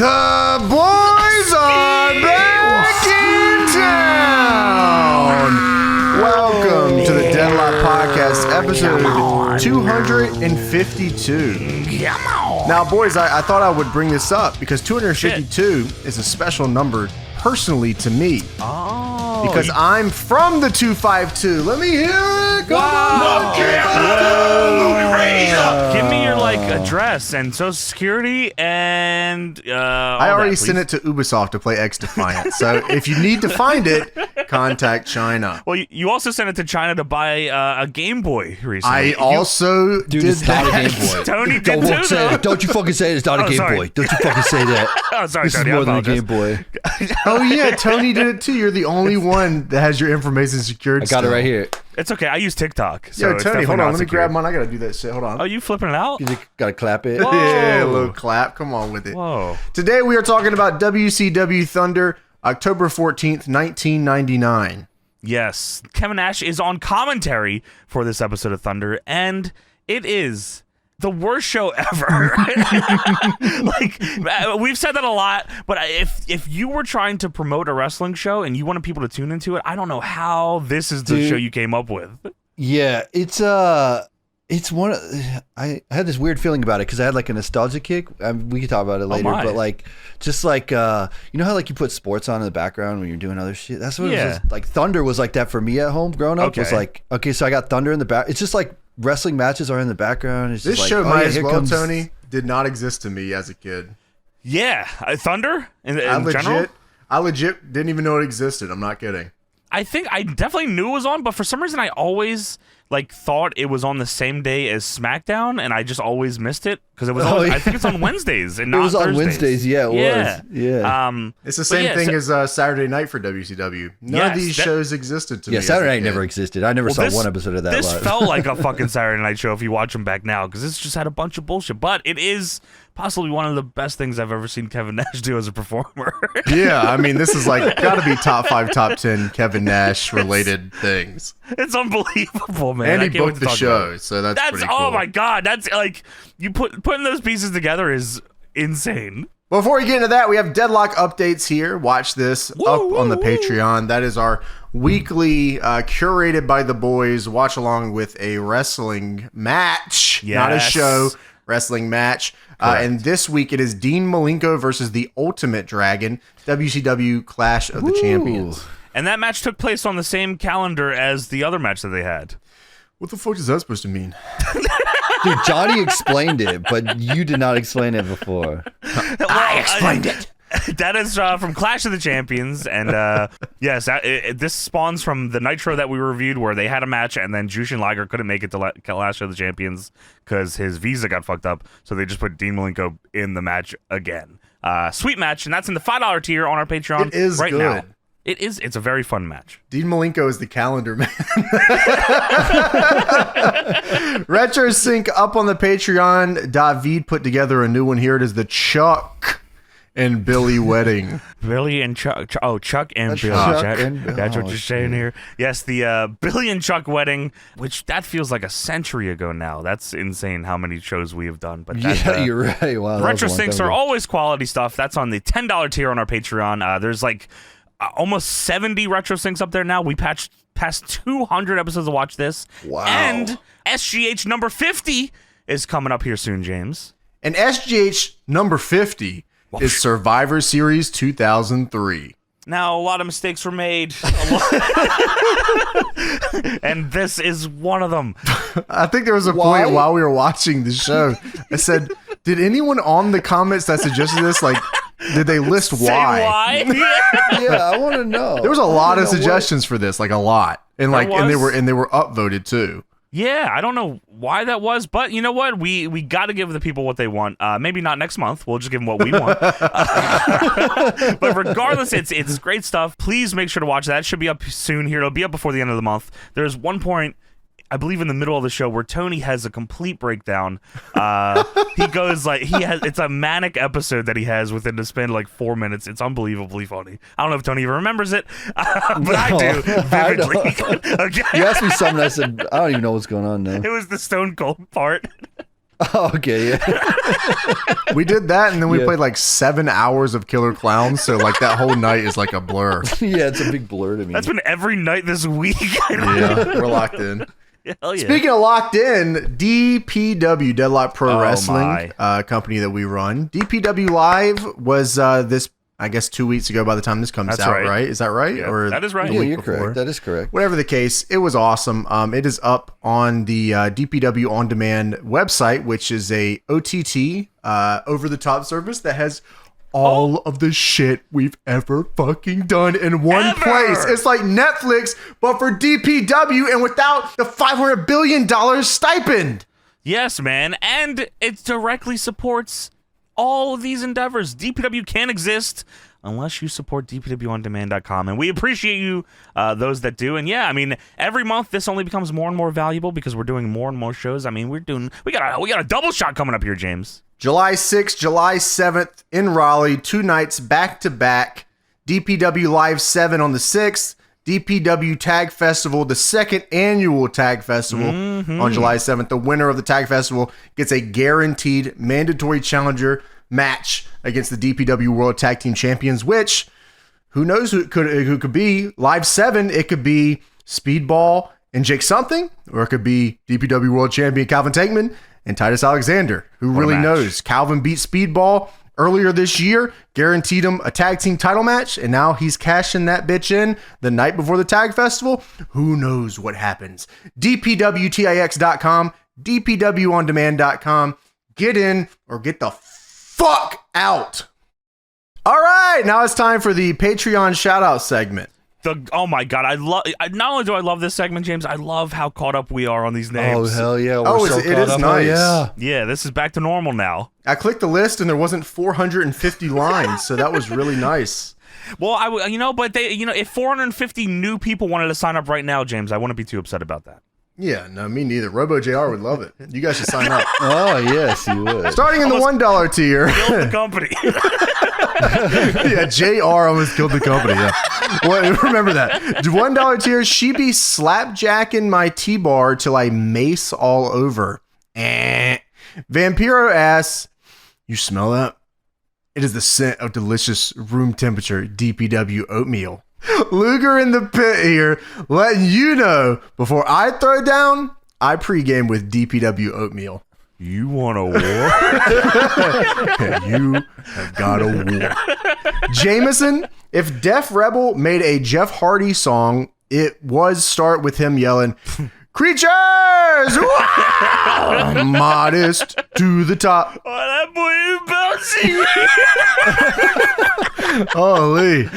The boys are back in town. Welcome to the Deadlock Podcast, episode 252. Now, boys, I thought I would bring this up because 252 is a special number personally to me. Oh. Because I'm from the 252. Let me hear it. Come on. Give me your address and social security and I already sent it to Ubisoft to play X Defiant. So if you need to find it, contact China. Well, you also sent it to China to buy a Game Boy recently. I also did it's that. not a Game Boy. Tony did too, though. Don't you fucking say it's not a Game sorry. Boy. Don't you fucking say that. Oh, sorry, This is Tony. more I than a apologize. Game Boy. Oh yeah, Tony did it too. You're the only one that has your information secured. I got it right here. It's okay. I use TikTok. So Yo, it's Tony, hold definitely on. not Let me secure. grab mine. I gotta do that shit. Hold on. Oh, you flipping it out? You just gotta clap it. Whoa. Yeah, a little clap. Come on with it. Whoa. Today we are talking about WCW Thunder, October 14th, 1999. Yes. Kevin Nash is on commentary for this episode of Thunder, and it is the worst show ever. We've said that a lot, but if you were trying to promote a wrestling show and you wanted people to tune into it, I don't know how this is the show you came up with. Yeah, it's one. I had this weird feeling about it because I had a nostalgia kick. We can talk about it later, my. but you know how you put sports on in the background when you're doing other shit. That's what it was. Thunder was like that for me at home growing up. Okay. Was okay, so I got Thunder in the back. It's just wrestling matches are in the background. It's This just show might as here well, comes- Tony, did not exist to me as a kid. Yeah. Thunder in I general? legit didn't even know it existed. I'm not kidding. I think I definitely knew it was on, but for some reason I always thought it was on the same day as SmackDown, and I just always missed it because it was. I think it's on Wednesdays and not It was on Thursdays. Wednesdays. Yeah, it was. Yeah. It's the same thing as Saturday Night for WCW. None of these shows existed to me. Yeah, as a Saturday Night kid. never existed. I never saw one episode of that. This live. felt like a fucking Saturday Night show if you watch them back now, because this just had a bunch of bullshit. But it is possibly one of the best things I've ever seen Kevin Nash do as a performer. Yeah, I mean, this is got to be top 5, top 10 Kevin Nash related things. It's unbelievable, man. And I he can't wait booked to the talk show, about it. so that's pretty cool. Oh my god, that's you putting those pieces together is insane. Before we get into that, we have Deadlock updates here. Watch this up on the Patreon. That is our weekly, curated by the boys, watch along with a wrestling match, not a Yes. show, wrestling match. And this week it is Dean Malenko versus the Ultimate Dragon, WCW Clash of the Champions. And that match took place on the same calendar as the other match that they had. What the fuck is that supposed to mean? Dude, Johnny explained it, but you did not explain it before. I explained it. That is from Clash of the Champions, and yes, this spawns from the Nitro that we reviewed, where they had a match, and then Jushin Liger couldn't make it to Clash of the Champions because his visa got fucked up, so they just put Dean Malenko in the match again. Sweet match, and that's in the $5 tier on our Patreon It is right good. now. It's a very fun match. Dean Malenko is the calendar man. Retro Sync up on the Patreon. David put together a new one here. It is the Chuck and Billy wedding. Billy and Chuck. Chuck and Billy. Chuck and Billy. That's what you're saying here. Yes, the Billy and Chuck wedding, which that feels like a century ago now. That's insane how many shows we have done. But that, Yeah, you're right. Wow, that was Retro a long Syncs time are ago. always quality stuff. That's on the $10 tier on our Patreon. There's almost 70 Retro Syncs up there now. We past 200 episodes to watch this. Wow. And SGH number 50 is coming up here soon, James. And SGH number 50 is Survivor Series 2003. Now, a lot of mistakes were made. And this is one of them. I think there was a point while we were watching the show. I said, did anyone on the comments that suggested this, did they list Say why? why? Yeah, I want to know. There was a lot of suggestions for this, a lot. And and they were upvoted too. Yeah, I don't know why that was, but you know what? We got to give the people what they want. Maybe not next month. We'll just give them what we want. But regardless, it's great stuff. Please make sure to watch that. It should be up soon here. It'll be up before the end of the month. There's one point, I believe in the middle of the show, where Tony has a complete breakdown. He goes it's a manic episode that he has within the span of 4 minutes. It's unbelievably funny. I don't know if Tony even remembers it, but I do vividly. Okay. You asked me something, I said, I don't even know what's going on now. It was the Stone Cold part. Oh, okay, yeah. We did that, and then we Yeah. played like 7 hours of Killer Clowns. So like that whole night is like a blur. Yeah, it's a big blur to me. That's been every night this week. Yeah, we're locked in. Hell yeah. Speaking of locked in, DPW, Deadlock Pro Oh, Wrestling, company that we run. DPW Live was this, I guess, 2 weeks ago by the time this comes That's out, right. right? Is that right? Yeah, or that is right. the Yeah, week you're before? correct. That is correct. Whatever the case, it was awesome. It is up on the DPW On Demand website, which is a OTT, over-the-top service that has all of the shit we've ever fucking done in one Ever. place. It's like Netflix, but for DPW and without the $500 billion stipend. Yes, man. And it directly supports all of these endeavors. DPW can't exist unless you support dpwondemand.com. And we appreciate you, those that do. And yeah, I mean, every month this only becomes more and more valuable because we're doing more and more shows. I mean, we got a double shot coming up here, James. July 6th, July 7th in Raleigh, 2 nights back to back. DPW Live 7 on the 6th. DPW Tag Festival, the second annual Tag Festival on July 7th. The winner of the Tag Festival gets a guaranteed mandatory challenger match against the DPW World Tag Team Champions, which who knows who it could be. Live 7, it could be Speedball and Jake Something, or it could be DPW World Champion Calvin Tankman and Titus Alexander. Who really match. knows? Calvin beat Speedball earlier this year, guaranteed him a tag team title match, and now he's cashing that bitch in the night before the Tag Festival. Who knows what happens? DPWTIX.com, DPWOnDemand.com. Get in or get the fuck out. All right, now it's time for the Patreon shout-out segment. Oh my god, not only do I love this segment, James, I love how caught up we are on these Oh, names. hell yeah. We're Oh, so it caught is up. nice. Oh, yeah. Yeah, this is back to normal now. I clicked the list and there wasn't 450 lines, so that was really nice. Well, but if 450 new people wanted to sign up right now, James, I wouldn't be too upset about that. Yeah, no, me neither. Robo JR would love it. You guys should sign up. Oh, yes, you would. Starting in the $1 tier. Build the company. Yeah, JR almost killed the company. Yeah. Well, remember that. $1 tier, she be slapjacking my T-bar till I mace all over. Vampiro asks, you smell that? It is the scent of delicious room temperature DPW oatmeal. Luger in the pit here, letting you know, before I throw down, I pregame with DPW oatmeal. You want a war? You have got a war. Jameson, if Def Rebel made a Jeff Hardy song, it was start with him yelling, creatures! Wow! Modest to the top. Oh, that boy is bouncing. Holy.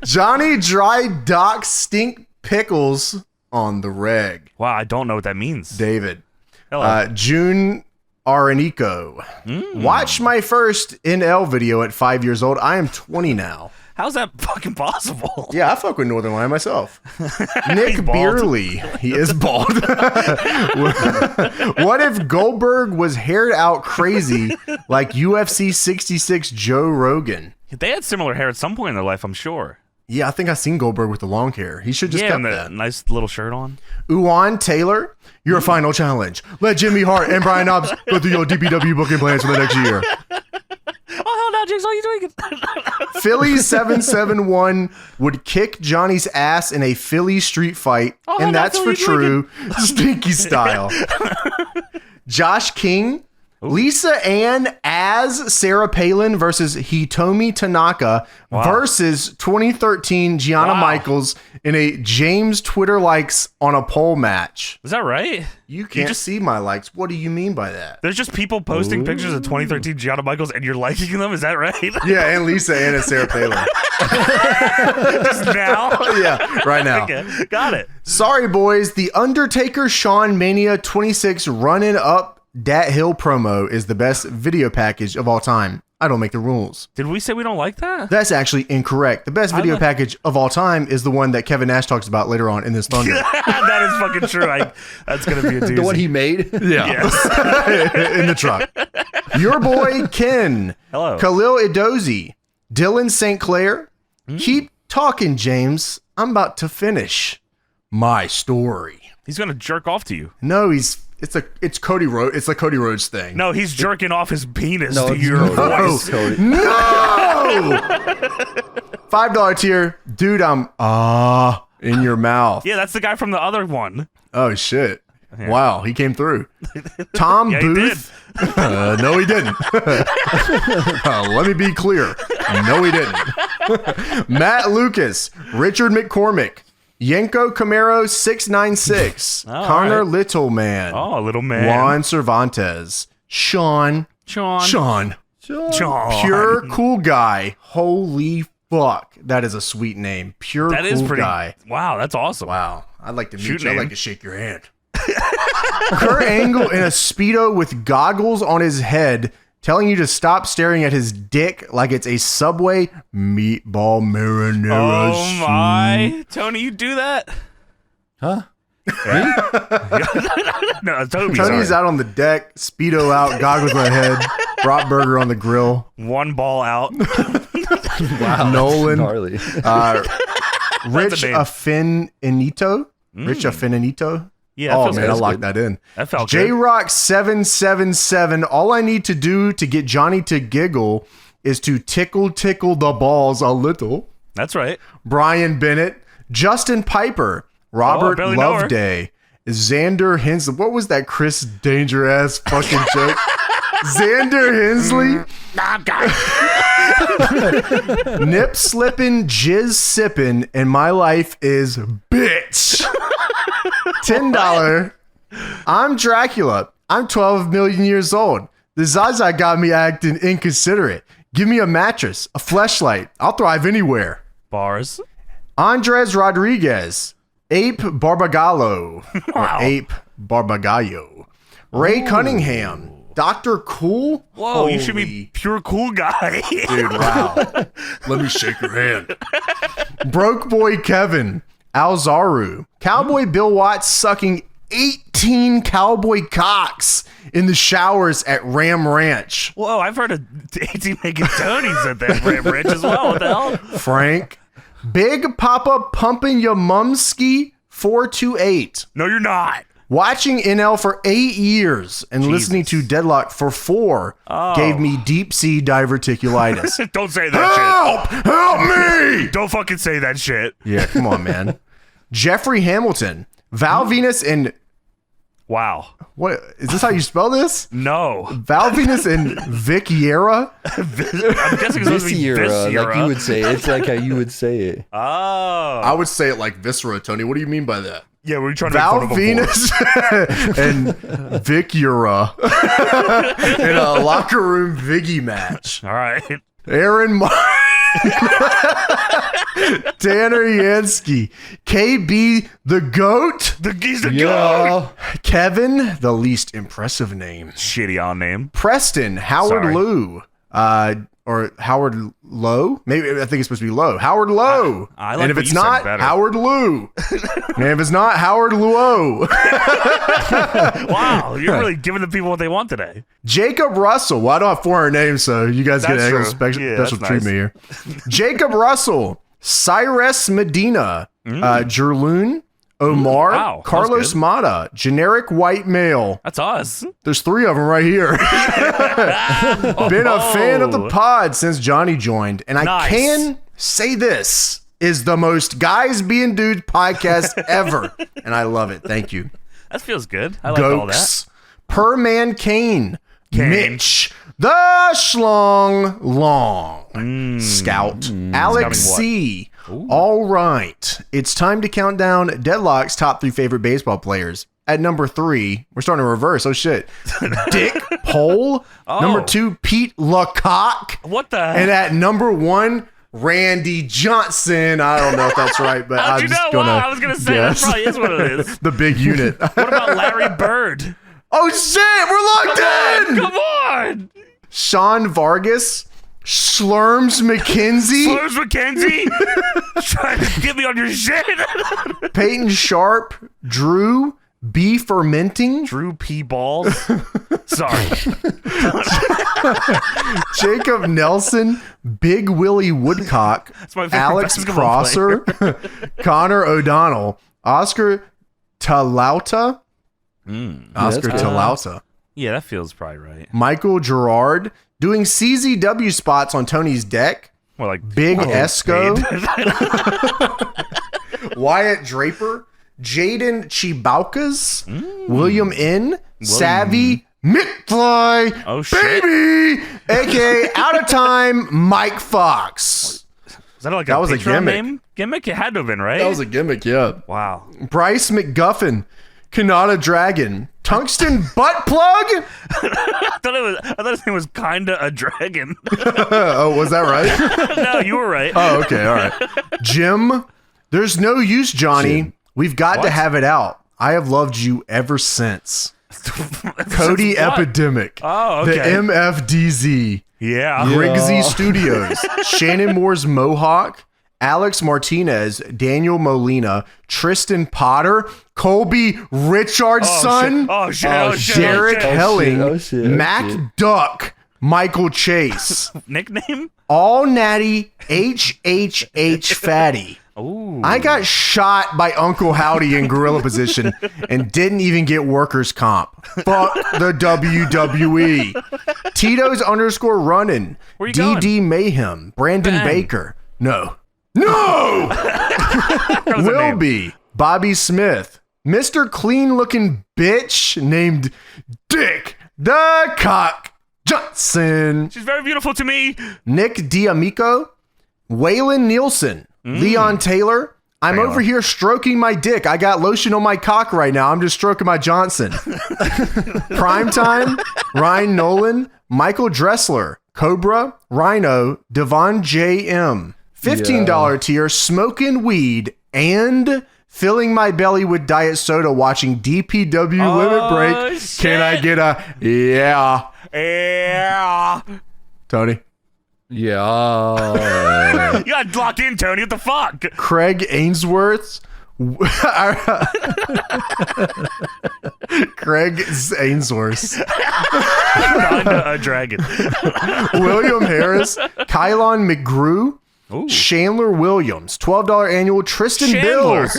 Johnny Dry Doc Stink Pickles on the reg. Wow, I don't know what that means. David. Hello. June Aranico. Watch my first NL video at 5 years old. I am 20 now. How's that fucking possible? Yeah, I fuck with Northern Lion myself. Nick bald. Beerley. He is bald. What if Goldberg was haired out crazy like UFC 66 Joe Rogan? They had similar hair at some point in their life, I'm sure. Yeah, I think I've seen Goldberg with the long hair. He should just Yeah, kept and the that. nice little shirt on. Uwan Taylor, your final challenge. Let Jimmy Hart and Brian Knobs go through your DPW booking plans for the next year. Oh, hell no, James, what are you doing? Philly 771 would kick Johnny's ass in a Philly street fight, Oh, and no, that's for Philly, true Stinky style. Josh King, Lisa Ann as Sarah Palin versus Hitomi Tanaka versus 2013 Gianna Wow. Michaels in a James Twitter likes on a pole match. Is that right? You can't just- see my likes. What do you mean by that? There's just people posting pictures of 2013 Gianna Michaels and you're liking them? Is that right? Yeah, and Lisa Ann as Sarah Palin. Just now? Yeah, right now. Okay, got it. Sorry, boys. The Undertaker Shawn Mania 26 running up Dat Hill promo is the best video package of all time. I don't make the rules. Did we say we don't like that? That's actually incorrect. The best video package of all time is the one that Kevin Nash talks about later on in this Thunder. That is fucking true. That's going to be a doozy. The one he made? Yeah. Yes. In the truck. Your boy Ken. Hello. Khalil Edozie. Dylan St. Clair. Keep talking, James. I'm about to finish my story. He's going to jerk off to you. No, he's it's Cody Rhodes. It's the Cody Rhodes thing. No, he's jerking off his penis No, to it's your Cody. voice. Cody. No! $5 tier, dude. I'm in your mouth. Yeah, that's the guy from the other one. Oh shit! Wow, he came through. Tom Yeah, he Booth. No, he didn't. Let me be clear. No, he didn't. Matt Lucas, Richard McCormick, Yenko Camaro 696, All Connor right. Littleman, Oh, little man. Juan Cervantes, Sean, Sean. Pure Cool Guy. Holy fuck, that is a sweet name. Pure That Cool is pretty. Guy. Wow, that's awesome. Wow, I'd like to meet Shoot you. I'd name. like to shake your hand. Kurt Angle in a Speedo with goggles on his head, telling you to stop staring at his dick like it's a Subway meatball marinara. Oh my, Tony, you do that? Huh? No, Toby. Tony's out on the deck, Speedo out, goggles on the head, brat burger on the grill. One ball out. Wow. Nolan. Gnarly. Rich name. Affinito. Rich Affinito. Yeah, that Oh feels man, I good. locked that in. That felt J good. Rock 777. All I need to do to get Johnny to giggle is to tickle the balls a little. That's right. Brian Bennett, Justin Piper, Robert barely know her. Loveday, Xander Hensley. What was that Chris Danger ass fucking joke? Xander Hensley. Nip slipping, jizz sipping, and my life is bitch. $10. I'm Dracula. I'm 12 million years old. The Zaza got me acting inconsiderate. Give me a mattress, a fleshlight. I'll thrive anywhere. Bars. Andres Rodriguez, Ape Barbagallo, Wow. or Ape Barbagallo, Ray Cunningham, Dr. Cool. Whoa, you should be Holy pure cool guy. dude, wow. Let me shake your hand. Broke Boy Kevin, Alzaru, Cowboy Bill Watts sucking 18 cowboy cocks in the showers at Ram Ranch. Whoa, I've heard of 18 making Tonys at that Ram Ranch as well. What the hell? Frank, Big Papa Pumping Your Mumski 428. No, you're not. Watching NL for 8 years and listening to Deadlock for 4 gave me deep sea diverticulitis. Don't say that Help me! shit. Don't fucking say that shit. Yeah, come on, man. Jeffrey Hamilton, Val Venus, and Wow. what is this? How you spell this? No. Val Venus and Vic Yera. I'm guessing it's supposed to be Viscera, Viscera. like you would say. It's like how you would say it. Oh. I would say it like viscera, Tony. What do you mean by that? Yeah, we're trying to make Val fun of him. Venus and Vic Yera in a locker room Viggy match. All right. Aaron Martin, Tanner Yansky, KB the GOAT, He's the goat. Yeah. Kevin, the least impressive name, Shitty on name. Preston, Howard Sorry. Lou, or Howard Lowe. Maybe I think it's supposed to be Lowe. Howard Lowe. I like and if what it's you said not, better. Howard Lou. And if it's not, Howard Luo. Wow, you're really giving the people what they want today. Jacob Russell. Well, I don't have 400 names, so you guys get That's an true. special, Yeah, special that's treatment nice. here. Jacob Russell, Cyrus Medina, Jerloon, Omar, Wow, that was Carlos good. Mata, generic white male. That's us. There's 3 of them right here. Been a fan of the pod since Johnny joined, and I Nice. can say this is the most guys being dudes podcast ever, and I love it. Thank you. That feels good. I like all that. Gokes, Per Man Kane, Kane. Mitch, the Schlong Long, Scout, Alex Scouting C. All right, it's time to count down Deadlock's top 3 favorite baseball players. At number 3, we're starting to reverse. Oh shit, Dick Pole. Number 2, Pete LaCock. What the And at number 1, Randy Johnson. I don't know if that's right, but How'd I'm you just know? gonna Wow, I was gonna say that guess. probably is what it is. The big unit. What about Larry Bird? Oh shit, we're locked in. Come on! Sean Vargas, Slurms McKenzie, Flores McKenzie? Trying to get me on your shit? Peyton Sharp, Drew B. Fermenting, Drew P. Balls? Sorry. Jacob Nelson, Big Willie Woodcock, my favorite Alex basketball Crosser, Connor O'Donnell, Oscar Talauta, Oscar that's good. Talauta. Yeah, that feels probably right. Michael Gerard doing CZW spots on Tony's deck. Well, like Big well, Esco. Wyatt Draper. Jaden Chibaukas. William N. Savvy. McFly. Oh, shit. Baby. A.K.A. Out of Time Mike Fox. Is that like That a was a Patreon gimmick. name? Gimmick? It had to have been, right? That was a gimmick, yeah. Wow. Bryce McGuffin. Kanata Dragon. Tungsten Butt Plug. I thought his name was kinda a dragon. Oh, was that right? No, you were right. Oh, okay, all right. Jim, there's no use, Johnny. Jim. We've got to What? have it out. I have loved you ever since. Cody What? Epidemic. Oh, okay. The MFDZ. Yeah. Grigsy Studios. Shannon Moore's Mohawk. Alex Martinez. Daniel Molina. Tristan Potter. Colby Richardson. Oh shit. Oh, Oh shit. Derek Oh, shit. Helling. Oh, shit. Mac Duck. Michael Chase. Nickname? All Natty HHH Fatty. Ooh. I got shot by Uncle Howdy in gorilla position and didn't even get workers' comp. Fuck the WWE. Tito's _ running. Where you DD Mayhem. Brandon Ben. Baker. No. That was a Will name. be. Bobby Smith. Mr. Clean looking bitch named Dick the Cock Johnson. She's very beautiful to me. Nick D'Amico, Waylon Nielsen, Leon Taylor. I'm Taylor. over here stroking my dick. I got lotion on my cock right now. I'm just stroking my Johnson. Primetime, Ryan Nolan, Michael Dressler, Cobra, Rhino, Devon J.M. $15 tier, smoking weed, and filling my belly with diet soda watching DPW Limit Break. Shit. Can I get a yeah? Yeah. Tony. Yeah. You got locked in, Tony. What the fuck? Craig Ainsworth. Craig Ainsworth. Kinda a dragon. William Harris. Kylon McGrew. Ooh. Chandler Williams. $12 annual. Tristan Chandler. Bills.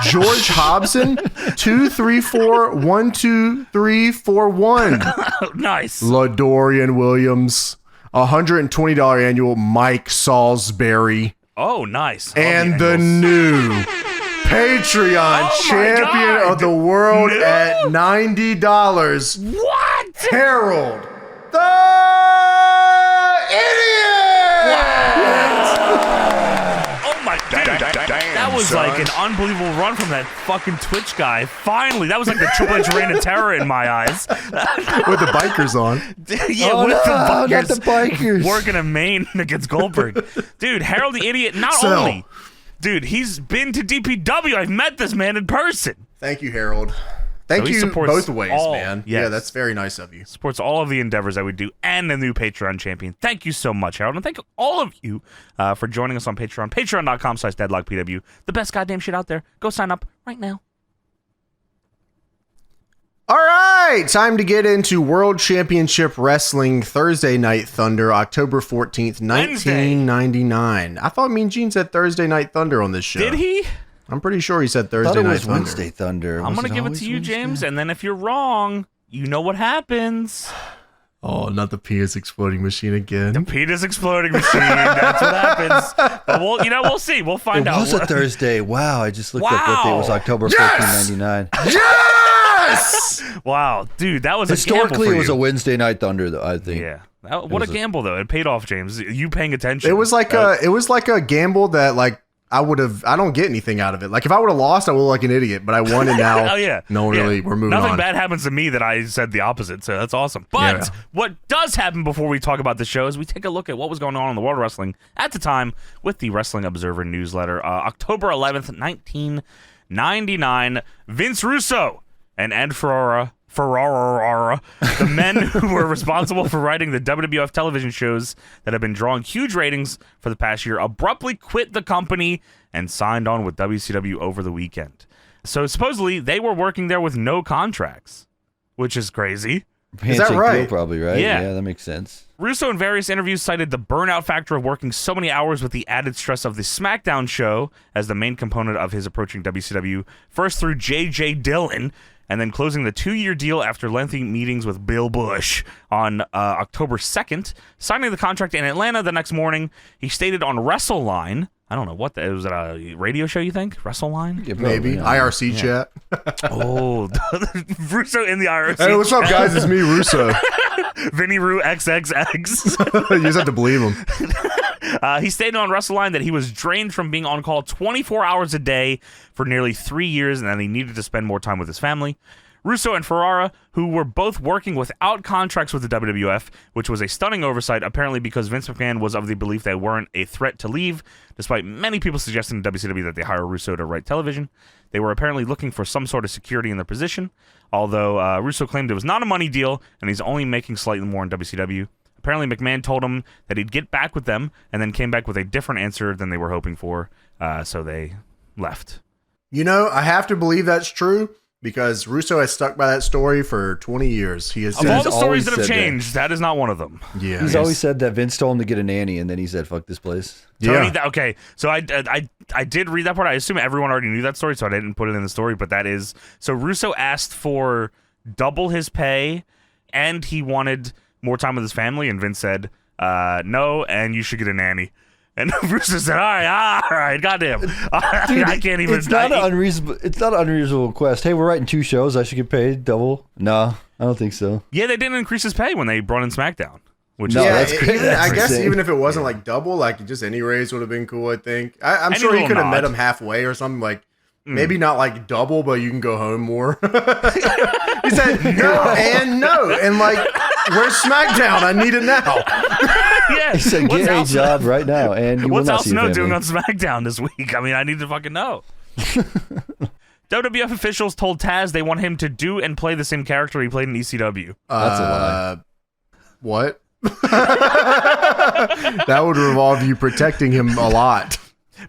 George Hobson. 234-12341. Nice. LaDorian Williams. $120 annual. Mike Salisbury. Oh, nice. And the new Patreon Oh my champion God. of the world No. at $90. What? Harold the Idiot! Oh my dude, that was like an unbelievable run from that fucking Twitch guy. Finally, that was like the Triple H reign of terror in my eyes. With the bikers on. Yeah, Oh, with no, the not bikers, the bikers. working a main against Goldberg. Dude, Harold the Idiot, not Sell. only, dude, he's been to DPW. I've met this man in person. Thank you, Harold. Thank So he you supports both ways, all- man. yes. Yeah, that's very nice of you. Supports all of the endeavors that we do and the new Patreon champion. Thank you so much, Harold. And thank all of you for joining us on Patreon. Patreon.com/DeadlockPW. The best goddamn shit out there. Go sign up right now. All right, time to get into World Championship Wrestling Thursday Night Thunder, October 14th, Wednesday. 1999. I thought Mean Gene said Thursday Night Thunder on this show. Did he? I'm pretty sure he said I thought Thursday it Night was Thunder. Wednesday Thunder. I'm Was going to give it always to you, Wednesday? James. And then if you're wrong, you know what happens. Oh, not the penis exploding machine again. Penis exploding machine. That's what happens. But we'll see. We'll find It out. was a Thursday. Wow, I just looked up what day it was. Wow. October Yes! 14, 99. Yes! Wow, dude, that was a gamble Historically, for it was you. a Wednesday Night Thunder, though, I think. Yeah. What a gamble, though. It paid off, James. You paying attention. It was like a gamble that like I don't get anything out of it. Like if I would have lost, I would look like an idiot, but I won and now Oh, yeah. no one Yeah. really we're moving Nothing on. bad happens to me that I said the opposite, so that's awesome. But Yeah. what does happen before we talk about the show is we take a look at what was going on in the world of wrestling at the time with the Wrestling Observer newsletter. October 11th, 1999, Vince Russo and Ed Ferrara, the men who were responsible for writing the WWF television shows that have been drawing huge ratings for the past year, abruptly quit the company and signed on with WCW over the weekend. So supposedly they were working there with no contracts, which is crazy. Handshake deal, right? probably, right? Yeah. That makes sense. Russo in various interviews cited the burnout factor of working so many hours with the added stress of the SmackDown show as the main component of his approaching WCW, first through J.J. Dillon, and then closing the 2-year deal after lengthy meetings with Bill Bush on October 2nd, signing the contract in Atlanta the next morning. He stated on WrestleLine, I don't know what was it, a radio show, you think? WrestleLine? Yeah, Maybe. yeah. IRC chat. Oh, Russo in the IRC. Hey, what's up, guys? It's me, Russo. Vinny Roo XXX. You just have to believe him. He stated on WrestleLine that he was drained from being on call 24 hours a day for nearly 3 years and that he needed to spend more time with his family. Russo and Ferrara, who were both working without contracts with the WWF, which was a stunning oversight, apparently because Vince McMahon was of the belief they weren't a threat to leave, despite many people suggesting to WCW that they hire Russo to write television. They were apparently looking for some sort of security in their position, although Russo claimed it was not a money deal, and he's only making slightly more in WCW. Apparently, McMahon told him that he'd get back with them, and then came back with a different answer than they were hoping for, so they left. You know, I have to believe that's true because Russo has stuck by that story for 20 years. He has Of all said, the stories that have always said changed, that is not one of them. yeah, He's always said that Vince told him to get a nanny, and then he said, "Fuck this place." Tony, yeah. okay, so I did read that part. I assume everyone already knew that story, so I didn't put it in the story, but that is... So Russo asked for double his pay, and he wanted more time with his family, and Vince said, no, and you should get a nanny. And Russo said, all right, goddamn. Dude, I can't even... It's not an unreasonable. It's not an unreasonable request. Hey, we're writing 2 shows. I should get paid double. No, I don't think so. Yeah, they didn't increase his pay when they brought in SmackDown. Which No, is, Yeah, that's crazy. I guess insane. even if it wasn't like double, like just any raise would have been cool. I think I'm Any sure he little could have met nod. him halfway or something. Like maybe not like double, but you can go home more. He said no and no, and like where's SmackDown? I need it now. yeah. He said, What's "Get a Al- job right now, and you will What's not Al see your Snow family." doing on SmackDown this week? I mean, I need to fucking know. WWF officials told Taz they want him to do and play the same character he played in ECW. That's a lie. What? That would involve you protecting him a lot.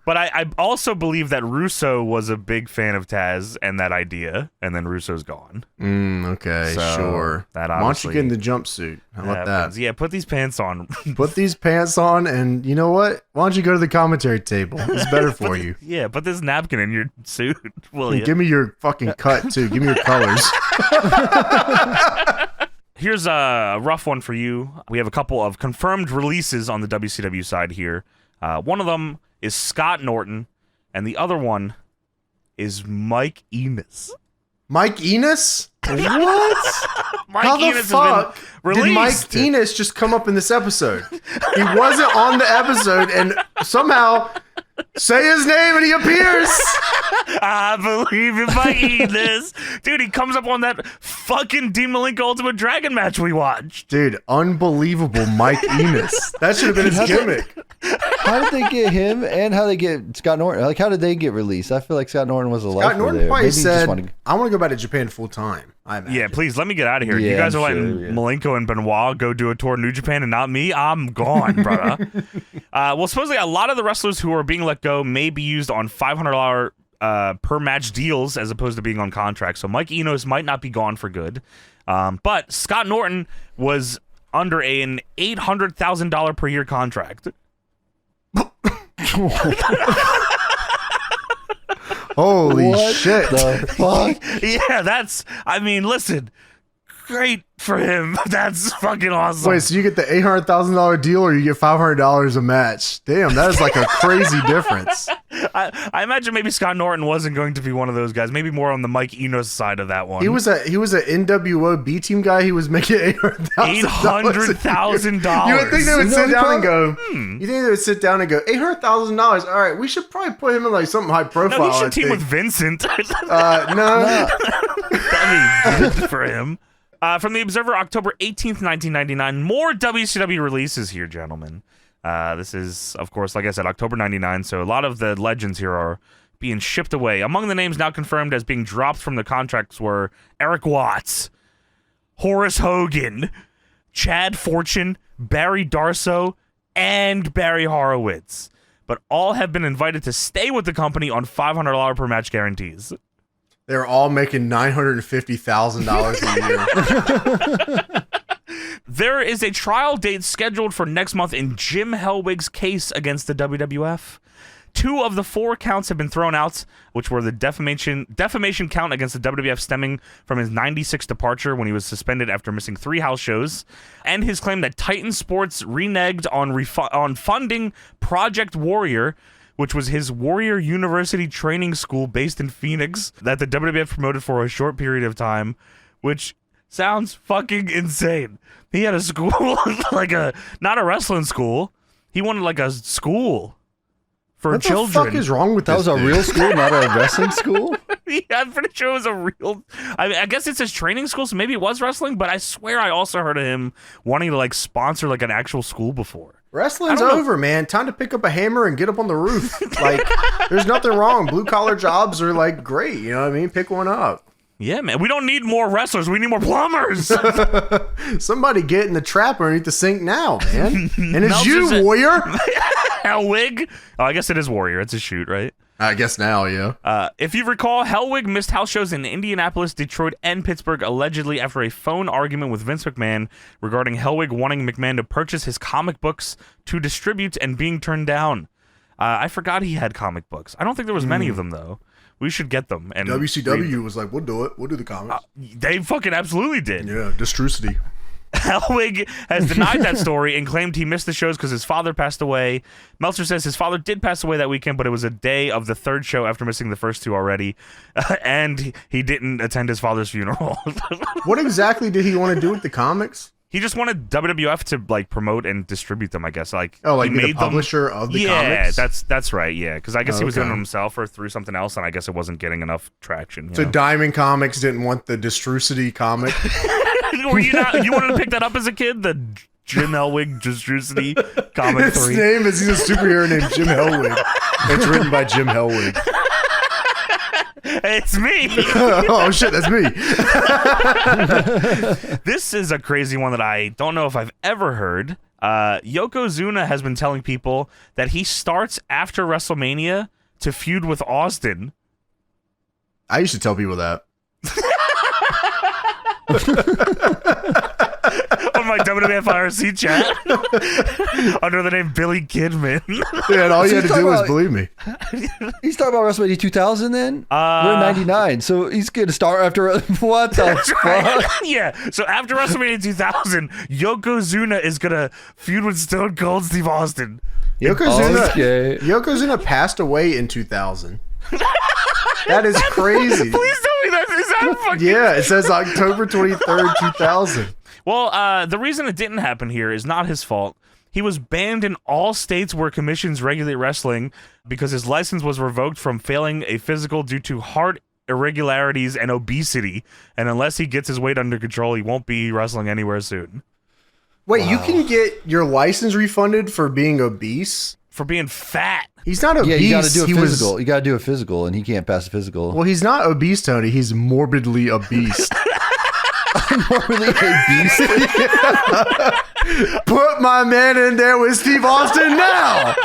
But I also believe that Russo was a big fan of Taz and that idea, and then Russo's gone. Okay, So, sure. that Why don't you obviously get in the jumpsuit? How about that? Yeah, put these pants on. Put these pants on, and you know what? Why don't you go to the commentary table? It's better for you. Yeah, put this napkin in your suit, will you? Give me your fucking cut too. Give me your colors. Here's a rough one for you. We have a couple of confirmed releases on the WCW side here. One of them is Scott Norton, and the other one is Mike Enos. Mike Enos? What? Mike How the Enos fuck has been did Mike released. Enos just come up in this episode? He wasn't on the episode, and somehow say his name and he appears. I believe in Mike Enos. Dude, he comes up on that fucking Dean Malenko Ultimate Dragon match we watched. Dude, unbelievable Mike Enos. That should have been his gimmick. How did they get him, and how did they get Scott Norton? Like, how did they get released? I feel like Scott Norton was a lifer Scott Norton there. probably Maybe he just said, wanted- I want to go back to Japan full time. I imagine. Yeah, please let me get out of here. Yeah, you guys I'm are letting sure, yeah. Malenko and Benoit go do a tour in New Japan and not me. I'm gone, brother. Well, supposedly a lot of the wrestlers who are being let go may be used on $500 per match deals as opposed to being on contract. So Mike Enos might not be gone for good. But Scott Norton was under an $800,000 per year contract. Holy What shit. the fuck? Yeah, listen, great for him. That's fucking awesome. Wait, so you get the $800,000 deal or you get $500 a match? Damn, that is like a crazy difference. I imagine maybe Scott Norton wasn't going to be one of those guys. Maybe more on the Mike Enos side of that one. He was an NWO B team guy. He was making $800,000. $800,000. You would think they would No, sit he down and probably- go. You think they would sit down and go $800,000? All right, we should probably put him in like something high profile. No, he I should team think. with Vincent. No. I mean, good for him. From the Observer, October 18th, 1999. More WCW releases here, gentlemen. This is, of course, like I said, October 99, so a lot of the legends here are being shipped away. Among the names now confirmed as being dropped from the contracts were Eric Watts, Horace Hogan, Chad Fortune, Barry Darso, and Barry Horowitz. But all have been invited to stay with the company on $500 per match guarantees. They're all making $950,000 a year. There is a trial date scheduled for next month in Jim Hellwig's case against the WWF. 2 of the 4 counts have been thrown out, which were the defamation count against the WWF stemming from his 96 departure when he was suspended after missing 3 house shows, and his claim that Titan Sports reneged on funding Project Warrior, which was his Warrior University training school based in Phoenix that the WWF promoted for a short period of time, which sounds fucking insane. He had a school, not a wrestling school. He wanted like a school for children. What the fuck is wrong with That this was a dude? real school, not a wrestling school? Yeah, I'm pretty sure it was a real... I guess it's his training school, so maybe it was wrestling, but I swear I also heard of him wanting to like sponsor like an actual school before. Wrestling's over, man. Time to pick up a hammer and get up on the roof. Like, there's nothing wrong. Blue collar jobs are like great. You know what I mean? Pick one up. Yeah, man. We don't need more wrestlers. We need more plumbers. Somebody get in the trap underneath the sink now, man. And it's Meltzer you, said- Warrior. Hellwig? Oh, I guess it is Warrior. It's a shoot, right? I guess now, yeah. If you recall, Hellwig missed house shows in Indianapolis, Detroit, and Pittsburgh allegedly after a phone argument with Vince McMahon regarding Hellwig wanting McMahon to purchase his comic books to distribute and being turned down. I forgot he had comic books. I don't think there was many of them, though. We should get them. And WCW was like, we'll do it. We'll do the comics. they fucking absolutely did. Yeah, Distrucity. Hellwig has denied that story and claimed he missed the shows because his father passed away. Meltzer says his father did pass away that weekend, but it was a day of the 3rd show after missing the first 2 already, and he didn't attend his father's funeral. What exactly did he want to do with the comics? He just wanted WWF to like promote and distribute them, I guess. Like, Oh, like he be the made them. publisher of the Yeah, comics? that's right. Yeah, because I guess he was doing Okay. it himself or through something else, and I guess it wasn't getting enough traction. You So know? Diamond Comics didn't want the Distrucity comic. Were you not? You wanted to pick that up as a kid? The Jim Hellwig Distrucity comic His 3. name is, he's a superhero named Jim Hellwig. It's written by Jim Hellwig. It's me. Oh shit, that's me. This is a crazy one that I don't know if I've ever heard. Yokozuna has been telling people that he starts after WrestleMania to feud with Austin. I used to tell people that. On my WWF IRC chat under the name Billy Kidman. Yeah, and all you So had to you're do was talking believe me. He's talking about WrestleMania 2000 then? We're in 99, so he's going to start after... What the fuck? Yeah, so after WrestleMania 2000, Yokozuna is going to feud with Stone Cold Steve Austin. Okay. Yokozuna passed away in 2000. That is crazy. Please tell me that. Is that fucking... Yeah, it says October 23rd, 2000. Well, the reason it didn't happen here is not his fault. He was banned in all states where commissions regulate wrestling because his license was revoked from failing a physical due to heart irregularities and obesity. And unless he gets his weight under control, he won't be wrestling anywhere soon. Wait, you can get your license refunded for being obese? For being fat. He's not obese. Yeah, you got to do a he physical. You got to do a physical, and he can't pass the physical. Well, he's not obese, Tony. He's morbidly obese. Morbidly obese. Put my man in there with Steve Austin now.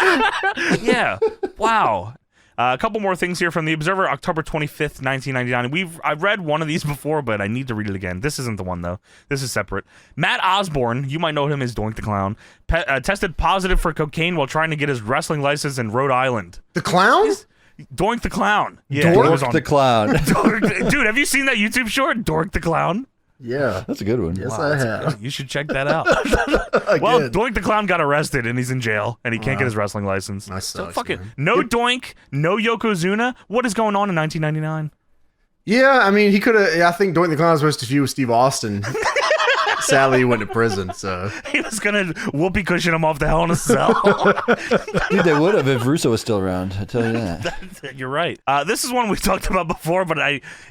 Yeah. Wow. A couple more things here from the Observer, October 25th, 1999. I've read one of these before, but I need to read it again. This isn't the one, though. This is separate. Matt Osborne, you might know him as Doink the Clown, tested positive for cocaine while trying to get his wrestling license in Rhode Island. The clown? Doink the Clown. Yeah, Dork he was on- the clown. Dude, have you seen that YouTube short, Dork the Clown? Yeah. That's a good one. Yes, Wow, I that's have. good. You should check that out. Well, Again. Doink the Clown got arrested and he's in jail and he can't get his wrestling license. That So sucks, fuck it. man. No Doink, no Yokozuna. What is going on in 1999? Yeah, I mean, he could have. I think Doink the Clown was supposed to feud with Steve Austin. Sadly, he went to prison, so. He was gonna whoopee cushion him off the Hell in a Cell. Dude, they would have if Russo was still around. I tell you that. You're right. This is one we talked about before, but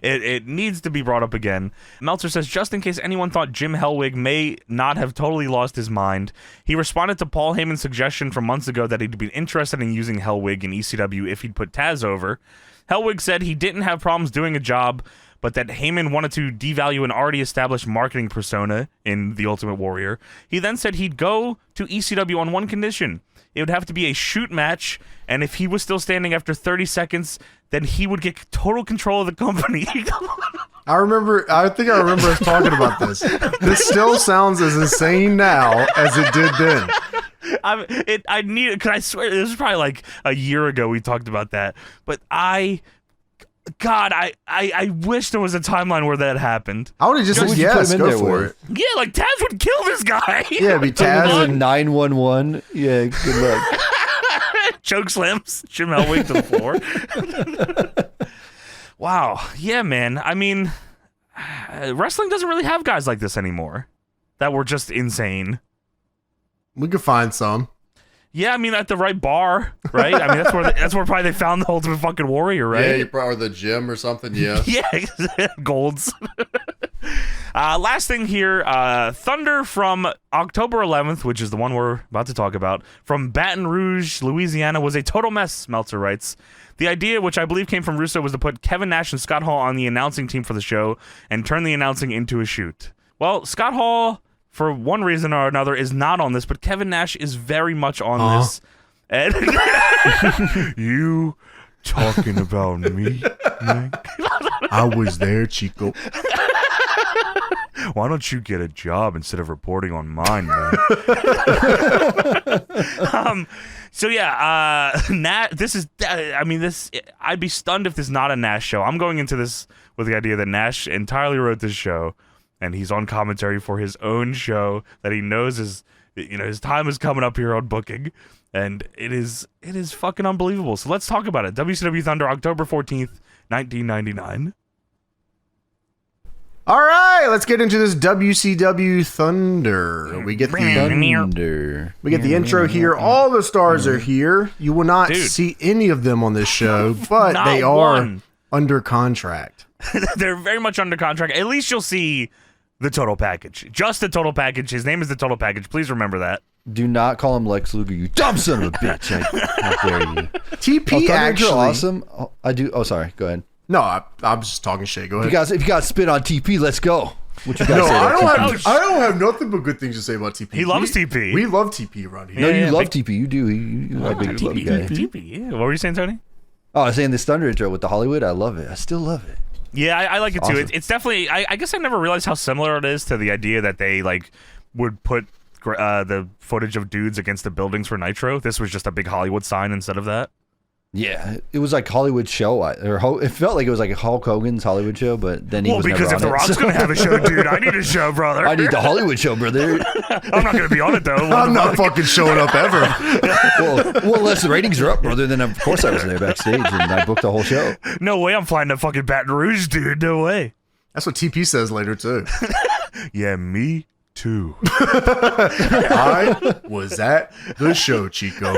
it needs to be brought up again. Meltzer says, just in case anyone thought Jim Hellwig may not have totally lost his mind, he responded to Paul Heyman's suggestion from months ago that he'd be interested in using Hellwig in ECW if he'd put Taz over. Hellwig said he didn't have problems doing a job, but that Heyman wanted to devalue an already established marketing persona in The Ultimate Warrior. He then said he'd go to ECW on one condition. It would have to be a shoot match, and if he was still standing after 30 seconds, then he would get total control of the company. I think I remember us talking about this. This still sounds as insane now as it did then. I need it. Cause I swear this was probably like a year ago we talked about that. But I wish there was a timeline where that happened. I would have just said yes, go for it. Yeah, like Taz would kill this guy. Yeah, it'd be Taz and 911. Yeah, good luck. Choke slams Jim Hellwig to the floor. Wow. Yeah, man. I mean, wrestling doesn't really have guys like this anymore that were just insane. We could find some. Yeah, I mean, at the right bar, right? I mean, that's where probably they found the Ultimate fucking Warrior, right? Yeah, you probably the gym or something. Yeah. Yeah, Golds. Last thing here, Thunder from October 11th, which is the one we're about to talk about, from Baton Rouge, Louisiana, was a total mess, Meltzer writes. The idea, which I believe came from Russo, was to put Kevin Nash and Scott Hall on the announcing team for the show and turn the announcing into a shoot. Well, Scott Hall, for one reason or another, is not on this, but Kevin Nash is very much on this. And you talking about me? I was there, Chico. Why don't you get a job instead of reporting on mine, man? So yeah, I'd be stunned if this is not a Nash show. I'm going into this with the idea that Nash entirely wrote this show, and he's on commentary for his own show that he knows is, his time is coming up here on booking, and it is fucking unbelievable. So let's talk about it. WCW Thunder, October 14th, 1999. All right, let's get into this WCW Thunder. We get the intro here. All the stars are here. You will not see any of them on this show, but they are under contract. They're very much under contract. At least you'll see the Total Package. Just the Total Package. His name is the Total Package. Please remember that. Do not call him Lex Luger, you dumb son of a bitch. How dare you? TP actually awesome. I do. Oh, sorry. Go ahead. No, I'm just talking shit. Go ahead. If you got spit on TP, let's go. What you guys say I don't have nothing but good things to say about TP. He loves TP. We love TP around here. No, you love TP. You do. You're a big love guy. TP. Yeah. What were you saying, Tony? Oh, I was saying this Thunder intro with the Hollywood. I love it. I still love it. Yeah, I like it too. Awesome. It's definitely. I guess I never realized how similar it is to the idea that they would put the footage of dudes against the buildings for Nitro. This was just a big Hollywood sign instead of that. Yeah, it was like Hollywood show, it felt like it was like a Hulk Hogan's Hollywood show, but then he was because never if The Rock's gonna have a show, dude, I need a show, brother. I need the Hollywood show, brother. I'm not gonna be on it though. I'm not fucking showing up ever. well, unless the ratings are up, brother, then of course I was there backstage and I booked the whole show. No way, I'm flying to fucking Baton Rouge, dude. No way. That's what TP says later too. Yeah, me too. I was at the show, Chico.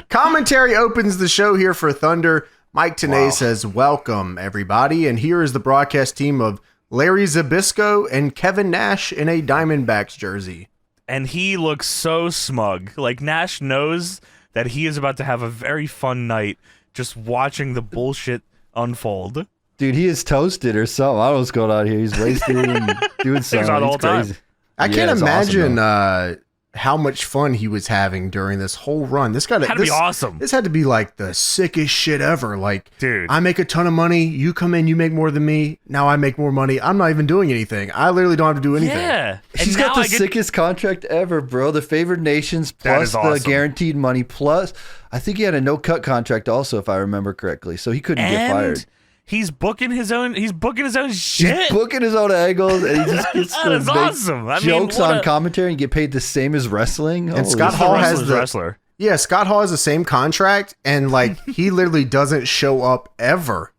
Commentary opens the show here for Thunder. Mike Tenay says, "Welcome, everybody." And here is the broadcast team of Larry Zbyszko and Kevin Nash in a Diamondbacks jersey. And he looks so smug. Like, Nash knows that he is about to have a very fun night just watching the bullshit unfold. Dude, he is toasted or something. I don't know what's going on here. He's wasted and doing something. It's crazy. I can't imagine how much fun he was having during this whole run. This had to be awesome. This had to be like the sickest shit ever. Like, dude, I make a ton of money. You come in, you make more than me. Now I make more money. I'm not even doing anything. I literally don't have to do anything. Yeah. He's got the sickest contract ever, bro. The favored nations plus the guaranteed money plus I think he had a no-cut contract also, if I remember correctly. So he couldn't get fired. He's booking his own shit. He's booking his own angles, and he just gets to make awesome. jokes on commentary and get paid the same as wrestling. And Scott Hall has the wrestler. Yeah, Scott Hall has the same contract, and like he literally doesn't show up ever.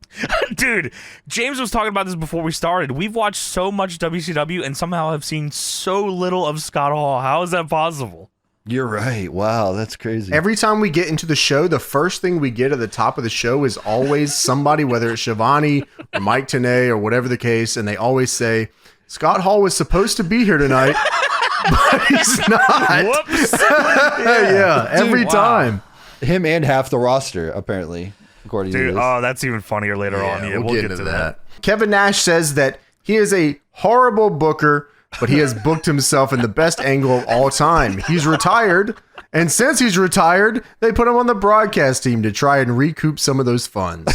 Dude, James was talking about this before we started. We've watched so much WCW and somehow have seen so little of Scott Hall. How is that possible? You're right. Wow, that's crazy. Every time we get into the show, the first thing we get at the top of the show is always somebody, whether it's Shivani or Mike Tenay or whatever the case, and they always say, Scott Hall was supposed to be here tonight, but he's not. Whoops. Yeah, every time. Him and half the roster, apparently, according to this. Oh, that's even funnier later on. Yeah, we'll get to that. Kevin Nash says that he is a horrible booker, but he has booked himself in the best angle of all time. He's retired, and since he's retired, they put him on the broadcast team to try and recoup some of those funds.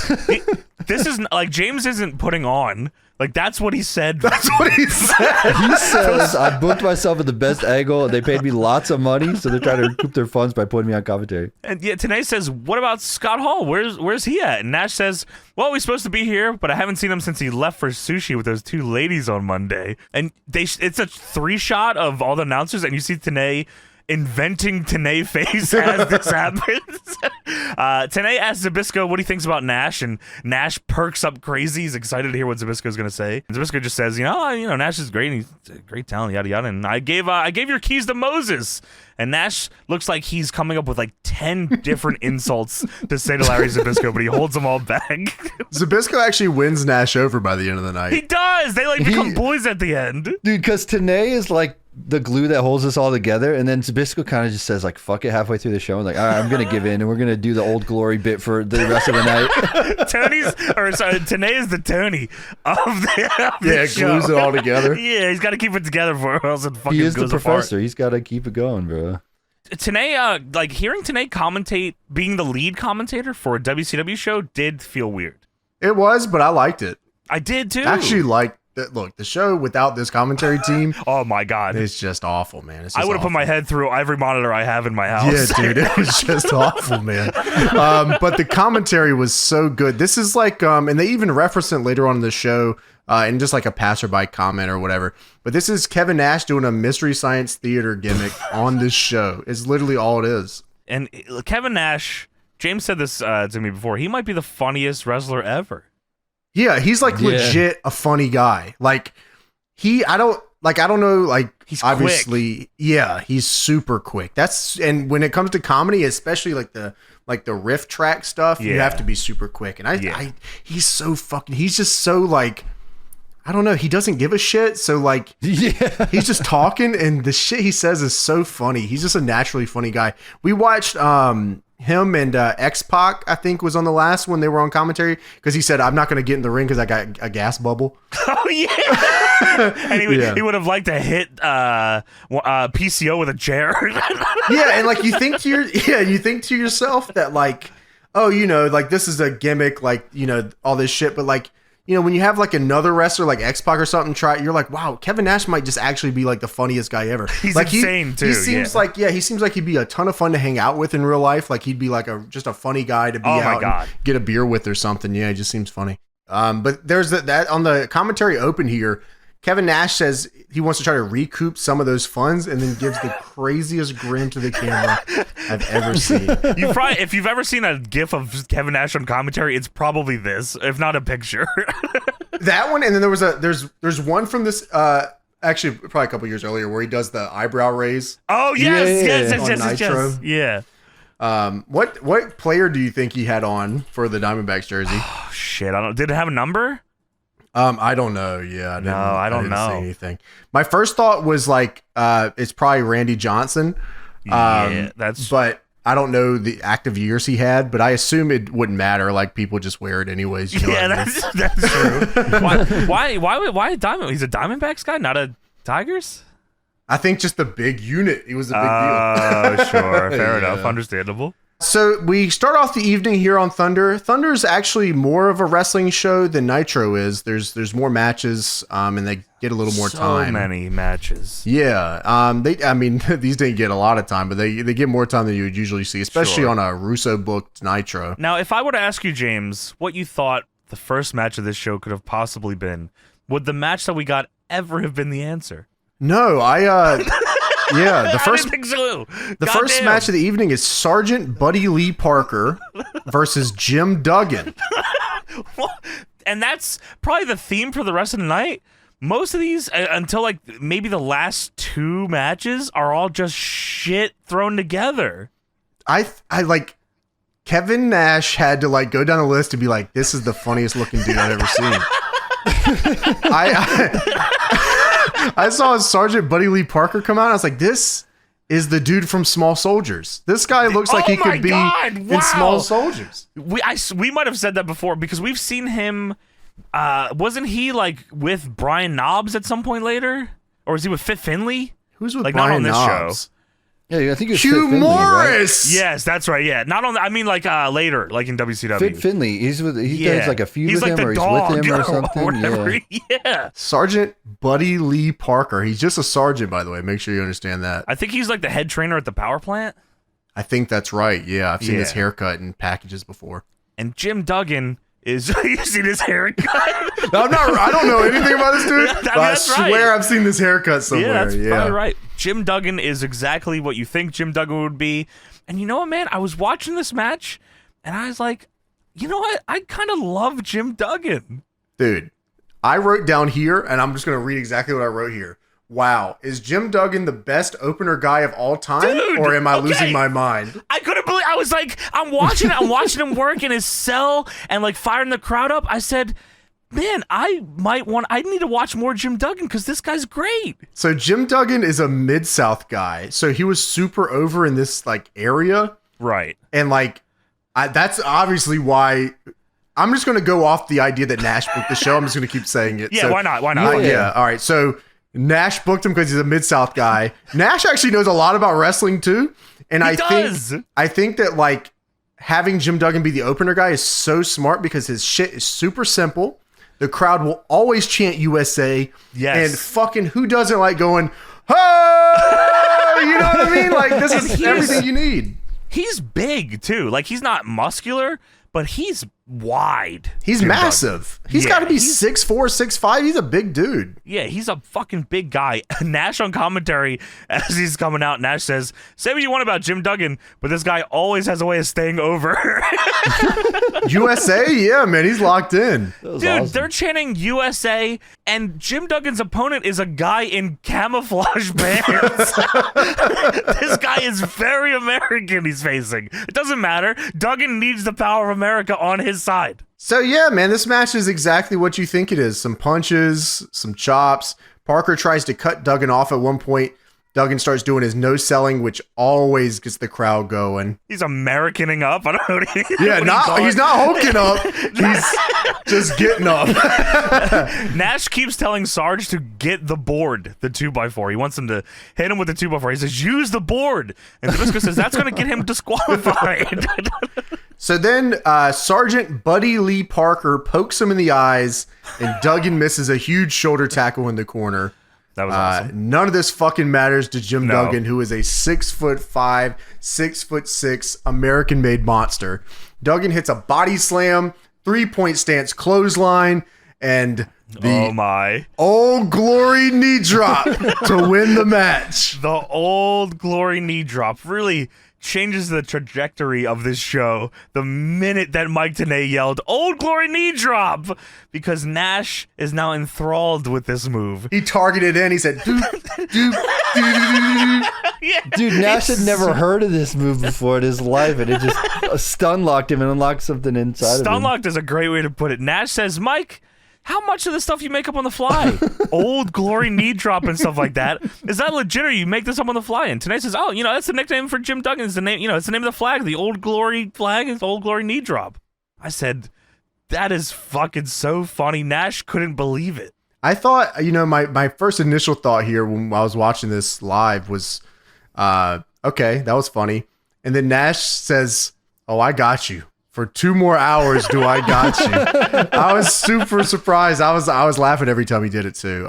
This is like James isn't putting on. Like, that's what he said. That's what he said. He says, I booked myself at the best angle. They paid me lots of money, so they're trying to recoup their funds by putting me on commentary. And yeah, Tenay says, what about Scott Hall? Where's he at? And Nash says, well, he's supposed to be here, but I haven't seen him since he left for sushi with those two ladies on Monday. And it's a 3-shot of all the announcers, and you see Tenay inventing Tenay face as this happens. Tenay asks Zbyszko what he thinks about Nash, and Nash perks up crazy. He's excited to hear what Zbyszko's going to say. And Zbyszko just says, Nash is great. And he's a great talent, yada yada. And I gave your keys to Moses. And Nash looks like he's coming up with like 10 different insults to say to Larry Zbyszko, but he holds them all back. Zbyszko actually wins Nash over by the end of the night. He does. They become boys at the end. Dude, because Tenay is like the glue that holds us all together, and then Zbyszko kind of just says like fuck it halfway through the show and like, all right, I'm gonna give in and we're gonna do the Old Glory bit for the rest of the night. Tenay is the Tony of the show. Glues it all together. Yeah, he's got to keep it together for or else it fucking He is goes the professor. apart. He's got to keep it going, bro. Tenay, like hearing Tenay commentate, being the lead commentator for a WCW show did feel weird. It was, but I liked it. I did too. Actually liked it. Look, the show without this commentary team, oh my god, it's just awful, man. It's just I would have put my head through every monitor I have in my house. Yeah, dude, it was just awful, man. But the commentary was so good. This is like, and they even reference it later on in the show, in just like a passerby comment or whatever. But this is Kevin Nash doing a Mystery Science Theater gimmick on this show. It's literally all it is. And Kevin Nash, James said this to me before. He might be the funniest wrestler ever. Yeah, he's like legit a funny guy. Like I don't know, like he's obviously, quick. Yeah, he's super quick. And when it comes to comedy, especially like the riff track stuff, you have to be super quick. And he's so fucking, he's just so like, I don't know, he doesn't give a shit. So like, he's just talking, and the shit he says is so funny. He's just a naturally funny guy. We watched him and X-Pac, I think, was on the last one. They were on commentary because he said, I'm not going to get in the ring because I got a gas bubble. Oh, yeah. And he would have liked to hit PCO with a chair. Yeah, and like you think to yourself that like, oh, like this is a gimmick, like, all this shit. But like, when you have like another wrestler like X-Pac or something you're like, wow, Kevin Nash might just actually be like the funniest guy ever. He's like, insane too. He seems like he'd be a ton of fun to hang out with in real life. Like he'd be like just a funny guy to be out and get a beer with or something. Yeah, he just seems funny. But there's that on the commentary open here. Kevin Nash says he wants to try to recoup some of those funds and then gives the craziest grin to the camera I've ever seen. If you've ever seen a gif of Kevin Nash on commentary, it's probably this, if not a picture. That one, and then there's one from this actually probably a couple years earlier where he does the eyebrow raise. Oh yes. Yeah. What player do you think he had on for the Diamondbacks jersey? Oh, shit, I don't. Did it have a number? I don't know. Yeah, I don't know. See anything. My first thought was like, it's probably Randy Johnson. But I don't know the active years he had. But I assume it wouldn't matter. Like people just wear it anyways. That's true. Why a Diamond? He's a Diamondbacks guy, not a Tigers. I think just the big unit. He was a big deal. Oh, sure, fair enough, understandable. So we start off the evening here on Thunder. Thunder's actually more of a wrestling show than Nitro is. There's more matches, and they get a little more time. So many matches. Yeah. These didn't get a lot of time, but they get more time than you would usually see, especially on a Russo booked Nitro. Now, if I were to ask you, James, what you thought the first match of this show could have possibly been, would the match that we got ever have been the answer? No, yeah, the first Goddamn. match of the evening is Sergeant Buddy Lee Parker versus Jim Duggan. And that's probably the theme for the rest of the night. Most of these, until like maybe the last two matches, are all just shit thrown together. I like Kevin Nash had to like go down the list to be like, this is the funniest looking dude I've ever seen. I saw Sergeant Buddy Lee Parker come out. I was like, this is the dude from Small Soldiers. This guy looks like he could be in Small Soldiers. We might have said that before because we've seen him. Wasn't he like with Brian Knobbs at some point later? Or was he with Fit Finley? Who's with like Brian not on this Knobbs? show? Yeah, I think it was Hugh Fit Finley, Morris. Right? Yes, that's right. Yeah, not on. I mean, like later, like in WCW. Fit Finley. He does like a feud he's with like him, or the he's with dog him or something. whatever. Yeah. Sergeant Buddy Lee Parker. He's just a sergeant, by the way. Make sure you understand that. I think he's like the head trainer at the power plant. I think that's right. Yeah, I've seen his haircut in packages before. And Jim Duggan is. You seen his haircut? No, I don't know anything about this dude. But I that's swear right. I've seen this haircut somewhere. Yeah, that's probably right. Jim Duggan is exactly what you think Jim Duggan would be. And you know what, man? I was watching this match, and I was like, you know what? I kind of love Jim Duggan. Dude, I wrote down here, and I'm just going to read exactly what I wrote here. Wow, is Jim Duggan the best opener guy of all time, Dude, or am I losing my mind? I couldn't believe. I was like, I'm watching him work in his cell and like firing the crowd up. I said, man, I need to watch more Jim Duggan because this guy's great. So Jim Duggan is a Mid-South guy, so he was super over in this like area, Right. and like that's obviously why. I'm just going to go off the idea that Nash booked the show. I'm just going to keep saying it. Yeah, So, why not? Why not? yeah. All right. So Nash booked him because he's a Mid-South guy. Nash actually knows a lot about wrestling too. And I think that like having Jim Duggan be the opener guy is so smart because his shit is super simple. The crowd will always chant USA. Yes. And fucking who doesn't like going, oh, you know what I mean? Like this is everything you need. He's big too. Like he's not muscular, but he's wide. He's Jim massive. Duggan. He's Yeah, got to be 6'4", 6'5". He's a big dude. Yeah, he's a fucking big guy. Nash on commentary as he's coming out. Nash says, "Say what you want about Jim Duggan, but this guy always has a way of staying over." USA, yeah, man, he's locked in. Dude, awesome. they're chanting USA, and Jim Duggan's opponent is a guy in camouflage pants. This guy is very American he's facing. It doesn't matter. Duggan needs the power of America on his side. So yeah, man, this match is exactly what you think it is. Some punches, some chops. Parker tries to cut Duggan off at one point. Duggan starts doing his no selling, which always gets the crowd going. He's Americaning up. I don't know what he, Yeah, he's not hulking up. He's just getting up. Nash keeps telling Sarge to get the board, the 2x4. He wants him to hit him with the 2x4. He says, use the board. And Zbyszko says, that's going to get him disqualified. So then Sergeant Buddy Lee Parker pokes him in the eyes, and Duggan misses a huge shoulder tackle in the corner. That was awesome. None of this fucking matters to Jim Duggan, who is a 6'5", 6'6" American-made monster. Duggan hits a body slam, 3-point stance clothesline, and the Old Glory knee drop to win the match. The Old Glory knee drop really changes the trajectory of this show the minute that Mike Tenay yelled Old Glory knee drop, because Nash is now enthralled with this move. He targeted in. He said, doop, doop, doop. Yeah. Dude, Nash had never heard of this move before in his life, and it just stun locked him and unlocked something inside of him. Stun locked is a great way to put it. Nash says, Mike, how much of the stuff you make up on the fly? Old Glory knee drop and stuff like that. Is that legit, or you make this up on the fly? And Tenay says, oh, that's the nickname for Jim Duggan. It's the name, it's the name of the flag. The Old Glory flag is Old Glory knee drop. I said, that is fucking so funny. Nash couldn't believe it. I thought, my first initial thought here when I was watching this live was, okay, that was funny. And then Nash says, oh, I got you. For 2 more hours, do I got you? I was super surprised. I was laughing every time he did it too.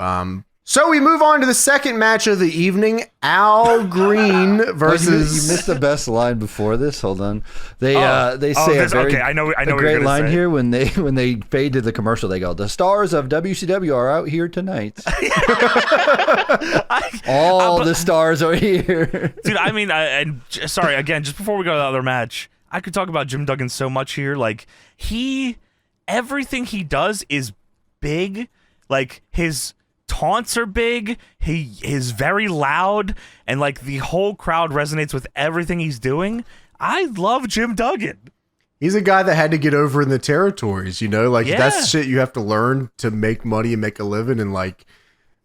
So we move on to the second match of the evening: Al Green versus. You missed the best line before this. Hold on. They say a very I know what great you're gonna line say. here when they fade to the commercial. They go, "The stars of WCW are out here tonight. All the stars are here." Dude, I mean, sorry again. Just before we go to the other match, I could talk about Jim Duggan so much here. Like everything he does is big. Like his taunts are big. He is very loud, and like the whole crowd resonates with everything he's doing. I love Jim Duggan. He's a guy that had to get over in the territories, that's shit you have to learn to make money and make a living, and like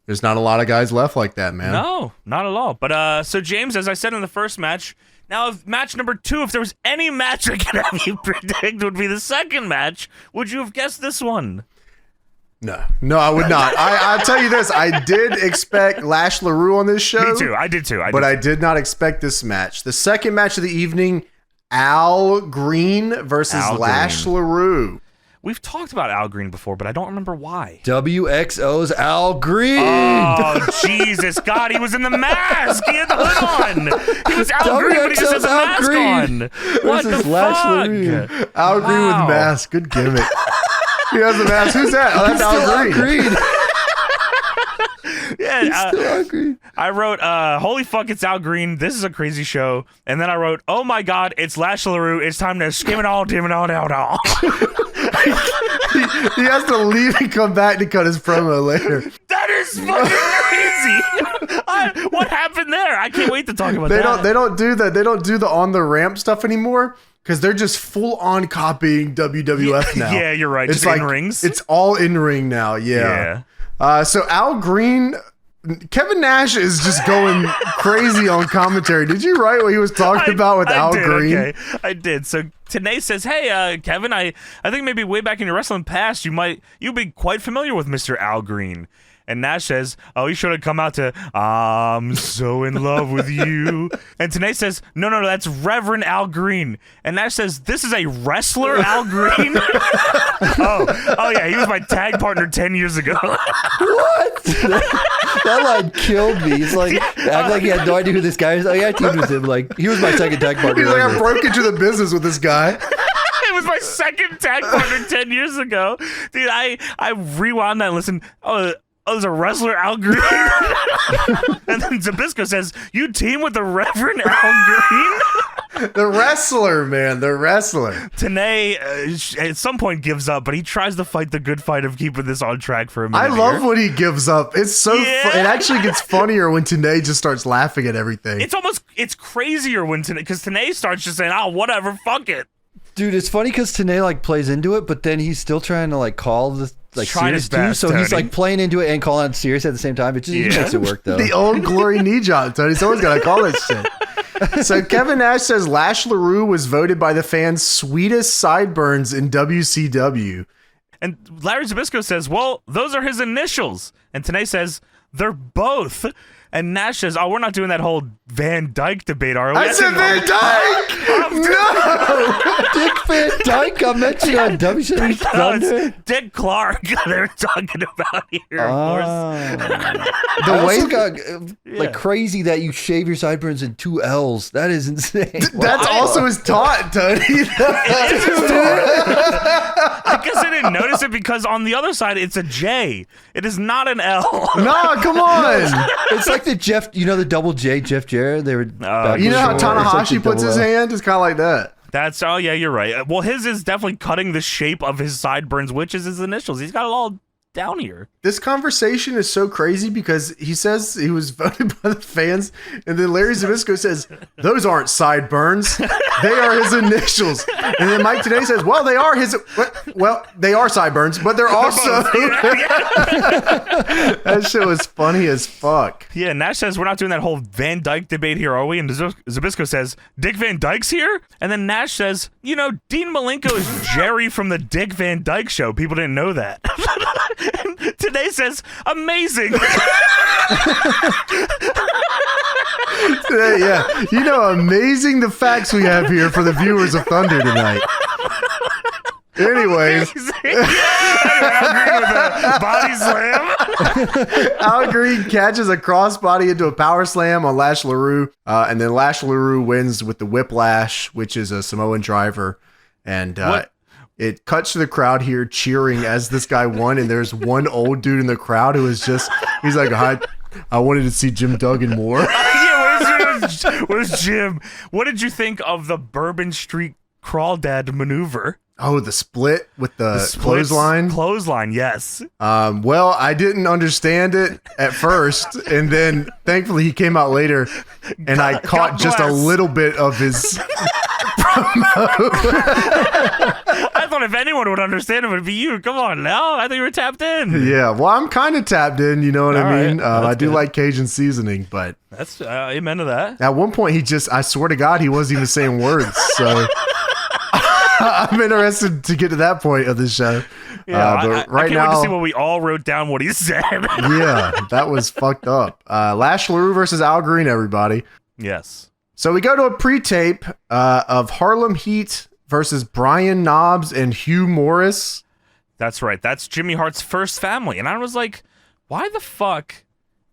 there's not a lot of guys left like that, man. No, not at all. But so James, as I said in the first match, now match number 2, if there was any match I could have you predict would be the second match, would you have guessed this one? No, I would not. I'll tell you this. I did expect Lash LaRue on this show. Me too. I did too. I did not expect this match. The second match of the evening, Al Green versus Lash LaRue. We've talked about Al Green before, but I don't remember why. WXO's Al Green. Oh, Jesus. God, he was in the mask. He had the hood on. He was Al Green, but he just has the mask on. What the fuck? Al Green with mask. Good gimmick. He has the mask. Who's that? Oh, that's Al Green. Yeah, still Al Green. I wrote, holy fuck, it's Al Green. This is a crazy show. And then I wrote, oh my God, it's Lash LaRue. It's time to skim it all, dim it all, down. He has to leave and come back to cut his promo later. That is fucking crazy. What happened there? I can't wait to talk about that. They don't do that. They don't do the on the ramp stuff anymore because they're just full on copying WWF now. Yeah, you're right. It's just like in rings. It's all in ring now. Yeah. So Al Green, Kevin Nash is just going crazy on commentary. Did you write what he was talking about with Al Green? Okay. I did. So Tanay says, hey, Kevin, I think maybe way back in your wrestling past, you'd be quite familiar with Mr. Al Green. And Nash says, oh, he should have come out to, I'm so in love with you. And Tanay says, no, that's Reverend Al Green. And Nash says, this is a wrestler, Al Green? oh, yeah, he was my tag partner 10 years ago. What? That line killed me. He's like, act like he had no idea who this guy is. Oh, yeah, I teamed with him. Like, he was my second tag partner. He's like, I broke into the business with this guy. It was my second tag partner 10 years ago. Dude, I rewound that and listened. Oh, there's a wrestler, Al Green. And then Zbyszko says, you team with the Reverend Al Green? The wrestler, man. The wrestler. Tanay at some point gives up, but he tries to fight the good fight of keeping this on track for a minute. I love when he gives up. It's so it actually gets funnier when Tanay just starts laughing at everything. It's crazier when Tanay, because Tanay starts just saying, oh, whatever, fuck it. Dude, it's funny because Tanay like plays into it, but then he's still trying to like call the serious too. So Tony. He's like playing into it and calling it serious at the same time. It just he makes it work though. The old glory knee job, Tony. Someone's got to call that shit. So Kevin Nash says Lash LaRue was voted by the fans sweetest sideburns in WCW. And Larry Zbyszko says, well, those are his initials. And Tanay says, they're both. And Nash says, oh, we're not doing that whole Van Dyke debate, are we? I said Van Dyke! No! Dick Van Dyke, I'm mentioning on WCW Thunder. It's Dick Clark they're talking about here, of course. The way got crazy that you shave your sideburns in 2 L's. That is insane. That's also his taunt, Tony. I guess I didn't notice it because on the other side, it's a J. It is not an L. No, come on. It's like the Jeff, the double J, Jeff Jarrett. They were. You know how Tanahashi puts his hand? It's kind of like that. Oh yeah, you're right. Well, his is definitely cutting the shape of his sideburns, which is his initials. He's got it all down here. This conversation is so crazy because he says he was voted by the fans, and then Larry Zbyszko says, those aren't sideburns. They are his initials. And then Mike Tanay says, well, they are sideburns, but they're also... That shit was funny as fuck. Yeah, Nash says, we're not doing that whole Van Dyke debate here, are we? And Zbyszko says, Dick Van Dyke's here? And then Nash says, Dean Malenko is Jerry from the Dick Van Dyke Show. People didn't know that. And Tanay says, amazing. Today, yeah. Amazing the facts we have here for the viewers of Thunder tonight. Anyways. Al Green with a body slam. Al Green catches a crossbody into a power slam on Lash LaRue. And then Lash LaRue wins with the whiplash, which is a Samoan driver. And it cuts to the crowd here cheering as this guy won. And there's one old dude in the crowd who is he's like, I wanted to see Jim Duggan more. Where's Jim? What did you think of the Bourbon Street Crawdad maneuver? Oh, the split with the clothesline? Clothesline, yes. Well, I didn't understand it at first, and then thankfully he came out later, and I caught just a little bit of his promo. I thought if anyone would understand it, it would be you. Come on now. I think you were tapped in. Yeah, well, I'm kind of tapped in, you know what I mean? I do like Cajun seasoning, but... That's amen to that. At one point, I swear to God, he wasn't even saying words, so... I'm interested to get to that point of the show. Yeah, But I right can't now, wait to see what we all wrote down what he said. yeah, that was fucked up. Lash LaRue versus Al Green, everybody. Yes. So we go to a pre-tape of Harlem Heat versus Brian Knobbs and Hugh Morris. That's right. That's Jimmy Hart's first family. And I was like, why the fuck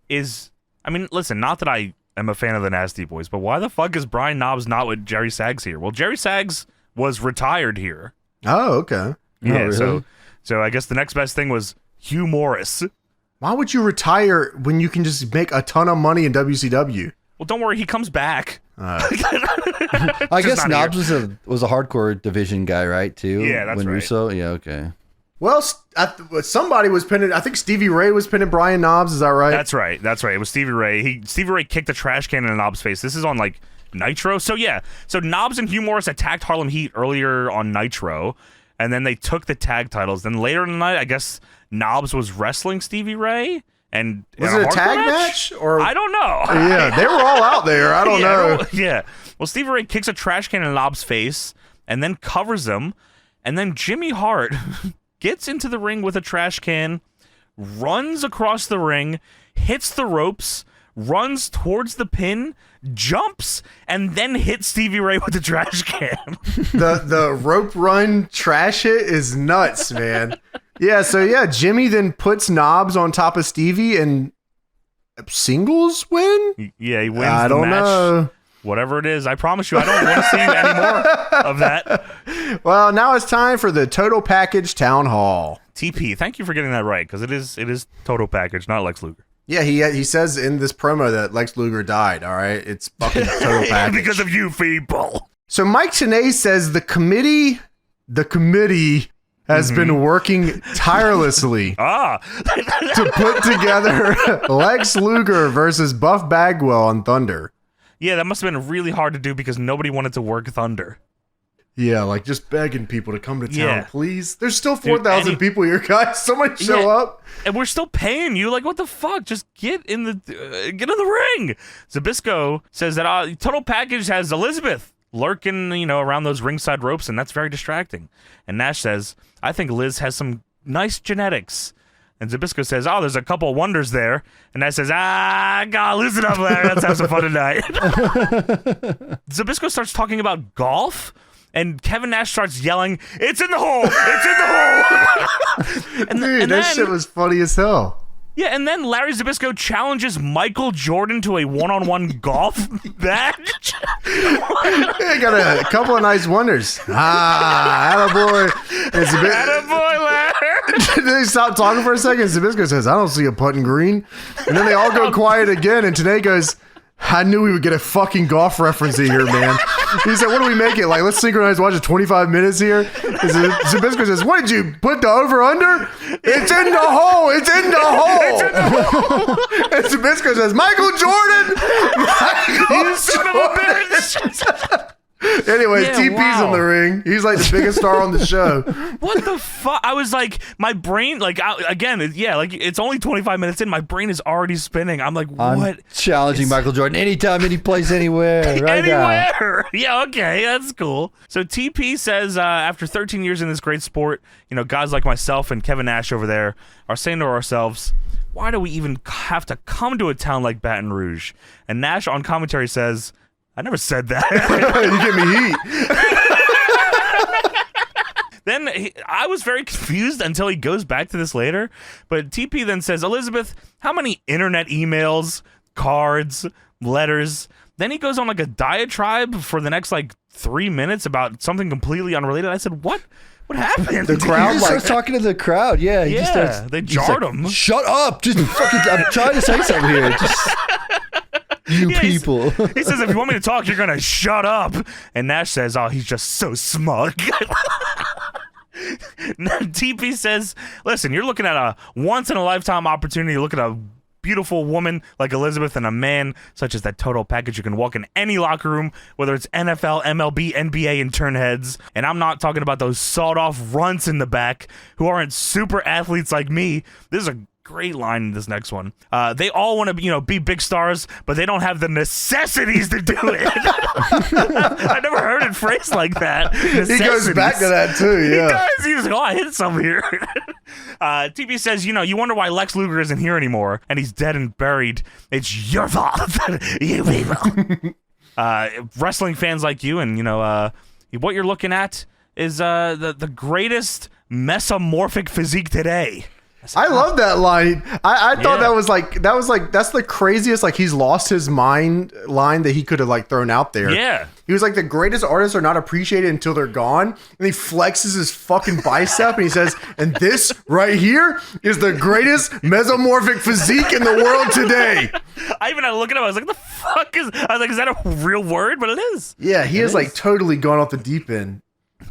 is... I mean, listen, not that I am a fan of the Nasty Boys, but why the fuck is Brian Knobbs not with Jerry Saggs here? Well, Jerry Saggs was retired here. Oh, okay. Yeah, really? so I guess the next best thing was Hugh Morris. Why would you retire when you can just make a ton of money in WCW? Well, don't worry, he comes back. I guess Knobbs was a hardcore division guy, right? Too. Yeah, that's when right. Russo. Yeah, okay. Well, somebody was pinning. I think Stevie Ray was pinning Brian Knobbs. Is that right? That's right. It was Stevie Ray. Stevie Ray kicked a trash can in Knobbs' face. This is on like Nitro. So yeah. So Knobbs and Hugh Morris attacked Harlem Heat earlier on Nitro, and then they took the tag titles. Then later in the night, I guess Knobbs was wrestling Stevie Ray. And was it a tag match? Or I don't know. Yeah, they were all out there. I don't know. Yeah. Well, Stevie Ray kicks a trash can in Knobbs' face and then covers him. And then Jimmy Hart gets into the ring with a trash can, runs across the ring, hits the ropes, runs towards the pin, jumps, and then hits Stevie Ray with the trash can. The rope run trash hit is nuts, man. Yeah, so yeah, Jimmy then puts Knobbs on top of Stevie and singles win? Yeah, he wins I the don't match. know. Whatever it is, I promise you, I don't want to see any more of that. Well, now it's time for the Total Package Town Hall. TP, thank you for getting that right, because it is Total Package, not Lex Luger. Yeah, he says in this promo that Lex Luger died, all right? It's fucking Total Package. Because of you people. So Mike Tenay says the committee has been working tirelessly to put together Lex Luger versus Buff Bagwell on Thunder. Yeah, that must have been really hard to do because nobody wanted to work Thunder. Yeah, like just begging people to come to town, Yeah. please. There's still 4,000 people here, guys. Somebody show up. And we're still paying you. Like, what the fuck? Just get in the ring. Zabisco says that Total Package has Elizabeth lurking, around those ringside ropes, and that's very distracting. And Nash says, I think Liz has some nice genetics. And Zabisco says, there's a couple of wonders there. And Nash says, God, loosen up, Larry. Let's have some fun tonight. Zabisco starts talking about golf. And Kevin Nash starts yelling, it's in the hole! It's in the hole! Dude, that shit was funny as hell. Yeah, and then Larry Zabisco challenges Michael Jordan to a one-on-one golf match. He got a couple of nice wonders. Attaboy. Attaboy, Larry! They stop talking for a second. Zabisco says, I don't see a putting green. And then they all go quiet again. And today goes, I knew we would get a fucking golf reference in here, man. He said, what do we make it? Like, let's synchronize watch it 25 minutes here. Zabisco says, what did you put the over under? It's in the hole. It's in the hole. And Zabisco says, Michael Jordan. You son of a bitch. Anyways, TP's in the ring. He's like the biggest star on the show. What the fuck? I was like, my brain, it's only 25 minutes in. My brain is already spinning. I'm like, what? I'm challenging Michael Jordan anytime, any place, anywhere. Right Anywhere. now. Yeah, okay, that's cool. So TP says, after 13 years in this great sport, guys like myself and Kevin Nash over there are saying to ourselves, why do we even have to come to a town like Baton Rouge? And Nash on commentary says, I never said that. You give me heat. Then I was very confused until he goes back to this later. But TP then says, Elizabeth, how many internet emails, cards, letters? Then he goes on like a diatribe for the next 3 minutes about something completely unrelated. I said, what? What happened? The crowd starts talking to the crowd. Yeah, he just starts. They jarred him. Shut up! Just fucking. I'm trying to say something here. Just people. He says, if you want me to talk, you're gonna shut up. And Nash says, he's just so smug. TP says, listen, you're looking at a once in a lifetime opportunity to look at a beautiful woman like Elizabeth and a man such as that Total Package. You can walk in any locker room, whether it's NFL, MLB, NBA, and turn heads. And I'm not talking about those sawed-off runts in the back who aren't super athletes like me. This is a great line in this next one. They all want to, be big stars, but they don't have the necessities to do it. I never heard it phrased like that. He goes back to that too. Yeah, he does. He was like, "Oh, I hit some here." TP says, you wonder why Lex Luger isn't here anymore, and he's dead and buried. It's your fault, you people. Wrestling fans like you, and what you're looking at is the greatest mesomorphic physique today. I love that line. I thought that was like that's the craziest, like, he's lost his mind line that he could have like thrown out there. Yeah. He was like, the greatest artists are not appreciated until they're gone. And he flexes his fucking bicep and he says, and this right here is the greatest mesomorphic physique in the world today. I even had to look it up. I was like, the fuck is that a real word? But it is. Yeah, he is like totally gone off the deep end.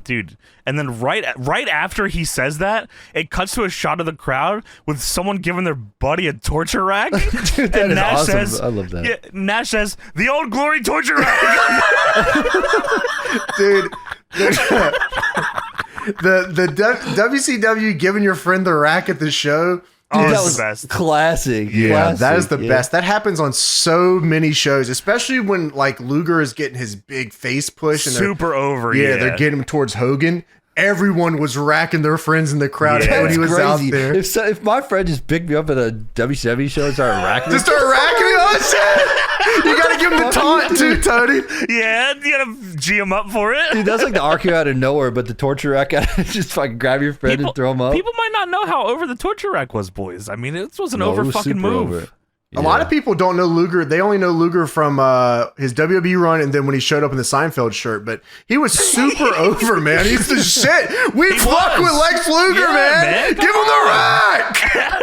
Dude, and then right after he says that, it cuts to a shot of the crowd with someone giving their buddy a torture rack. Dude, that is Nash awesome. says, I love that. Yeah, Nash says, the old glory torture rack. Dude, the WCW giving your friend the rack at the show. Oh, Dude, that it's was the best. classic. Yeah, classic, that is the best. That happens on so many shows, especially when like Luger is getting his big face push and Super over. yeah, they're getting him towards Hogan. Everyone was racking their friends in the crowd Yeah. when he was out there. If my friend just picked me up at a WCW show and started racking me, Just start racking me on shit. You gotta give him the taunt too, Tony. Yeah, you gotta G him up for it. dude, that's like the RKO out of nowhere, but the torture rack, just fucking grab your friend and throw him up. People might not know how over the torture rack was, boys. I mean, it was an No, over it was fucking super move. over. A lot of people don't know Luger. They only know Luger from his WWE run and then when he showed up in the Seinfeld shirt. But he was super over, man. He's the shit. We fuck with Lex Luger, Yeah, man. Give him the rack.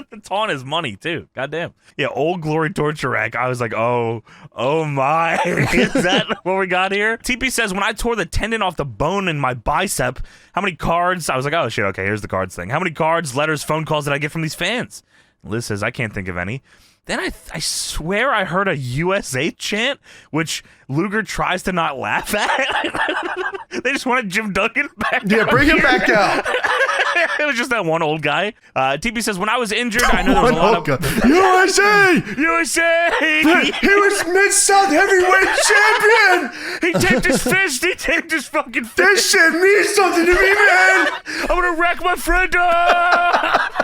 The taunt is money too. Goddamn. Yeah, old glory torture rack. I was like, oh my. Is that what we got here? TP says, when I tore the tendon off the bone in my bicep, how many cards? I was like, oh shit, okay, here's the cards thing. How many cards, letters, phone calls did I get from these fans? Liz says, I can't think of any. Then I swear I heard a USA chant, which Luger tries to not laugh at. They just wanted Jim Duggan back. Yeah, bring him back out. It was just that one old guy. TP says, when I was injured, I know there was a lot of... USA! USA! He was Mid-South Heavyweight Champion! He taped his fist. He taped his fucking fist. This shit means something to me, man! I'm going to wreck my friend up!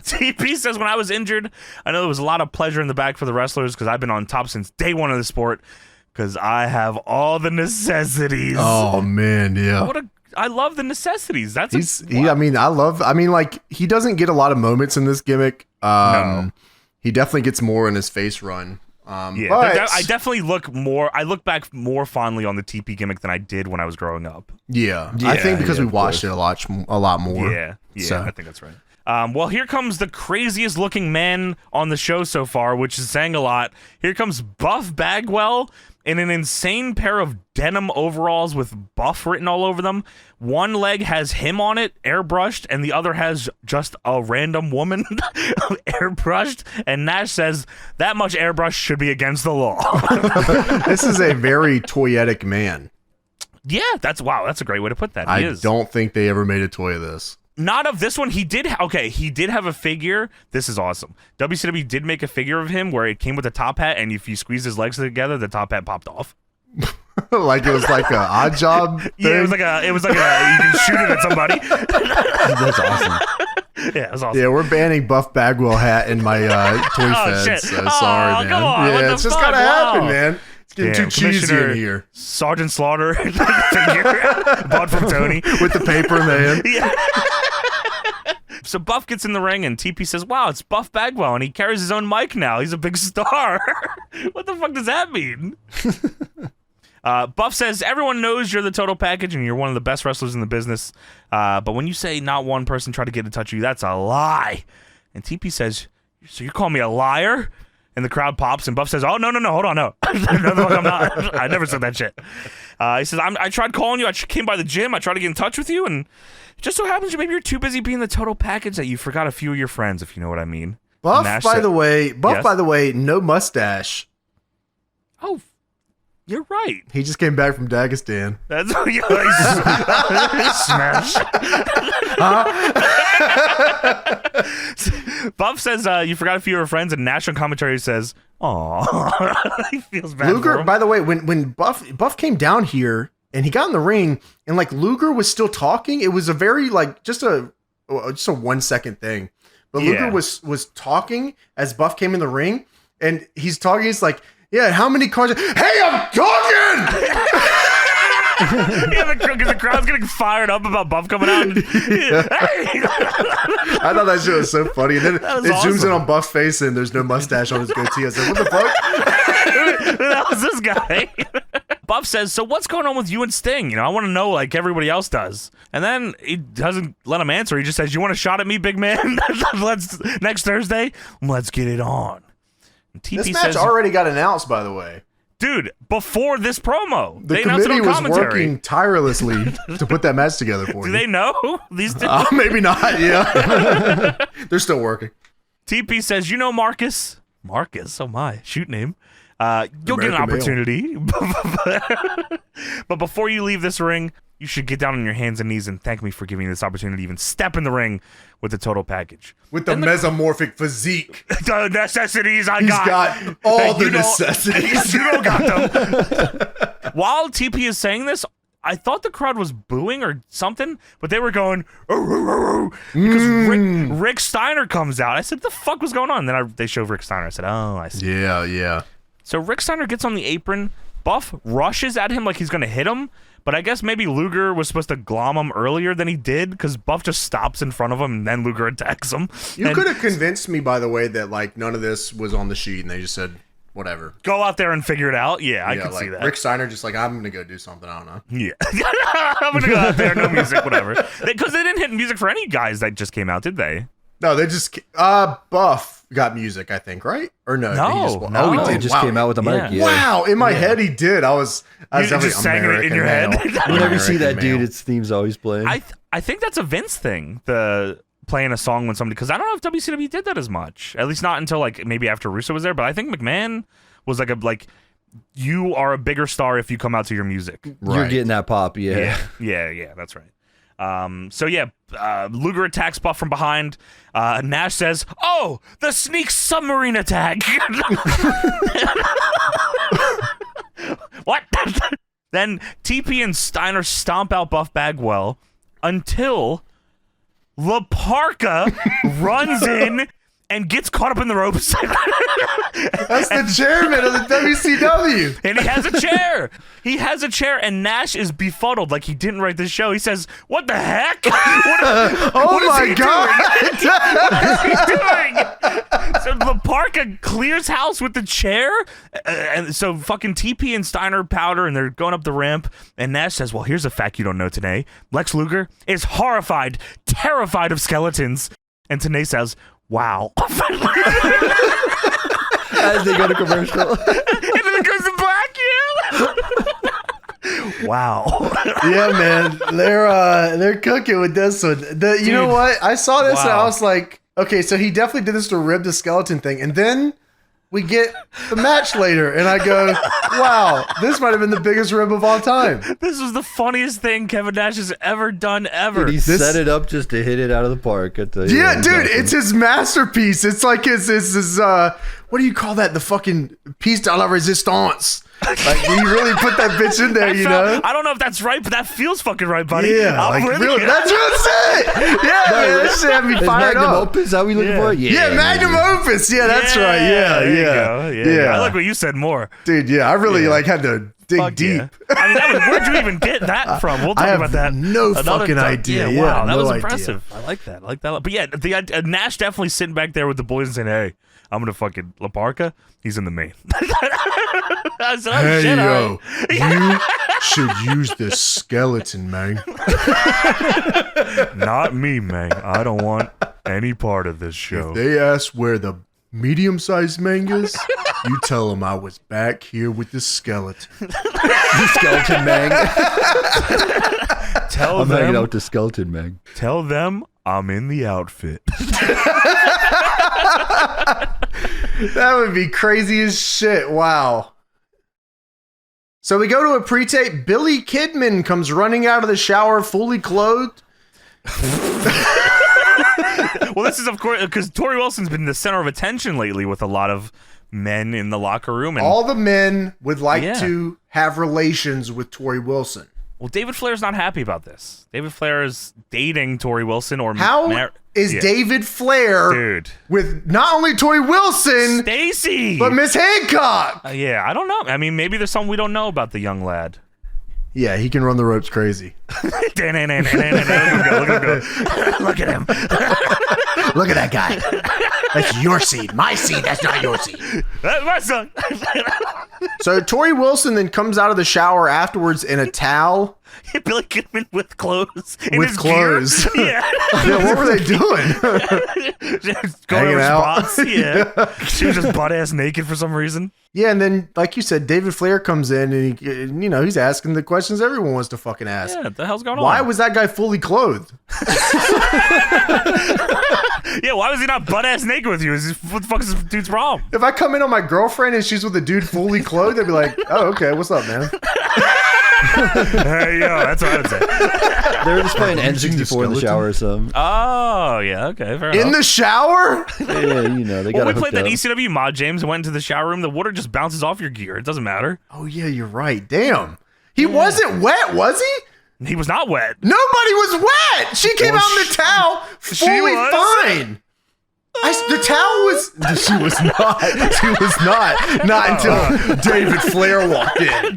TP says, when I was injured, I know there was a lot of pleasure in the back for the wrestlers because I've been on top since day one of the sport because I have all the necessities. Oh, man, yeah. I love the necessities. That's he doesn't get a lot of moments in this gimmick. No. He definitely gets more in his face run. Yeah, but I definitely look back more fondly on the TP gimmick than I did when I was growing up. yeah, I think because yeah, we watched it a lot more. Yeah, So. I think that's right. Well, here comes the craziest looking man on the show so far, which is saying a lot. Here comes Buff Bagwell in an insane pair of denim overalls with Buff written all over them. One leg has him on it, airbrushed, and the other has just a random woman airbrushed. And Nash says that much airbrush should be against the law. This is a very toyetic man. Yeah, that's a great way to put that. I don't think they ever made a toy of this. Not of this one. He did have a figure. This is awesome. WCW did make a figure of him where it came with a top hat, and if you squeeze his legs together, the top hat popped off. Like it was like an odd job thing? Yeah, it was like you can shoot it at somebody. That's awesome. Yeah, it was awesome. Yeah, we're banning Buff Bagwell hat in my toy fed. Shit. So sorry, man. Come on, what Yeah, the it's just fuck? gotta happen, Wow. man. It's getting too cheesy Commissioner in here. Sergeant Slaughter figure bought from Tony. With the paper in the hand. Yeah. So Buff gets in the ring and TP says, wow, it's Buff Bagwell, and he carries his own mic now. He's a big star. What the fuck does that mean? Buff says, everyone knows you're the total package and you're one of the best wrestlers in the business. But when you say not one person tried to get in touch with you, that's a lie. And TP says, so you call me a liar? And the crowd pops and Buff says, oh, no, hold on, no. No, the fuck I'm not. I never said that shit. He says, I tried calling you. I came by the gym. I tried to get in touch with you. And it just so happens maybe you're too busy being the total package that you forgot a few of your friends, if you know what I mean. Buff, Nash by said- the way, Yes? no mustache. Oh, You're right. He just came back from Dagestan. That's smash. Buff says you forgot a few of your friends, and Nash on commentary says, "Aw." He feels bad. Luger, by the way, when Buff came down here and he got in the ring, and like Luger was still talking, it was a very like just a 1 second thing. But Luger was talking as Buff came in the ring, and he's talking. He's like, "Yeah, how many cards? Hey, I'm talking." Yeah, because the crowd's getting fired up about Buff coming out. And, I thought that shit was so funny. And then it zooms in on Buff's face, and there's no mustache on his goatee. I said, "What the fuck?" That was this guy. Buff says, "So what's going on with you and Sting? You know, I want to know like everybody else does." And then he doesn't let him answer. He just says, "You want a shot at me, big man? Next Thursday, let's get it on." And TP This match already got announced, by the way. Dude, before this promo, The committee was working tirelessly to put that match together for you. Do they know these two? Maybe not, yeah. They're still working. TP says, "You know Marcus?" Marcus, oh my, shoot name. You'll get an opportunity. But before you leave this ring, you should get down on your hands and knees and thank me for giving you this opportunity to even step in the ring with the total package. With the mesomorphic physique. The necessities He's got all the necessities. You don't got them. While TP is saying this, I thought the crowd was booing or something, but they were going, because Rick Steiner comes out. I said, the fuck was going on? And then they showed Rick Steiner. I said, oh, I see. Yeah. So Rick Steiner gets on the apron. Buff rushes at him like he's going to hit him, but I guess maybe Luger was supposed to glom him earlier than he did because Buff just stops in front of him and then Luger attacks him. You could have convinced me, by the way, that like none of this was on the sheet and they just said, whatever. Go out there and figure it out. Yeah, I could see that. Rick Steiner just like, I'm going to go do something. I don't know. Yeah. I'm going to go out there, no music, whatever. Because they didn't hit music for any guys that just came out, did they? No, they just, Buff got music, I think, right? Or no? No, he did. He just came out with the mic. Yeah. Wow, in my head he did. I was just sang it in your head. Whenever you see that dude, its theme's always playing. I think that's a Vince thing, the playing a song when somebody, because I don't know if WCW did that as much. At least not until like maybe after Russo was there, but I think McMahon was like you are a bigger star if you come out to your music. You're getting that pop, yeah, that's right. Luger attacks Buff from behind. Nash says, "Oh, the sneak submarine attack." What? Then TP and Steiner stomp out Buff Bagwell until La Parka runs in and gets caught up in the ropes. That's the chairman of the WCW. And he has a chair. And Nash is befuddled like he didn't write this show. He says, "What the heck? Oh my God. What is he doing?" So La Parka clears house with the chair. And so fucking TP and Steiner powder, and they're going up the ramp. And Nash says, "Well, here's a fact you don't know today. Lex Luger is horrified, terrified of skeletons." And Tenay says, "Wow." As they go to commercial. And then it goes to black, yeah. Wow. Yeah, man. They're cooking with this one. You know what? I saw this and I was like, okay, so he definitely did this to rib the skeleton thing. And then we get the match later, and I go, wow, this might have been the biggest rib of all time. This was the funniest thing Kevin Nash has ever done, ever. Dude, he set it up just to hit it out of the park. Yeah, dude, it's his masterpiece. It's like his what do you call that? The fucking piece de la resistance. Like, he really put that bitch in there, you know? I don't know if that's right, but that feels fucking right, buddy. Yeah, like, really, that's what I'm saying. Yeah, man, that shit had me fired Magnum up. Opus, how we looking for? Yeah, Magnum Opus. Yeah, that's right. Yeah, there yeah. You go. Yeah. I like what you said more. Dude, yeah, I really had to dig deep. Yeah. I mean, where'd you even get that from? We'll talk about that. No fucking idea. Yeah, wow, that was idea. impressive. I like that. But yeah, Nash definitely sitting back there with the boys and saying, "Hey, I'm gonna fucking La Parka. He's in the main." I said, hey, shit, yo, you should use the skeleton, man. Not me, man. I don't want any part of this show. If they ask where the medium-sized man is, you tell them I was back here with the skeleton. The skeleton man. I'm hanging out with the skeleton man. Tell them I'm in the outfit. That would be crazy as shit. Wow. So we go to a pre-tape. Billy Kidman comes running out of the shower fully clothed. Well, this is, of course, because Tori Wilson's been the center of attention lately with a lot of men in the locker room. And all the men would like to have relations with Tori Wilson. Well, David Flair's not happy about this. David Flair is dating Tori Wilson. How is David Flair with not only Tori Wilson, Stacy, but Miss Hancock? Yeah, I don't know. I mean, maybe there's something we don't know about the young lad. Yeah, he can run the ropes crazy. Look at him go. Look at him. Look at that guy. That's your seed. My seed, that's not your seed. That's my son. So Tori Wilson then comes out of the shower afterwards in a towel. Billy Kidman with clothes. With clothes. Yeah. Yeah, what were they doing? Just going over spots. Yeah. She was just butt-ass naked for some reason. Yeah, and then, like you said, David Flair comes in and he's asking the questions everyone wants to fucking ask. Yeah, what the hell's going on? Why was that guy fully clothed? Yeah, why was he not butt-ass naked with you? What the fuck is this dude's problem? If I come in on my girlfriend and she's with a dude fully clothed, I'd be like, oh, okay, what's up, man? Hey, yo, that's what I would say. They were just playing N64 in the shower or something. Oh, yeah, okay, fair enough. In the shower? Yeah, they got we played that ECW mod, James, and went into the shower room. The water just bounces off your gear. It doesn't matter. Oh, yeah, you're right. Damn. He wasn't wet, was he? He was not wet. Nobody was wet. She came out in the towel fully fine. The towel was... She was not. She was not. Not until David Flair walked in.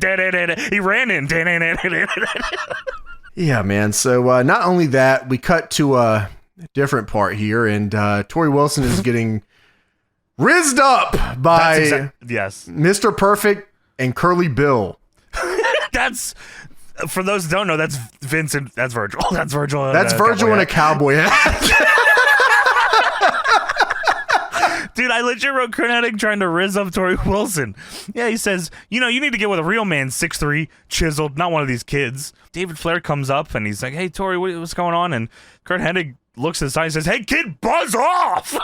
He ran in. Yeah, man. So not only that, we cut to a different part here, and Tori Wilson is getting rizzed up by Mr. Perfect and Curly Bill. That's... For those who don't know, that's Vincent. That's Virgil. That's Virgil. That's Virgil in a cowboy hat. Dude, I legit wrote Kurt Hennig trying to rizz up Tori Wilson. Yeah, he says, you need to get with a real man, 6'3", chiseled, not one of these kids. David Flair comes up and he's like, hey, Tori, what's going on? And Kurt Hennig looks to the side and says, hey, kid, buzz off!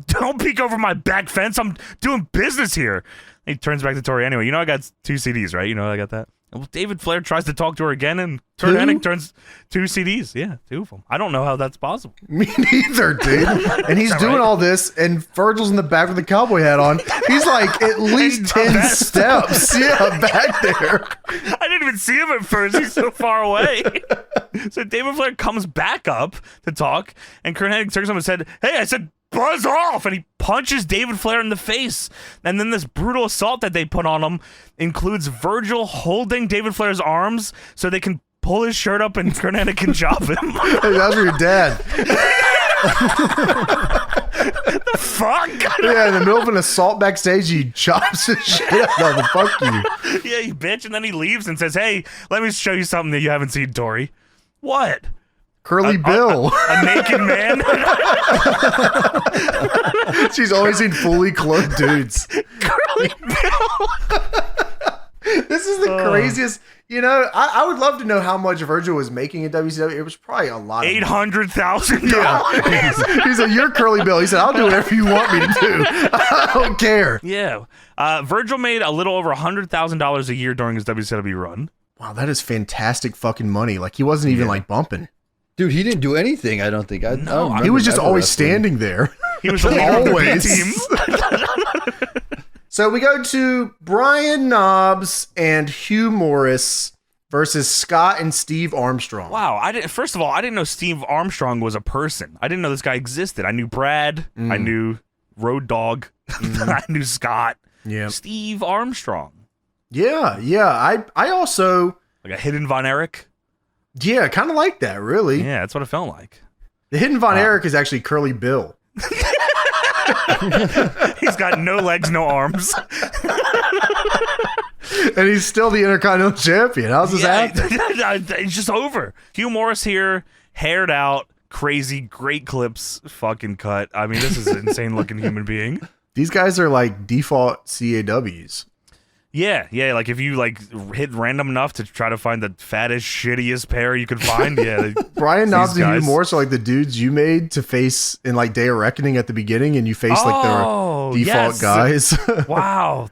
Don't peek over my back fence. I'm doing business here. He turns back to Tori anyway. I got 2 CDs, right? I got that. Well, David Flair tries to talk to her again, and Kurt Hennig turns 2 CDs. Yeah, 2 of them. I don't know how that's possible. Me neither, dude. And he's doing all this, and Virgil's in the back with the cowboy hat on. He's like at least 10 steps. Yeah, back there. I didn't even see him at first. He's so far away. So David Flair comes back up to talk, and Kurt Hennig turns to him and said, hey, I said, buzz off, and he punches David Flair in the face. And then this brutal assault that they put on him includes Virgil holding David Flair's arms so they can pull his shirt up and Kurt Hennig can chop him. Hey, that's for your dad. The fuck? Yeah, in the middle of an assault backstage, he chops the shit out of him. Fuck you. Yeah, you bitch, and then he leaves and says, hey, let me show you something that you haven't seen, Tori. What? Curly Bill. A naked man? She's always seen fully clothed dudes. Curly Bill. This is the craziest. I would love to know how much Virgil was making in WCW. It was probably a lot. $800,000. Yeah. He said, you're Curly Bill. He said, I'll do whatever you want me to do. I don't care. Yeah. Virgil made a little over $100,000 a year during his WCW run. Wow, that is fantastic fucking money. Like, he wasn't even bumping. Dude, he didn't do anything, I don't think. He was just always standing there. He was the leader of the B team. So we go to Brian Knobbs and Hugh Morris versus Scott and Steve Armstrong. Wow, first of all, I didn't know Steve Armstrong was a person. I didn't know this guy existed. I knew Brad. I knew Road Dogg. I knew Scott. Yeah. Steve Armstrong. Yeah. I also... Like a hidden Von Erich? Yeah, kind of like that, really. Yeah, that's what it felt like. The hidden Von Erich is actually Curly Bill. He's got no legs, no arms. And he's still the Intercontinental Champion. How's this happen? It's just over. Hugh Morris here, haired out, crazy, great clips, fucking cut. I mean, this is an insane looking human being. These guys are like default CAWs. Yeah, like if you hit random enough to try to find the fattest, shittiest pair you could find, yeah. Brian Knobbs and Hugh Morris are like the dudes you made to face in Day of Reckoning at the beginning, and you faced Oh, default guys. Wow,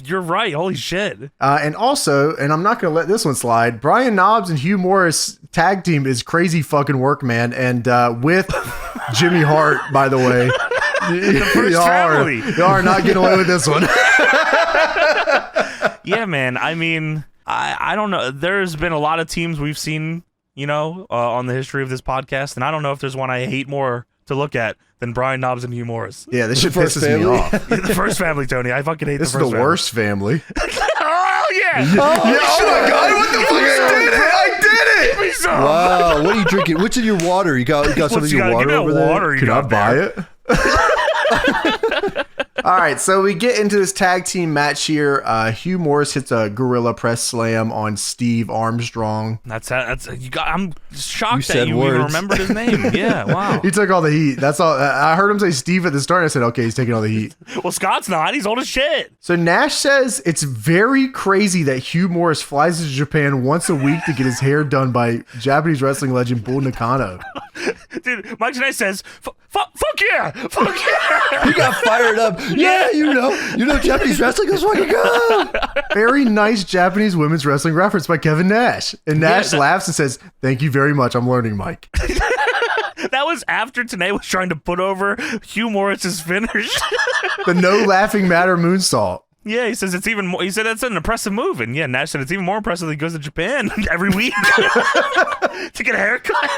you're right. Holy shit. And also, and I'm not going to let this one slide, Brian Knobbs and Hugh Morris tag team is crazy fucking work, man. And with Jimmy Hart, by the way. The first family. You are not getting away with this one. Yeah, man. I mean, I don't know. There's been a lot of teams we've seen, on the history of this podcast, and I don't know if there's one I hate more to look at than Brian Knobbs and Hugh Morris. Yeah, this shit pisses me off. The first family, Tony. I fucking hate this the first family. This is the worst family. Oh, yeah. Oh my God, what the fuck? I did it! Wow, what are you drinking? What's in your water? You got some of your water over there? Can I buy it? All right, so we get into this tag team match here. Hugh Morris hits a gorilla press slam on Steve Armstrong. I'm shocked that you even remembered his name. Yeah, wow. He took all the heat. That's all. I heard him say Steve at the start. I said, okay, he's taking all the heat. Well, Scott's not. He's old as shit. So Nash says it's very crazy that Hugh Morris flies to Japan once a week to get his hair done by Japanese wrestling legend Bull Nakano. Dude, Mike Tenay says, fuck yeah! Fuck yeah! He got fired up. Yeah, you know Japanese wrestling is fucking good. Very nice Japanese women's wrestling reference by Kevin Nash. And Nash laughs and says, thank you very much. I'm learning, Mike. That was after Tenay was trying to put over Hugh Morris's finish. The no laughing matter moonsault. Yeah, he says it's even more. He said that's an impressive move, and yeah, Nash said it's even more impressive that he goes to Japan every week to get a haircut.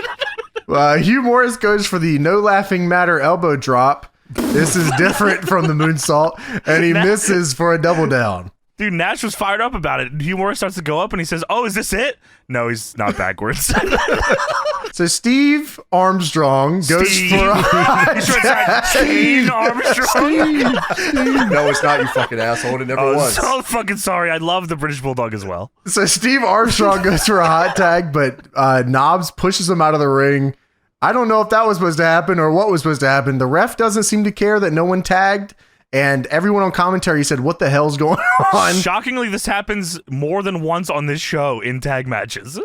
Hugh Morris goes for the no laughing matter elbow drop. This is different from the moonsault, and he misses for a double down. Dude, Nash was fired up about it. Hugh Morris starts to go up, and he says, "Oh, is this it?" No, he's not backwards. So Steve Armstrong goes for a Steve Armstrong. No, it's not, you fucking asshole. It never was. So fucking sorry. I love the British Bulldog as well. So Steve Armstrong goes for a hot tag, but Knobbs pushes him out of the ring. I don't know if that was supposed to happen or what was supposed to happen. The ref doesn't seem to care that no one tagged. And everyone on commentary said, what the hell's going on? Shockingly, this happens more than once on this show in tag matches.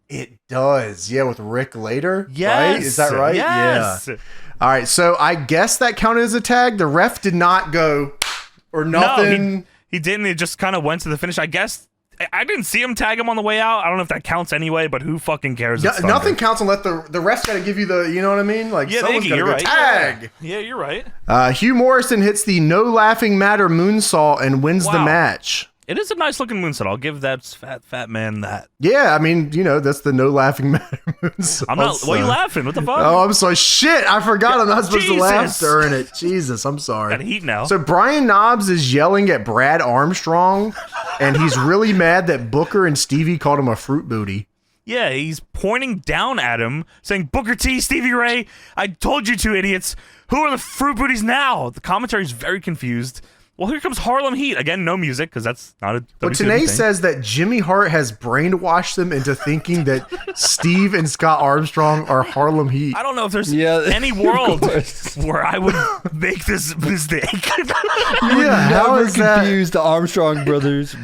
It does. Yeah, with Rick later. Yes. Right? Is that right? Yes. Yeah. All right, so I guess that counted as a tag. The ref did not go or nothing. No, he didn't. It just kind of went to the finish. I guess I didn't see him tag him on the way out. I don't know if that counts anyway, but who fucking cares? Nothing counts unless the ref's got to give you the, you know what I mean? Like, yeah, someone's got to go right. tag. Yeah, you're right. Hugh Morrison hits the no laughing matter moonsault and wins the match. It is a nice looking moonsault. I'll give that fat man that. Yeah, I mean, that's the no laughing matter moonsault. I'm not. Why are you laughing? What the fuck? Oh, I'm sorry. Shit, I forgot. I'm not supposed to laugh during it. Jesus, I'm sorry. Got heat now. So Brian Knobbs is yelling at Brad Armstrong, and he's really mad that Booker and Stevie called him a fruit booty. Yeah, he's pointing down at him, saying, "Booker T, Stevie Ray, I told you two idiots. Who are the fruit booties now?" The commentary is very confused. Well, here comes Harlem Heat. Again, no music, because that's not a WCW But Tenay thing. says that Jimmy Hart has brainwashed them into thinking that Steve and Scott Armstrong are Harlem Heat. I don't know if there's any world where I would make this mistake. Yeah, how is that? Confuse the Armstrong brothers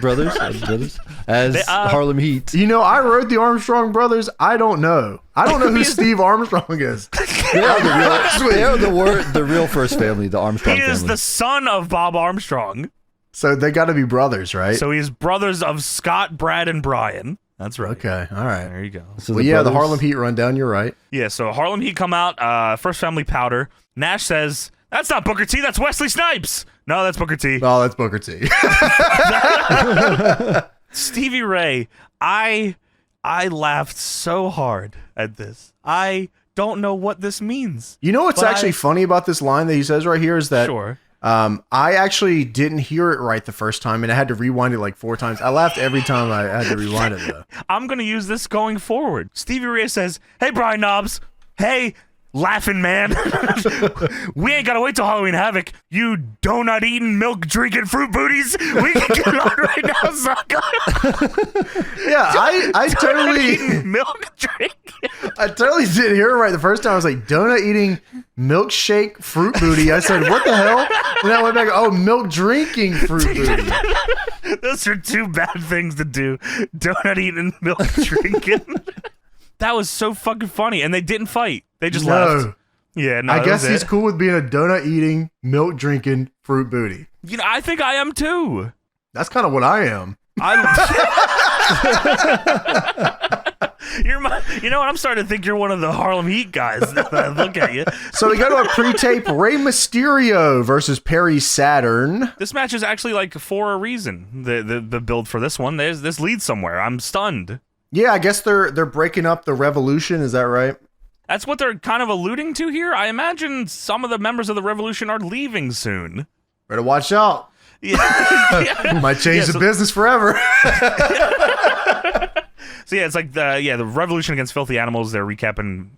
as Harlem Heat. I wrote the Armstrong brothers. I don't know. I don't know who Steve Armstrong is. They are the real first family, the Armstrong family. He is the son of Bob Armstrong. So they got to be brothers, right? So he's brothers of Scott, Brad, and Brian. That's right. Okay, all right. There you go. So the Harlem Heat rundown, you're right. Yeah, so Harlem Heat come out, first family powder. Nash says, "That's not Booker T, that's Wesley Snipes." No, that's Booker T. Oh, that's Booker T. Stevie Ray, I laughed so hard at this. I don't know what this means. You know what's actually funny about this line that he says right here is that I actually didn't hear it right the first time, and I had to rewind it like 4 times. I laughed every time I had to rewind it, though. I'm going to use this going forward. Stevie Ray says, "Hey, Brian Knobbs. Hey, laughing man. We ain't got to wait till Halloween Havoc. You donut-eating, milk-drinking fruit booties. We can get on right now, sucker." Yeah, I totally... milk drink. I totally didn't hear it right the first time. I was like, donut-eating, milkshake, fruit booty. I said, what the hell? And then I went back, oh, milk-drinking fruit booty. Those are 2 bad things to do. Donut-eating, milk-drinking. That was so fucking funny, and they didn't fight. They just left. Yeah, no, I guess he's it. cool with being a donut eating, milk drinking, fruit booty. You know, I think I am too. That's kind of what I am. You know what? I'm starting to think you're one of the Harlem Heat guys. Now that I look at you. So we go to a pre-tape Rey Mysterio versus Perry Saturn. This match is actually like for a reason. The build for this one, this leads somewhere. I'm stunned. Yeah, I guess they're breaking up the Revolution. Is that right? That's what they're kind of alluding to here. I imagine some of the members of the Revolution are leaving soon. Better watch out. Yeah. Might change the business forever. So yeah, it's like the Revolution against Filthy Animals. They're recapping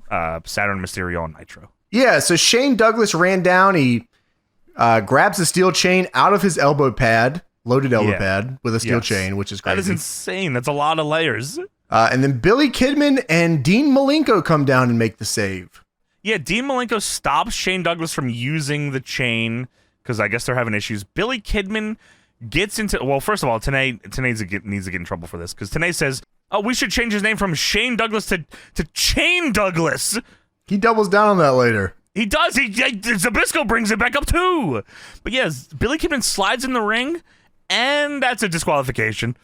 Saturn, Mysterio, and Nitro. Yeah, so Shane Douglas ran down. He grabs the steel chain out of his elbow pad, loaded elbow pad with a steel chain, which is crazy. That is insane. That's a lot of layers. And then Billy Kidman and Dean Malenko come down and make the save. Yeah, Dean Malenko stops Shane Douglas from using the chain because I guess they're having issues. Billy Kidman gets into... Well, first of all, Tenay needs to get in trouble for this because Tenay says, oh, we should change his name from Shane Douglas to Chain Douglas. He doubles down on that later. He does. Zbyszko brings it back up too. But yes, Billy Kidman slides in the ring, and that's a disqualification.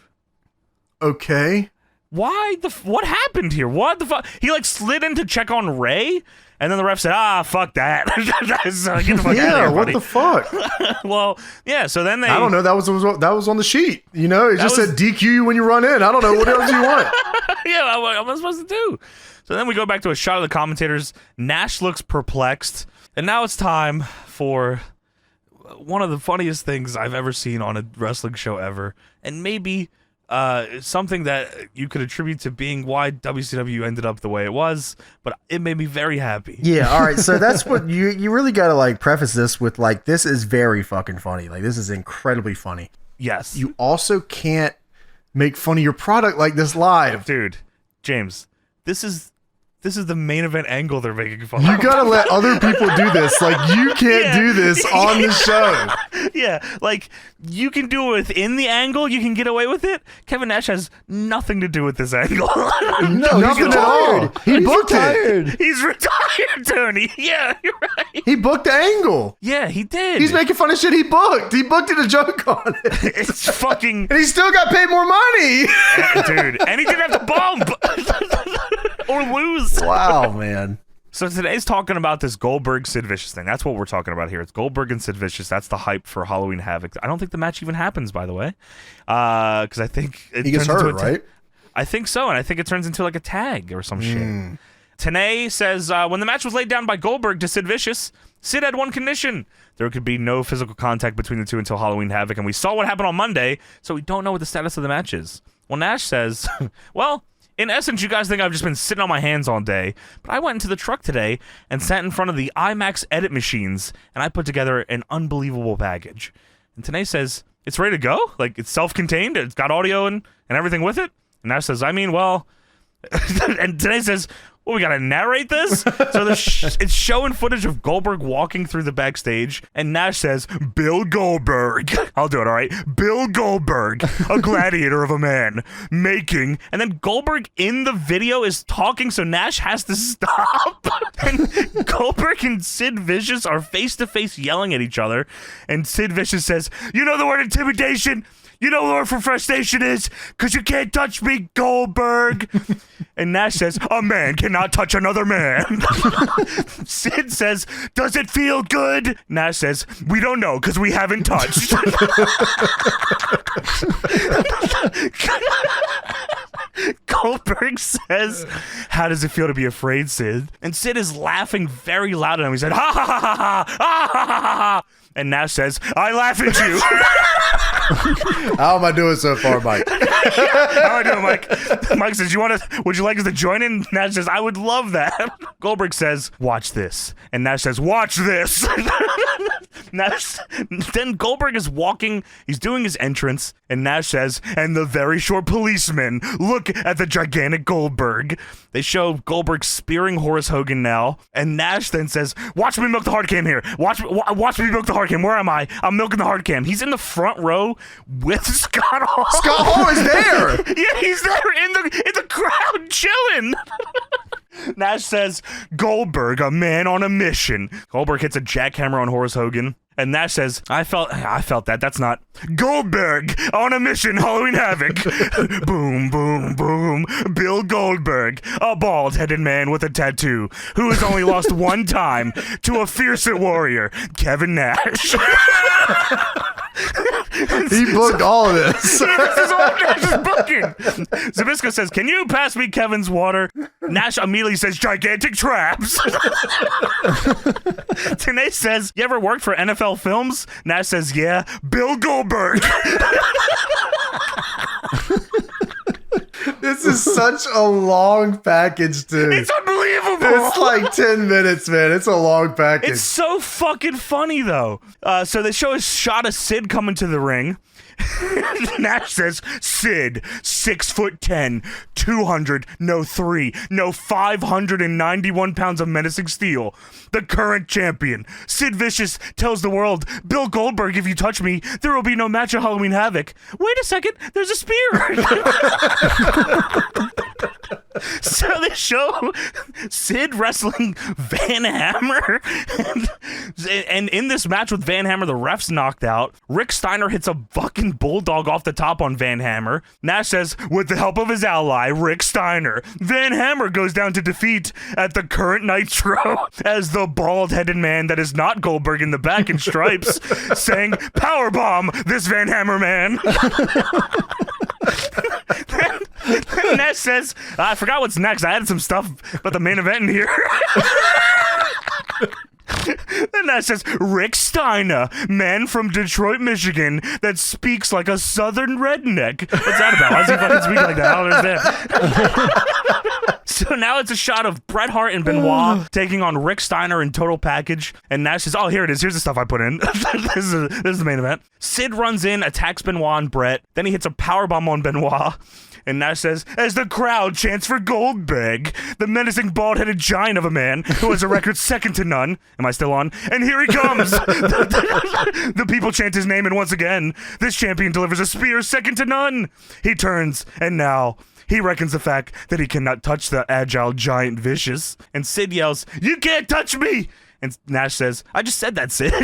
Okay. Why what happened here? What the fuck? He like slid in to check on Ray, and then the ref said, fuck that. So get the fuck out of here, what buddy. the fuck? Well, yeah, so then they... I don't know. That was on the sheet. You know, it just said DQ you when you run in. I don't know. What else do you want? Yeah, what am I supposed to do? So then we go back to a shot of the commentators. Nash looks perplexed. And now it's time for one of the funniest things I've ever seen on a wrestling show ever. And maybe something that you could attribute to being why WCW ended up the way it was. But it made me very happy. Yeah, all right. So that's what you really got to like preface this with, like, this is very fucking funny. Like, this is incredibly funny. Yes. You also can't make fun of your product like this live. Dude, James, this is the main event angle they're making fun You of. gotta let other people do this. Like, you can't do this on the show. Yeah, like, you can do it within the angle. You can get away with it. Kevin Nash has nothing to do with this angle. No, Nothing he's at all. retired. He booked retired. it. He's retired, Tony. Yeah, you're right. He booked the angle. Yeah, he did. He's making fun of shit he booked. He booked it a joke on it. It's fucking... And he still got paid more money. Dude, and he didn't have to bump. Or lose. Wow, man. So today's talking about this Goldberg Sid Vicious thing. That's what we're talking about here. It's Goldberg and Sid Vicious. That's the hype for Halloween Havoc. I don't think the match even happens, by the way, because I think it He gets turns hurt, into right? I think so, and I think it turns into like a tag or some shit. Tenay says when the match was laid down by Goldberg to Sid Vicious, Sid had one condition: there could be no physical contact between the two until Halloween Havoc, and we saw what happened on Monday, so we don't know what the status of the match is. Well, Nash says, well, in essence, you guys think I've just been sitting on my hands all day, but I went into the truck today and sat in front of the IMAX edit machines, and I put together an unbelievable package. And Tenay says, it's ready to go? Like, it's self-contained? It's got audio and everything with it? And Nash says, I mean, well... and Tenay says, well, we gotta narrate this? So it's showing footage of Goldberg walking through the backstage, and Nash says, Bill Goldberg. I'll do it, all right? Bill Goldberg, a gladiator of a man, making... And then Goldberg in the video is talking, so Nash has to stop. And Goldberg and Sid Vicious are face-to-face yelling at each other, and Sid Vicious says, you know the word intimidation? You know what the word for frustration is? Because you can't touch me, Goldberg. And Nash says, a man cannot touch another man. Sid says, does it feel good? Nash says, we don't know because we haven't touched. Goldberg says, how does it feel to be afraid, Sid? And Sid is laughing very loud at him. He said, ha ha ha ha ha ha ha ha ha. And Nash says, I laugh at you. How am I doing so far, Mike? How am I doing, Mike? Mike says, would you like us to join in? Nash says, I would love that. Goldberg says, watch this. And Nash says, watch this. Then Goldberg is walking, he's doing his entrance, and Nash says, and the very short policeman, look at the gigantic Goldberg. They show Goldberg spearing Horace Hogan now, and Nash then says, watch me milk the hard cam here. Watch me milk the hard cam. Where am I? I'm milking the hard cam. He's in the front row with Scott Hall. Scott Hall is there. Yeah, he's there in the crowd chilling. Nash says, Goldberg, a man on a mission. Goldberg hits a jackhammer on Horace Hogan. And Nash says, I felt that. That's not Goldberg on a mission, Halloween Havoc. Boom, boom, boom. Bill Goldberg, a bald-headed man with a tattoo, who has only lost one time to a fierce warrior, Kevin Nash. He booked all of this. This is all Nash's booking. Zbyszko says, can you pass me Kevin's water? Nash immediately says, gigantic traps. Tenay says, you ever worked for NFL Films? Nash says, yeah. Bill Goldberg. This is such a long package, dude. It's unbelievable. It's like 10 minutes, man. It's a long package. It's so fucking funny, though. So they show a shot of Sid coming to the ring. Nash says, Sid, 6'10", 200, no 3, no 591 pounds of menacing steel. The current champion. Sid Vicious tells the world, Bill Goldberg, if you touch me, there will be no match at Halloween Havoc. Wait a second, there's a spear. So they show Sid wrestling Van Hammer. And in this match with Van Hammer, the ref's knocked out. Rick Steiner hits a fucking bulldog off the top on Van Hammer. Nash says, with the help of his ally, Rick Steiner, Van Hammer goes down to defeat at the current Nitro as the bald-headed man that is not Goldberg in the back in stripes, saying, powerbomb this Van Hammer man. Then Nash says, I forgot what's next. I added some stuff about the main event in here. Then Nash says, Rick Steiner, man from Detroit, Michigan, that speaks like a southern redneck. What's that about? Why does he fucking speak like that? I don't understand. So now it's a shot of Bret Hart and Benoit taking on Rick Steiner in Total Package. And Nash says, oh, here it is. Here's the stuff I put in. This is the main event. Sid runs in, attacks Benoit and Bret. Then he hits a powerbomb on Benoit. And Nash says, as the crowd chants for Goldberg, the menacing bald-headed giant of a man who has a record second to none. Am I still on? And here he comes. The people chant his name, and once again, this champion delivers a spear second to none. He turns, and now he reckons the fact that he cannot touch the agile giant Vicious. And Sid yells, you can't touch me! And Nash says, I just said that, Sid.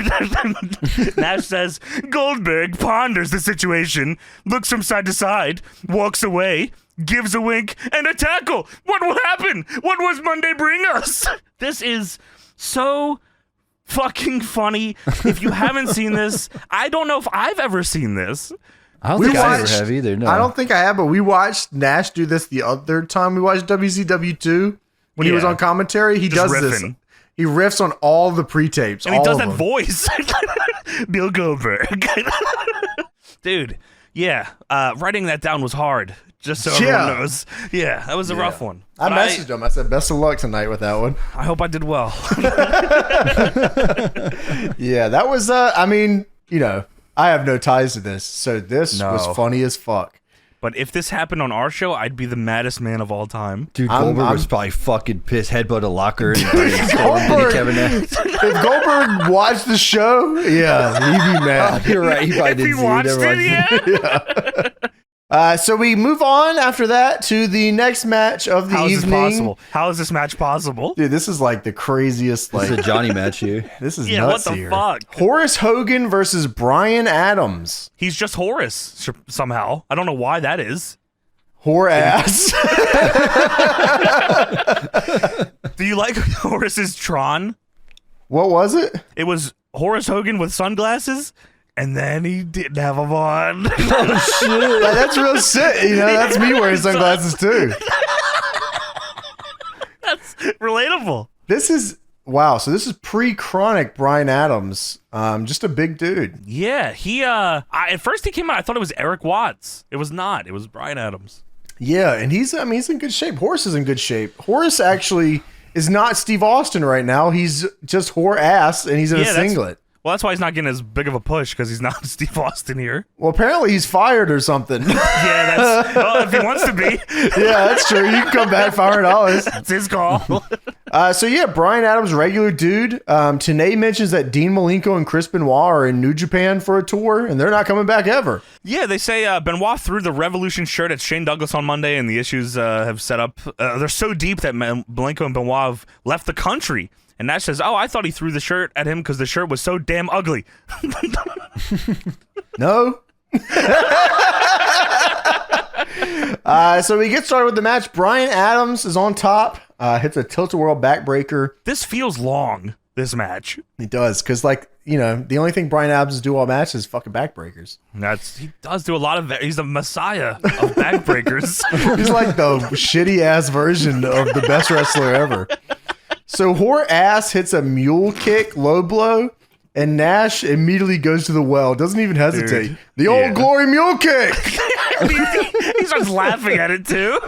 Nash says, Goldberg ponders the situation, looks from side to side, walks away, gives a wink, and a tackle. What will happen? What was Monday bring us? This is so fucking funny. If you haven't seen this, I don't know if I've ever seen this. I don't think I ever have either, no. I don't think I have, but we watched Nash do this the other time we watched WCW 2 when he was on commentary. He just does riffing. this. He riffs on all the pre-tapes. And he does that voice. Bill Goldberg. Dude, yeah. Writing that down was hard. Just so everyone knows. Yeah, that was a rough one. I messaged him. I said, best of luck tonight with that one. I hope I did well. Yeah, that was, I mean, you know, I have no ties to this. So this was funny as fuck. But if this happened on our show, I'd be the maddest man of all time. Dude, Goldberg was probably fucking pissed, headbutt a locker. And Kevin Nash. If Goldberg watched the show, yeah, he'd be mad. Oh, you're right. He probably didn't watched it, So we move on after that to the next match of the evening. Possible? How is this match possible? Dude, this is like the craziest. This is a Johnny match here. This is nuts what the here. Fuck? Horace Hogan versus Brian Adams. He's just Horace somehow. I don't know why that is. Whore-ass. Do you like Horace's Tron? What was it? It was Horace Hogan with sunglasses. And then he didn't have them on. Oh, shit. Like, that's real sick. You know, that's me wearing sunglasses, too. That's relatable. This is, wow. So this is pre-chronic Brian Adams. Just a big dude. Yeah. He, at first he came out, I thought it was Eric Watts. It was not. It was Brian Adams. Yeah. And he's in good shape. Horace is in good shape. Horace actually is not Steve Austin right now. He's just whore ass and he's in a singlet. Well, that's why he's not getting as big of a push, because he's not Steve Austin here. Well, apparently he's fired or something. Yeah, that's if he wants to be. Yeah, that's true. You can come back $500. That's his call. So yeah, Bryan Adams, regular dude. Tenay mentions that Dean Malenko and Chris Benoit are in New Japan for a tour, and they're not coming back ever. Yeah, they say Benoit threw the Revolution shirt at Shane Douglas on Monday, and the issues have set up. They're so deep that Malenko and Benoit have left the country. And Nash says, I thought he threw the shirt at him because the shirt was so damn ugly. No. So we get started with the match. Bryan Adams is on top, hits a tilt-a-whirl backbreaker. This feels long, this match. He does, because, the only thing Bryan Adams do all match is fucking backbreakers. He does do a lot of he's the messiah of backbreakers. He's like the shitty-ass version of the best wrestler ever. So Whore Ass hits a mule kick, low blow, and Nash immediately goes to the well. Doesn't even hesitate. Dude, the old glory mule kick. He starts laughing at it too.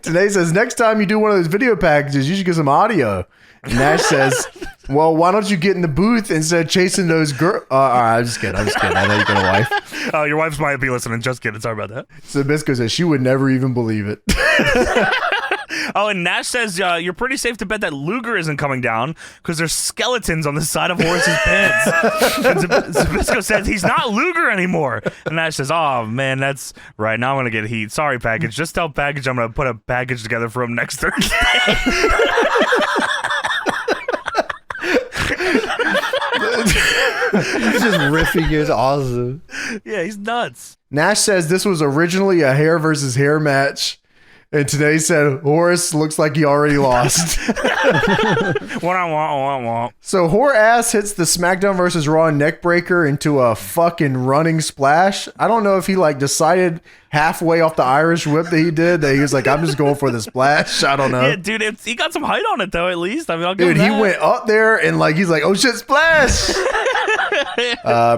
Tenay says, next time you do one of those video packages, you should get some audio. And Nash says, well, why don't you get in the booth instead of chasing those girls? I'm just kidding. I know you got a wife. Oh, your wife might be listening. Just kidding. Sorry about that. So Bisco says she would never even believe it. Oh, and Nash says you're pretty safe to bet that Luger isn't coming down because there's skeletons on the side of Horace's pants. And Zbyszko says he's not Luger anymore. And Nash says, oh, man, that's right. Now I'm going to get heat. Sorry, Package. Just tell Package I'm going to put a package together for him next Thursday. He's just riffing. It's awesome. Yeah, he's nuts. Nash says this was originally a hair versus hair match. And Tenay said, Horace looks like he already lost. What I want. So Whore Ass hits the SmackDown versus Raw neck breaker into a fucking running splash. I don't know if he decided halfway off the Irish whip that he did that he was like, I'm just going for the splash. I don't know. Yeah, dude, he got some height on it though. At least I'll give him that. He went up there and he's like, oh shit, splash.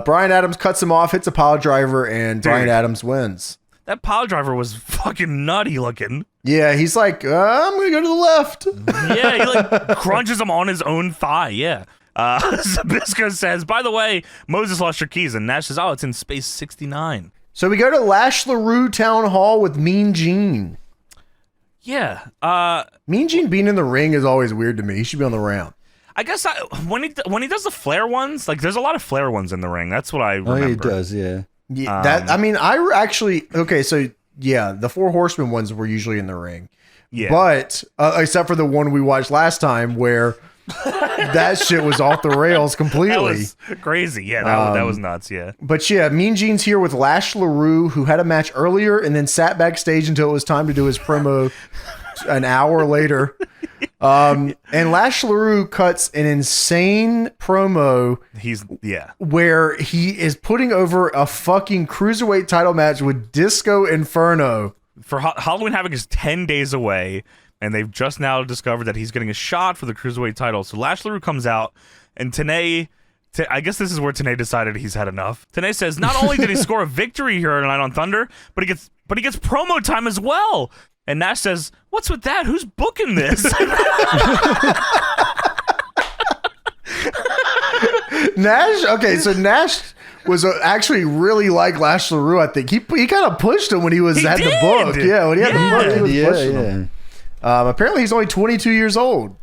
Bryan Adams cuts him off, hits a pile driver, and Bryan Adams wins. That pile driver was fucking nutty looking. Yeah, he's like, I'm going to go to the left. Yeah, he crunches him on his own thigh. Yeah. Zbyszko says, by the way, Moses lost your keys. And Nash says, it's in space 69. So we go to Lash LaRue Town Hall with Mean Gene. Yeah. Mean Gene being in the ring is always weird to me. He should be on the ramp. I guess when he does the flare ones, there's a lot of flare ones in the ring. That's what I remember. Oh, he does, yeah. Yeah, the Four Horsemen ones were usually in the ring. Yeah. But except for the one we watched last time where that shit was off the rails completely. That was crazy. Yeah, that was nuts. Yeah. But yeah, Mean Gene's here with Lash LaRue, who had a match earlier and then sat backstage until it was time to do his promo an hour later. And Lash LaRue cuts an insane promo. Where he is putting over a fucking cruiserweight title match with Disco Inferno. For Halloween Havoc is 10 days away, and they've just now discovered that he's getting a shot for the cruiserweight title. So Lash LaRue comes out, and Tenay, I guess this is where Tenay decided he's had enough. Tenay says not only did he score a victory here tonight on Thunder, but he gets promo time as well. And Nash says, what's with that? Who's booking this? Nash? Okay, so Nash was actually really like Lash LaRue, I think. He kind of pushed him when he had the book. Yeah, when he had the book, he was pushing him. Apparently, he's only 22 years old.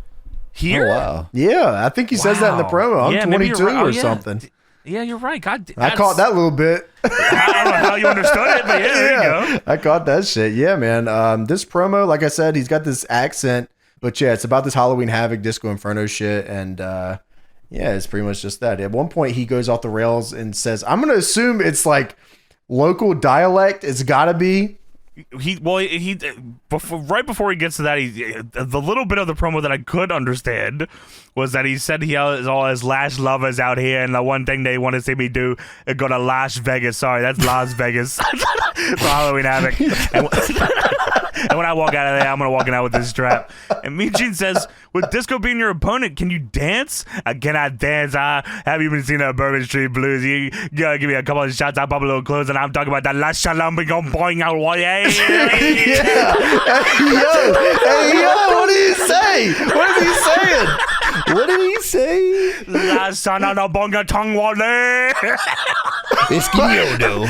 Here? Oh, wow. Yeah, I think he says that in the promo. I'm 22 or something. Yeah, you're right. God, I caught that little bit. I don't know how you understood it, but there you go. I caught that shit. Yeah, man. This promo, like I said, he's got this accent, but yeah, it's about this Halloween Havoc Disco Inferno shit, and it's pretty much just that. At one point, he goes off the rails and says, "I'm going to assume it's local dialect. It's got to be." Right before he gets to that, the little bit of the promo that I could understand was that he said he has all his Lash lovers out here, and the one thing they want to see me do is go to Las Vegas. Sorry, that's Las Vegas for Halloween Havoc. And when I walk out of there, I'm going to walk out with this strap. And Mean Gene says, with Disco being your opponent, can you dance? I cannot dance. Have you been seeing the Bourbon Street Blues? You gotta give me a couple of shots. I pop a little clothes, and I'm talking about the La Shalom. We gon' boing out. Yeah. Hey, yo, what did he say? What is he saying? What did he say? La Sana no bonga tongue wale. It's Kyoto.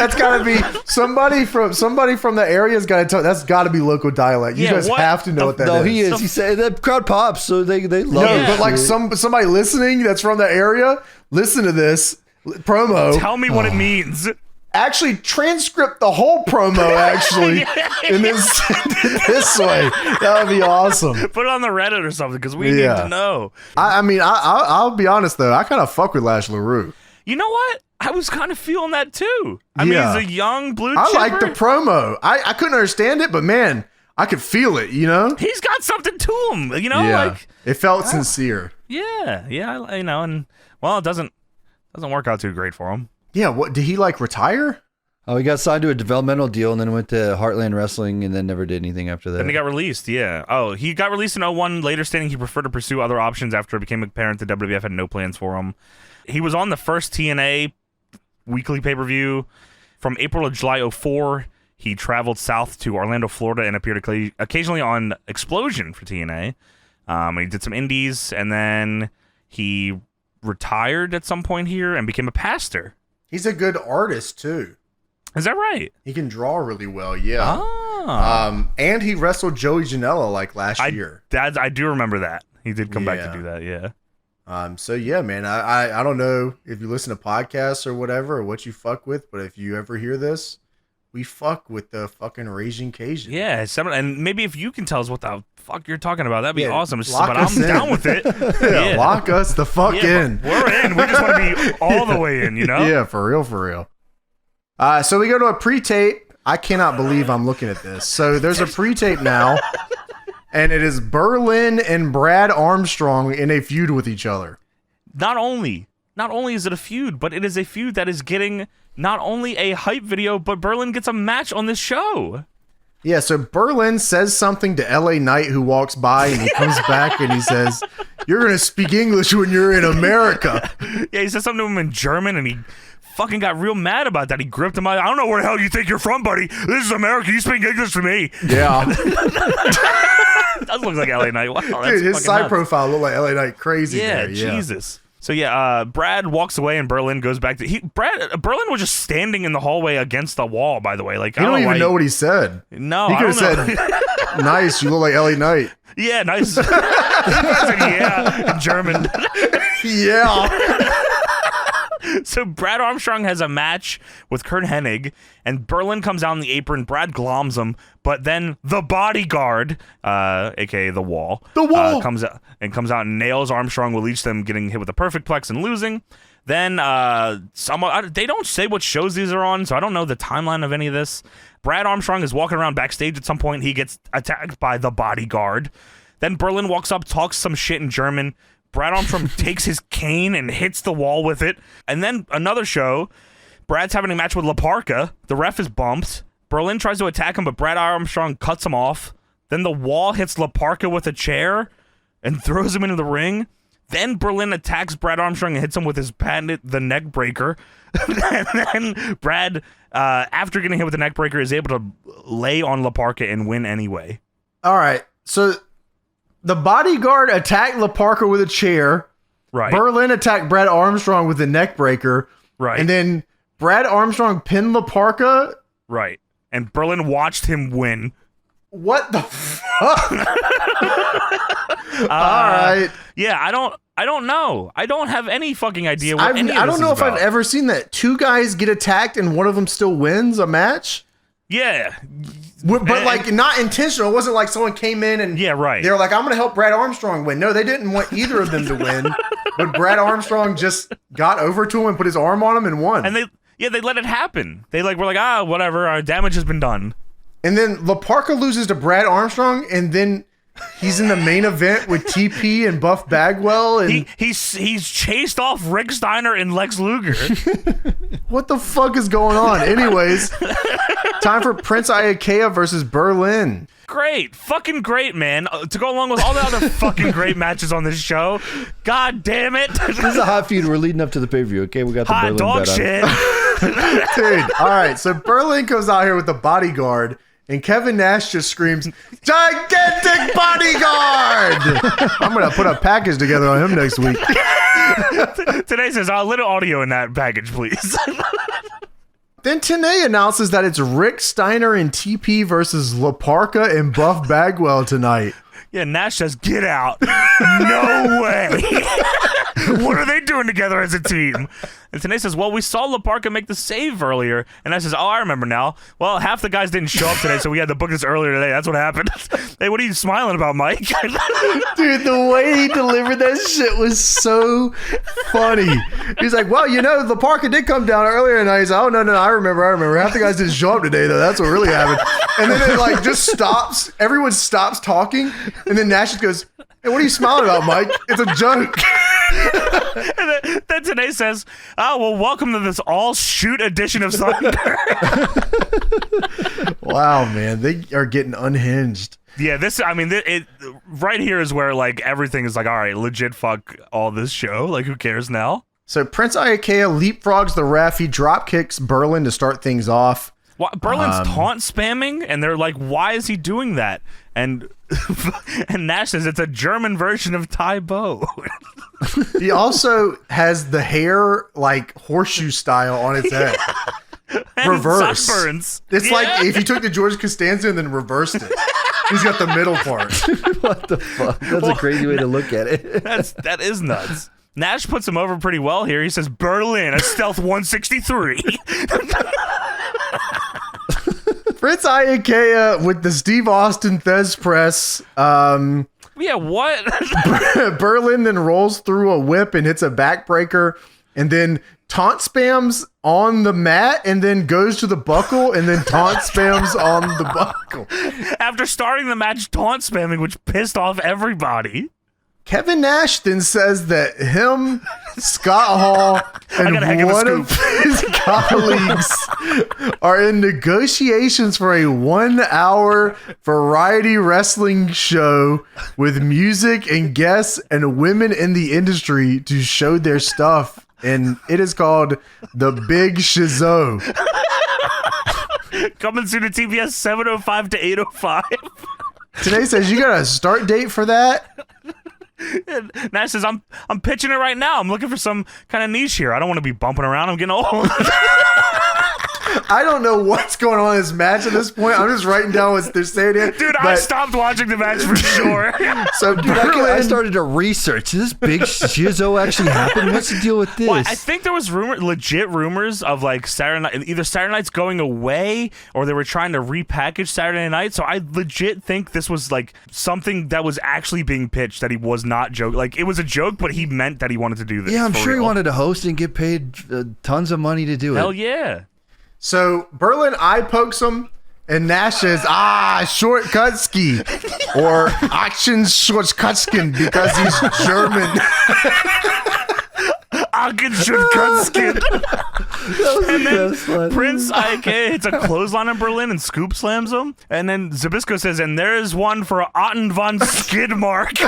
That's got to be somebody from the area's got to tell. That's got to be local dialect. You guys have to know what that is. No, he is. He said the crowd pops, so they love it. But like somebody listening that's from the area, listen to this promo. Tell me what it means. Actually, transcript the whole promo in this way. That would be awesome. Put it on the Reddit or something because we need to know. I mean, I'll be honest though. I kind of fuck with Lash LaRue. You know what? I was kind of feeling that too. I mean, he's a young blue chipper. I like the promo. I couldn't understand it, but man, I could feel it. You know, he's got something to him. You know, like it felt sincere. Yeah. You know, and well, it doesn't work out too great for him. Yeah, what did he like retire? Oh, he got signed to a developmental deal and then went to Heartland Wrestling and then never did anything after that. Then he got released, yeah. Oh, he got released in 2001, later stating he preferred to pursue other options after it became apparent the WWF had no plans for him. He was on the first TNA weekly pay-per-view from April to July 2004. He traveled south to Orlando, Florida and appeared occasionally on Explosion for TNA. He did some indies and then he retired at some point here and became a pastor. He's a good artist too. Is that right? He can draw really well, yeah. And he wrestled Joey Janela like last year. I do remember that. He did come back to do that, yeah. So yeah, man, I don't know if you listen to podcasts or whatever or what you fuck with, but if you ever hear this, we fuck with the fucking Raging Cajun. Yeah, and maybe if you can tell us what the fuck you're talking about, that'd be awesome. But I'm down with it. Yeah, lock us the fuck in. We're in. We just want to be all the way in, you know? Yeah, for real. So we go to a pre-tape. I cannot believe I'm looking at this. So there's a pre-tape now, and it is Berlin and Brad Armstrong in a feud with each other. Not only is it a feud, but it is a feud that is getting not only a hype video, but Berlin gets a match on this show. Yeah, so Berlin says something to LA Knight who walks by and he comes back and he says, "You're going to speak English when you're in America." Yeah, he says something to him in German and he fucking got real mad about that. He gripped him out. I don't know where the hell you think you're from, buddy. This is America. You speak English to me. Yeah. That looks like LA Knight. Wow, that's dude, his side nuts. profile looked like LA Knight crazy. Yeah, there. Jesus. So Brad walks away and Berlin goes back to Berlin was just standing in the hallway against the wall, by the way. Like, I don't even know what he said. No, he could have said, "Nice, you look like LA Knight." Yeah, nice. Said, yeah, in German. Yeah. So Brad Armstrong has a match with Kurt Hennig, and Berlin comes out on the apron. Brad gloms him, but then the bodyguard, aka the Wall, comes out and nails Armstrong, will leach them, getting hit with a perfect plex and losing. Then they don't say what shows these are on, so I don't know the timeline of any of this. Brad Armstrong is walking around backstage at some point. He gets attacked by the bodyguard. Then Berlin walks up, talks some shit in German. Brad Armstrong takes his cane and hits the wall with it. And then another show, Brad's having a match with La Parka. The ref is bumped. Berlin tries to attack him, but Brad Armstrong cuts him off. Then the Wall hits La Parka with a chair and throws him into the ring. Then Berlin attacks Brad Armstrong and hits him with his patented the neck breaker. And then Brad, after getting hit with the neck breaker, is able to lay on La Parka and win anyway. All right, so the bodyguard attacked La Parka with a chair. Right. Berlin attacked Brad Armstrong with the neck breaker. Right. And then Brad Armstrong pinned La Parka. Right. And Berlin watched him win. What the fuck? All right. Yeah, I don't know. I don't have any fucking idea what any of I this don't know is if I've about. ever seen that. Two guys get attacked and one of them still wins a match. Yeah. But like not intentional. It wasn't like someone came in and yeah, right. They were like, "I'm going to help Brad Armstrong win." No, they didn't want either of them to win. But Brad Armstrong just got over to him and put his arm on him and won. And they let it happen. They were like, whatever, our damage has been done. And then La Parka loses to Brad Armstrong, and then he's in the main event with TP and Buff Bagwell, and he's chased off Rick Steiner and Lex Luger. What the fuck is going on? Anyways, time for Prince Iakea versus Berlin. Great. Fucking great, man. To go along with all the other fucking great matches on this show. God damn it. This is a hot feud. We're leading up to the pay-per-view, okay? We got the hot Berlin dog bet on. shit. Dude, all right. So Berlin comes out here with the bodyguard, and Kevin Nash just screams, "Gigantic bodyguard!" I'm going to put a package together on him next week. Today says, a little audio in that package, please. Then Tenay announces that it's Rick Steiner and TP versus La Parka and Buff Bagwell tonight. Yeah, Nash says, get out. No way. What are they doing together as a team? And Tenay says, well, we saw La Parka make the save earlier. And Nash says, oh, I remember now. Well, half the guys didn't show up today, so we had to book this earlier today. That's what happened. Hey, what are you smiling about, Mike? Dude, the way he delivered that shit was so funny. He's like, well, La Parka did come down earlier, and he's like, oh, no, I remember. Half the guys didn't show up today, though. That's what really happened. And then it like just stops. Everyone stops talking, and then Nash just goes, hey, what are you smiling about, Mike? It's a joke. And then Tenay says, oh, well, welcome to this all-shoot edition of Thunder. Wow, man. They are getting unhinged. Yeah, it right here is where, like, everything is like, all right, legit fuck all this show. Like, who cares now? So Prince Iaukea leapfrogs the ref. He drop kicks Berlin to start things off. Berlin's taunt spamming, and they're like, why is he doing that? And Nash says it's a German version of Tai Bo. He also has the hair like horseshoe style on its head. Reverse. Sunburns. It's like if you took the George Costanza and then reversed it. He's got the middle part. What the fuck? That's a crazy way to look at it. That is nuts. Nash puts him over pretty well here. He says, Berlin, a stealth 163. Prince Iaukea with the Steve Austin Thez press. Yeah, what? Berlin then rolls through a whip and hits a backbreaker, and then taunt spams on the mat, and then goes to the buckle, and then taunt spams on the buckle. After starting the match taunt spamming, which pissed off everybody. Kevin Nash then says that him, Scott Hall, and one of his colleagues are in negotiations for a 1-hour variety wrestling show with music and guests and women in the industry to show their stuff. And it is called The Big Shizo. Coming soon to TBS 7:05 to 8:05. Today says you got a start date for that? And Nash says, I'm pitching it right now. I'm looking for some kind of niche here. I don't want to be bumping around. I'm getting old. I don't know what's going on in this match at this point. I'm just writing down what they're saying here. Dude, I stopped watching the match for sure. So, dude, I started to research. Does this big shizzo actually happen? What's the deal with this? Well, I think there was legit rumors of like either Saturday Night's going away or they were trying to repackage Saturday Night. So I legit think this was like something that was actually being pitched, that he was not joking. Like, it was a joke, but he meant that he wanted to do this. Yeah, I'm sure he wanted to host and get paid tons of money to do it. Hell yeah. So Berlin eye pokes him, and Nash says, Shortcutski, or Action Shortkutskin, because he's German. Action Shortkutskin. And then Prince Iaukea hits a clothesline in Berlin and scoop slams him. And then Zbyszko says, and there's one for Otten von Skidmark.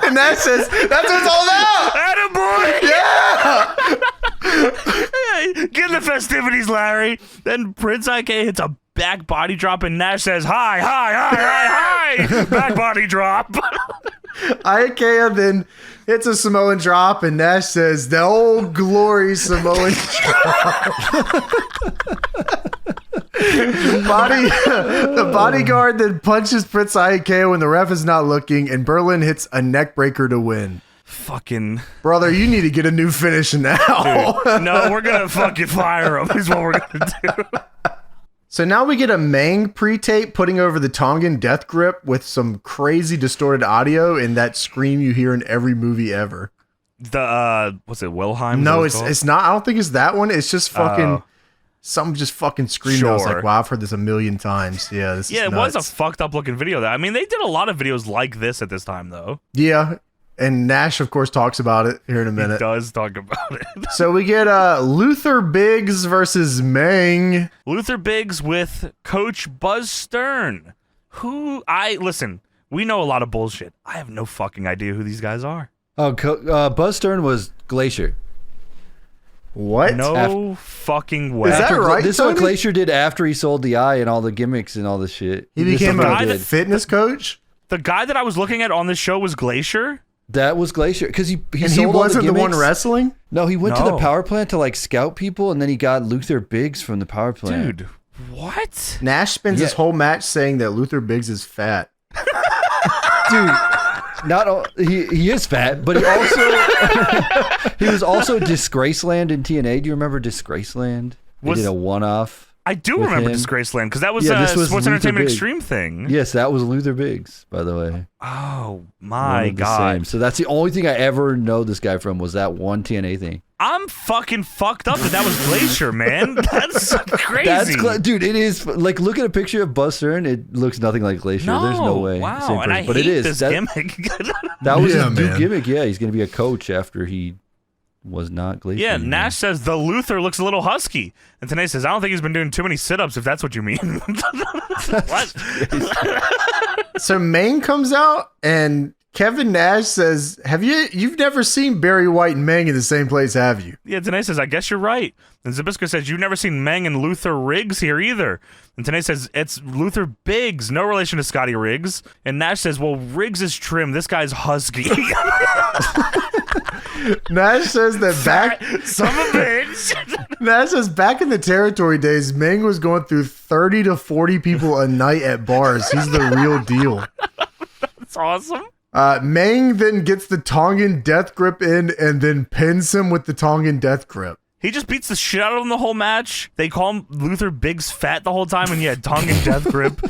And Nash says, that's what it's all about. Attaboy! Yeah! Hey, get in the festivities, Larry. Then Prince Iaukea hits a back body drop, and Nash says, hi, back body drop. Iaukea then hits a Samoan drop, and Nash says, the old glory Samoan drop. The bodyguard then punches Prince Iaukea when the ref is not looking, and Berlin hits a neck breaker to win. Fucking brother, you need to get a new finish now. Dude, no, we're gonna fucking fire him is what we're gonna do. So now we get a Mang pre-tape putting over the Tongan death grip with some crazy distorted audio and that scream you hear in every movie ever. The what's it, Wilhelm? No, it's not. I don't think it's that one. It's just fucking something just fucking screaming. I was like, wow, I've heard this a million times. Yeah, this is it nuts. was a fucked up looking video. I mean, they did a lot of videos like this at this time, though. Yeah. And Nash, of course, talks about it here in a minute. He does talk about it. So we get Luther Biggs versus Mang. Luther Biggs with Coach Buzz Stern. Listen, we know a lot of bullshit. I have no fucking idea who these guys are. Oh, Buzz Stern was Glacier. What? No fucking way. Is that right? This is what Glacier did after he sold the eye and all the gimmicks and all the shit. He became a fitness coach? The guy that I was looking at on this show was Glacier? That was Glacier because he And sold he all wasn't the one gimmicks. wrestling? No, he went to the No. power plant to like scout people, and then he got Luther Biggs from the power plant. Dude, what? Nash spends his Yeah. whole match saying that Luther Biggs is fat. Dude, he is fat, but he also he was also Disgraceland in TNA. Do you remember Disgraceland? They did a one-off. I do with remember him. Disgraceland because that was Yeah, a this was Sports Luther Entertainment Biggs. Extreme thing. Yes, that was Luther Biggs, by the way. Oh One my of the god! same. So that's the only thing I ever know this guy from was that one TNA thing. I'm fucking fucked up that was Glacier, man. That's crazy. Dude, it is like look at a picture of Buzz Stern. It looks nothing like Glacier. There's no way. Wow, Same and I person. But hate it is. this gimmick. That was Yeah, his new man. gimmick. Yeah, he's going to be a coach after he was not Glacier. Yeah, anymore. Nash says the Luther looks a little husky. And Tanay says, I don't think he's been doing too many sit-ups, if that's what you mean. What? So Meng comes out and Kevin Nash says, you've never seen Barry White and Meng in the same place, have you? Yeah, Tanay says, I guess you're right. And Zbyszko says, you've never seen Meng and Luther Riggs here either. And Tanay says, it's Luther Biggs, no relation to Scotty Riggs. And Nash says, well, Riggs is trim. This guy's husky. Nash says that back Son of a bitch. Nash says back in the territory days, Meng was going through 30 to 40 people a night at bars. He's the real deal. That's awesome. Meng then gets the Tongan death grip in and then pins him with the Tongan death grip. He just beats the shit out of him the whole match. They call him Luther Biggs fat the whole time, and he had Tongan death grip.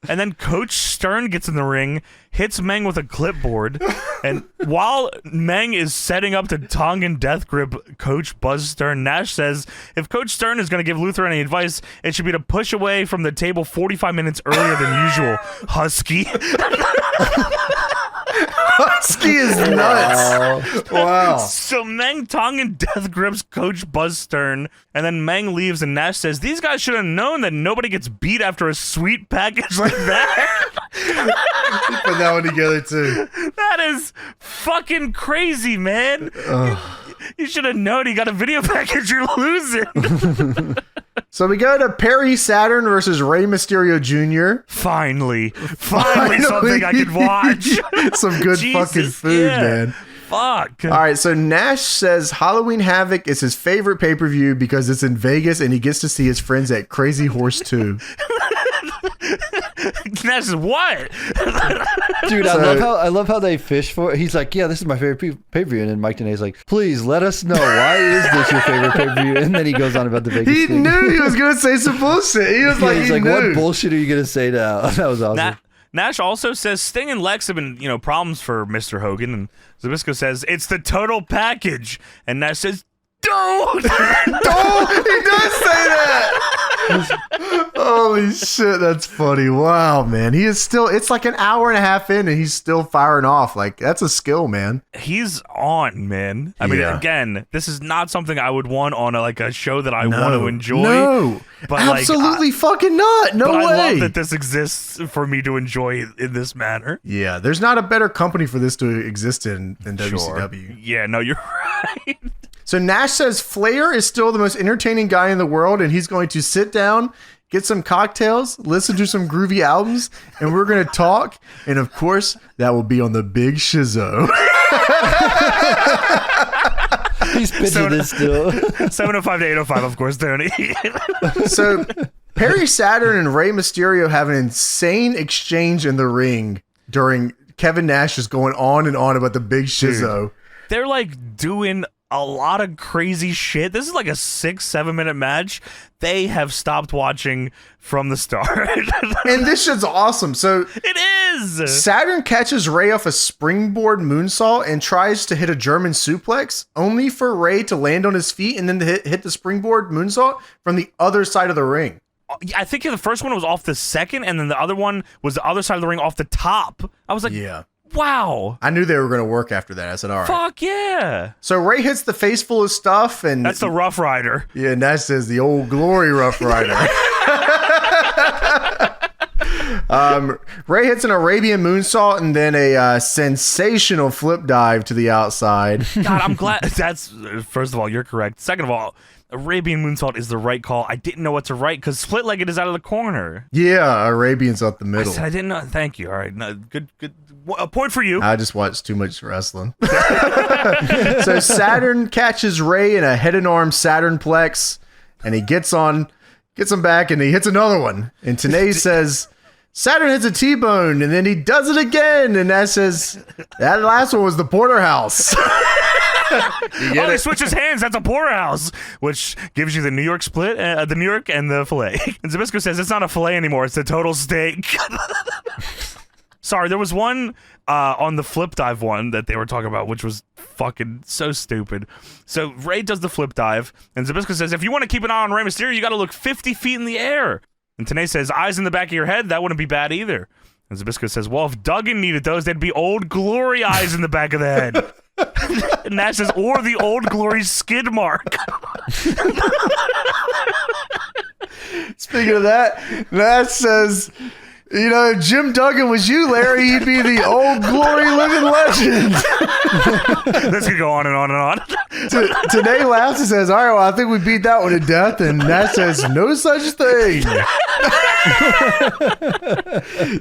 And then Coach Stern gets in the ring, hits Meng with a clipboard, and while Meng is setting up to Tongan death grip Coach Buzz Stern, Nash says, if Coach Stern is going to give Luther any advice, it should be to push away from the table 45 minutes earlier than usual. Husky. Husky is nuts. Wow. So Meng Tongan death grips Coach Buzz Stern, and then Meng leaves, and Nash says, these guys should have known that nobody gets beat after a sweet package like that. Put that one together too. That is fucking crazy, man. You should have known he got a video package. You're losing. So we go to Perry Saturn versus Rey Mysterio Jr. Finally something I could watch. Some good Jesus, fucking food, yeah. man. Fuck. All right, so Nash says Halloween Havoc is his favorite pay-per-view because it's in Vegas and he gets to see his friends at Crazy Horse 2. Nash says, what? Dude, I love how they fish for it. He's like, yeah, this is my favorite pay-per-view. And then Mike Tenay's like, please let us know, why is this your favorite pay-per-view? And then he goes on about the Vegas He thing. knew he was going to say some bullshit. He was Yeah, like, he's he like, knew. what bullshit are you going to say now? That was awesome. Nash also says Sting and Lex have been, problems for Mr. Hogan. And Zbyszko says, it's the total package. And Nash says, don't. Oh, he does say that. Holy shit, that's funny. Wow, man. He is still, it's like an hour and a half in and he's still firing off. Like, that's a skill, man. He's on, man. I mean, again, this is not something I would want on a show that I want to enjoy. No, but absolutely fucking not. No but way. I love that this exists for me to enjoy in this manner. Yeah, there's not a better company for this to exist in than WCW. Yeah, no, you're right. So Nash says Flair is still the most entertaining guy in the world, and he's going to sit down, get some cocktails, listen to some groovy albums, and we're going to talk. And of course, that will be on the Big Shizzo. He's pitching this still. 705 to 805, of course, Tony. So Perry Saturn and Rey Mysterio have an insane exchange in the ring during Kevin Nash is going on and on about the Big Shizzo. They're like doing a lot of crazy shit. This is like a 6-7 minute match. They have stopped watching from the start. And this shit's awesome. So It is. Saturn catches Rey off a springboard moonsault and tries to hit a German suplex, only for Rey to land on his feet and then to hit the springboard moonsault from the other side of the ring. I think the first one was off the second, and then the other one was the other side of the ring off the top. I was like, Yeah. wow. I knew they were going to work after that. I said, all right. Fuck yeah. So Rey hits the face full of stuff, and That's the Rough Rider. yeah, Nash says the old glory Rough Rider. Rey hits an Arabian moonsault and then a sensational flip dive to the outside. God, I'm glad. First of all, you're correct. Second of all, Arabian moonsault is the right call. I didn't know what to write because split-legged is out of the corner. Yeah, Arabian's up the middle. I said I didn't know. Thank you. All right, no, good. A point for you. I just watched too much wrestling. So Saturn catches Ray in a head and arm Saturn plex, and he gets him back, and he hits another one. And Tenay says, Saturn hits a T-bone, and then he does it again. And that says, that last one was the porterhouse. He switches hands. That's a porterhouse, which gives you the New York split, the New York and the filet. And Zabisco says it's not a filet anymore. It's a total steak. Sorry, there was one on the flip dive one that they were talking about, which was fucking so stupid. So Ray does the flip dive, and Zabisco says, if you want to keep an eye on Rey Mysterio, you got to look 50 feet in the air. And Tenay says, eyes in the back of your head, that wouldn't be bad either. And Zabisco says, well, if Duggan needed those, they'd be Old Glory eyes in the back of the head. And Nash says, or the Old Glory skid mark. Speaking of that, Nash says, you know, if Jim Duggan was you, Larry, he'd be the Old Glory living legend. This could go on and on and on. Today laughs and says, all right, well, I think we beat that one to death. And Nash says, no such thing.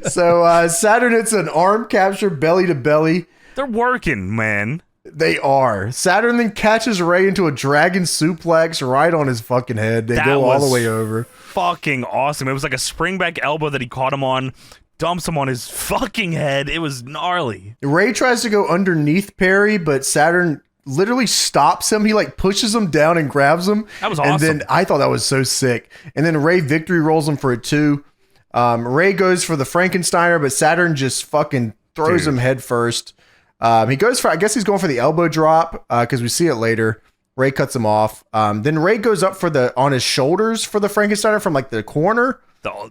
So Saturn hits an arm capture belly to belly. They're working, man. They are. Saturn then catches Ray into a dragon suplex right on his fucking head. They go all the way over. Fucking awesome. It was like a springback elbow that he caught him on, dumps him on his fucking head. It was gnarly. Ray tries to go underneath Perry, but Saturn literally stops him. He like pushes him down and grabs him. That was awesome. And then I thought that was so sick. And then Ray victory rolls him for a 2. Ray goes for the Frankensteiner, but Saturn just fucking throws him head first. He goes for, I guess he's going for the elbow drop because we see it later. Ray cuts him off. Then Ray goes up for on his shoulders for the Frankensteiner from like the corner.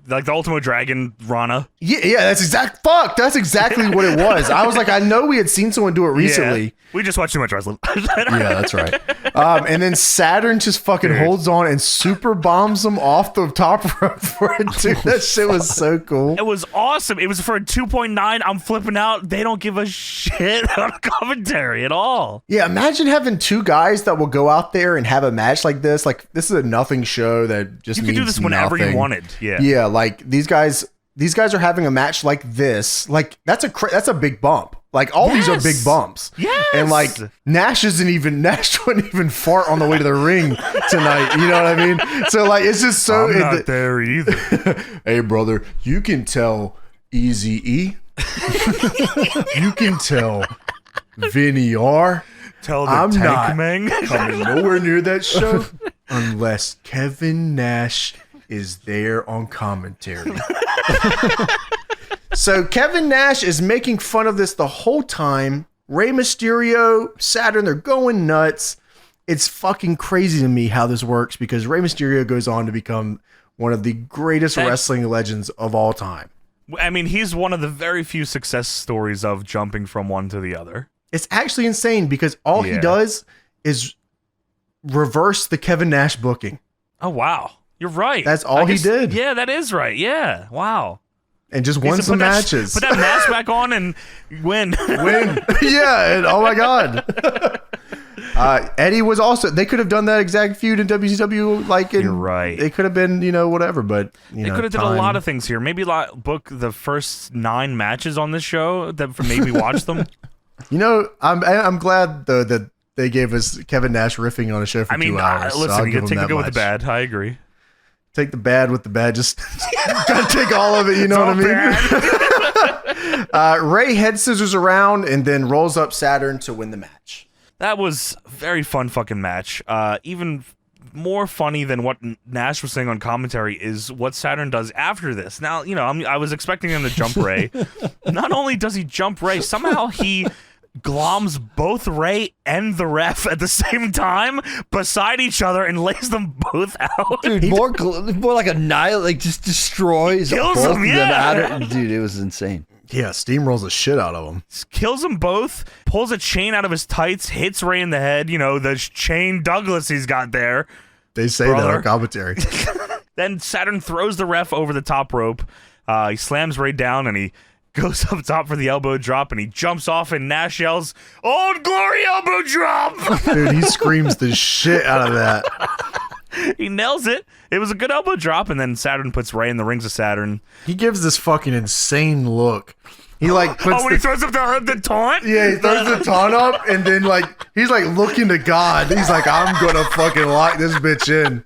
Like the Ultimo Dragon Rana. Yeah, that's exactly what it was. I was like, I know we had seen someone do it recently. Yeah, we just watched too much wrestling. Yeah, that's right. And then Saturn just fucking holds on and super bombs him off the top rope for it too. That shit was so cool. It was awesome. It was for a 2.9. I'm flipping out. They don't give a shit on commentary at all. Yeah, imagine having 2 guys that will go out there and have a match like this. Like, this is a nothing show that just you means can do this whenever nothing. you wanted. Yeah. Yeah, like these guys are having a match like this. Like that's a big bump. Like all these are big bumps. Yes. And like Nash wouldn't even fart on the way to the ring tonight. You know what I mean? So like it's just so I'm not there either. Hey brother, you can tell Eazy-E. You can tell Vinny R. Tell the I'm Tank not Meng. coming nowhere near that show unless Kevin Nash is there on commentary. So Kevin Nash is making fun of this the whole time. Rey Mysterio, Saturn, they're going nuts. It's fucking crazy to me how this works because Rey Mysterio goes on to become one of the greatest wrestling legends of all time. I mean, he's one of the very few success stories of jumping from one to the other. It's actually insane because all he does is reverse the Kevin Nash booking. Oh, wow. You're right. That's all he did. Yeah, that is right. Yeah. Wow. And just won some matches. Put that mask back on and win. Yeah. And oh my God. Eddie was also, they could have done that exact feud in WCW. Like, you're right. It could have been, whatever, but they could have did a lot of things here. Maybe book the first 9 matches on this show that made me watch them. I'm glad though that they gave us Kevin Nash riffing on a show for 2 hours. Listen, you take the good with the bad. I agree. Take the bad with the bad. Just gotta take all of it. You know what I mean? Ray head scissors around and then rolls up Saturn to win the match. That was a very fun fucking match. Even more funny than what Nash was saying on commentary is what Saturn does after this. Now, I was expecting him to jump Ray. Not only does he jump Ray, somehow he gloms both Ray and the ref at the same time beside each other and lays them both out. Dude, more like like just destroys kills both them, of them out. Dude, it was insane. Yeah, steamrolls the shit out of him. Kills them both, pulls a chain out of his tights, hits Ray in the head. The chain Douglas he's got there. They say that on commentary. Then Saturn throws the ref over the top rope. He slams Ray down and he goes up top for the elbow drop, and he jumps off, and Nash yells, "Old Glory elbow drop!" Dude, he screams the shit out of that. He nails it. It was a good elbow drop, and then Saturn puts Ray in the rings of Saturn. He gives this fucking insane look. He like puts When he throws up the taunt? yeah, he throws the taunt up, and then like he's like looking to God. He's like, I'm gonna fucking lock this bitch in.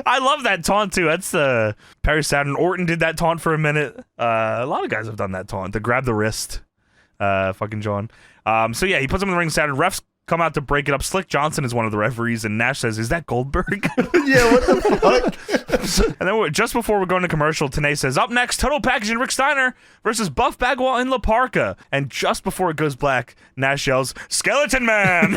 I love that taunt too. That's Perry Saturn. Orton did that taunt for a minute. A lot of guys have done that taunt to grab the wrist. Fucking John. So yeah, he puts him in the ring. Saturn. Refs come out to break it up. Slick Johnson is one of the referees, and Nash says, "Is that Goldberg?" Yeah, what the fuck? And then just before we're going to commercial, Tanay says, "Up next, Total Package and Rick Steiner versus Buff Bagwell and La Parka." And just before it goes black, Nash yells, "Skeleton Man!"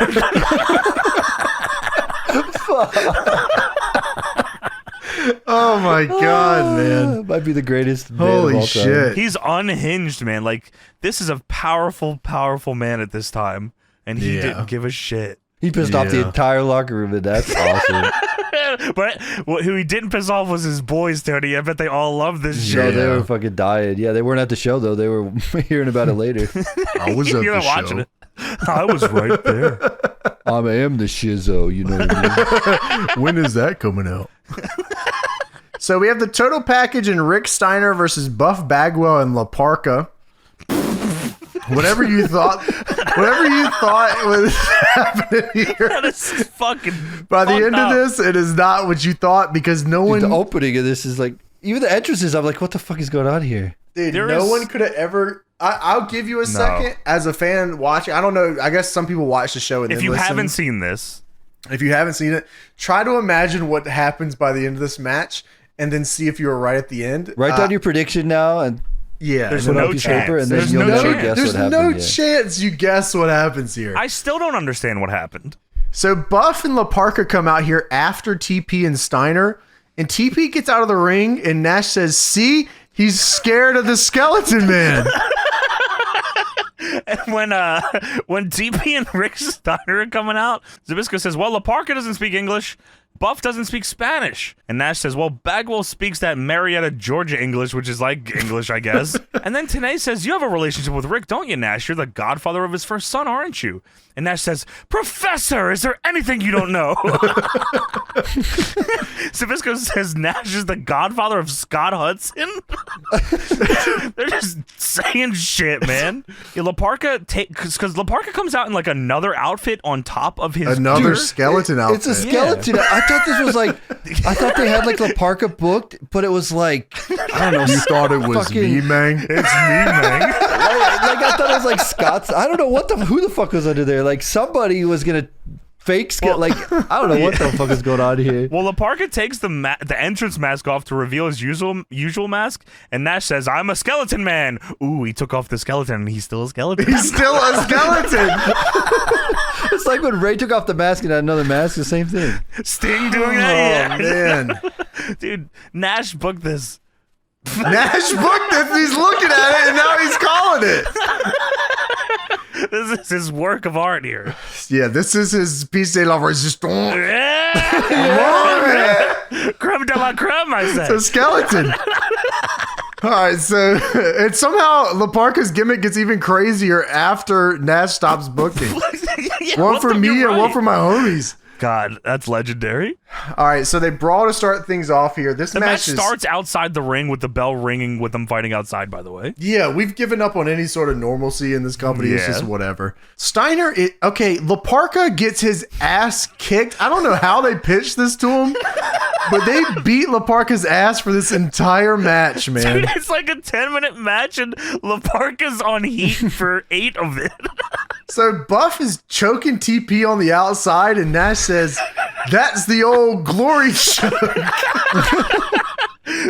Oh my god, man! Might be the greatest man of Holy all time. shit! He's unhinged, man. Like, this is a powerful, powerful man at this time, and he didn't give a shit. He pissed off the entire locker room, and that's awesome. But who he didn't piss off was his boys, Tony. I bet they all love this No, shit. they were fucking dying. Yeah, they weren't at the show though. They were hearing about it later. I was at You're the not watching show. it. I was right there. I am the shizzo, you know what I mean? When is that coming out? So we have the Total Package and Rick Steiner versus Buff Bagwell and La Parka. Whatever you thought was happening here. That is fucking. By the fucked end up. of this, it is not what you thought because no one. The opening of this is like, even the entrances, I'm like, what the fuck is going on here? Dude, There no is- one could have ever. I'll give you a second as a fan watching. I don't know. I guess some people watch the show and If then you listen. haven't seen this, If you haven't seen it, try to imagine what happens by the end of this match, and then see if you were right at the end. Write down your prediction now and Yeah, There's put it no on a piece of chance. paper, and then There's you'll no never chance. guess there's what no happened. chance you guess what happens here. I still don't understand what happened. So Buff and La Parka come out here after TP and Steiner, and TP gets out of the ring, and Nash says, "See, he's scared of the Skeleton Man." And when DP and Rick Steiner are coming out, Zbyszko says, "Well, La Parka doesn't speak English. Buff doesn't speak Spanish." And Nash says, "Well, Bagwell speaks that Marietta, Georgia English, which is like English, I guess." And then Tanay says, "You have a relationship with Rick, don't you, Nash? You're the godfather of his first son, aren't you?" And Nash says, "Professor, is there anything you don't know?" Zbyszko says Nash is the godfather of Scott Hudson. They're just saying shit, man. Yeah, La Parka because La Parka comes out in like another outfit on top of his Another gear. skeleton outfit. It's a skeleton. I thought this was like, I thought they had like La Parka booked, but it was like, I don't know. You thought it was fucking- me, man? It's me, man. Like I thought it was like Scott's. I don't know who the fuck was under there. Like somebody was gonna fake like I don't know what the fuck is going on here. Well, La Parka takes the entrance mask off to reveal his usual mask, and Nash says, "I'm a skeleton man." Ooh, he took off the skeleton, and he's still a skeleton. He's still a skeleton. It's like when Ray took off the mask and had another mask. The same thing. Sting doing Oh that, yeah. man, Dude. Nash booked this. Nash booked this. And he's looking at it, and now he's calling it. This is his work of art here. Yeah, this is his piece de la resistance. Creme de la creme, I It's a say. skeleton. All right, so and somehow La Parka's gimmick gets even crazier after Nash stops booking. Yeah, One what for the- me you're and one right. for my homies. God, that's legendary. All right, so they brawl to start things off here. This The match match is starts outside the ring with the bell ringing with them fighting outside, by the way. yeah, we've given up on any sort of normalcy in this company. It's Yeah. just whatever. Steiner, La Parka gets his ass kicked. I don't know how they pitched this to him, but they beat La Parka's ass for this entire match, man. Dude, it's like a 10-minute match, and La Parka's on heat for 8 of it. So Buff is choking TP on the outside, and Nash says, "That's the old glory choke."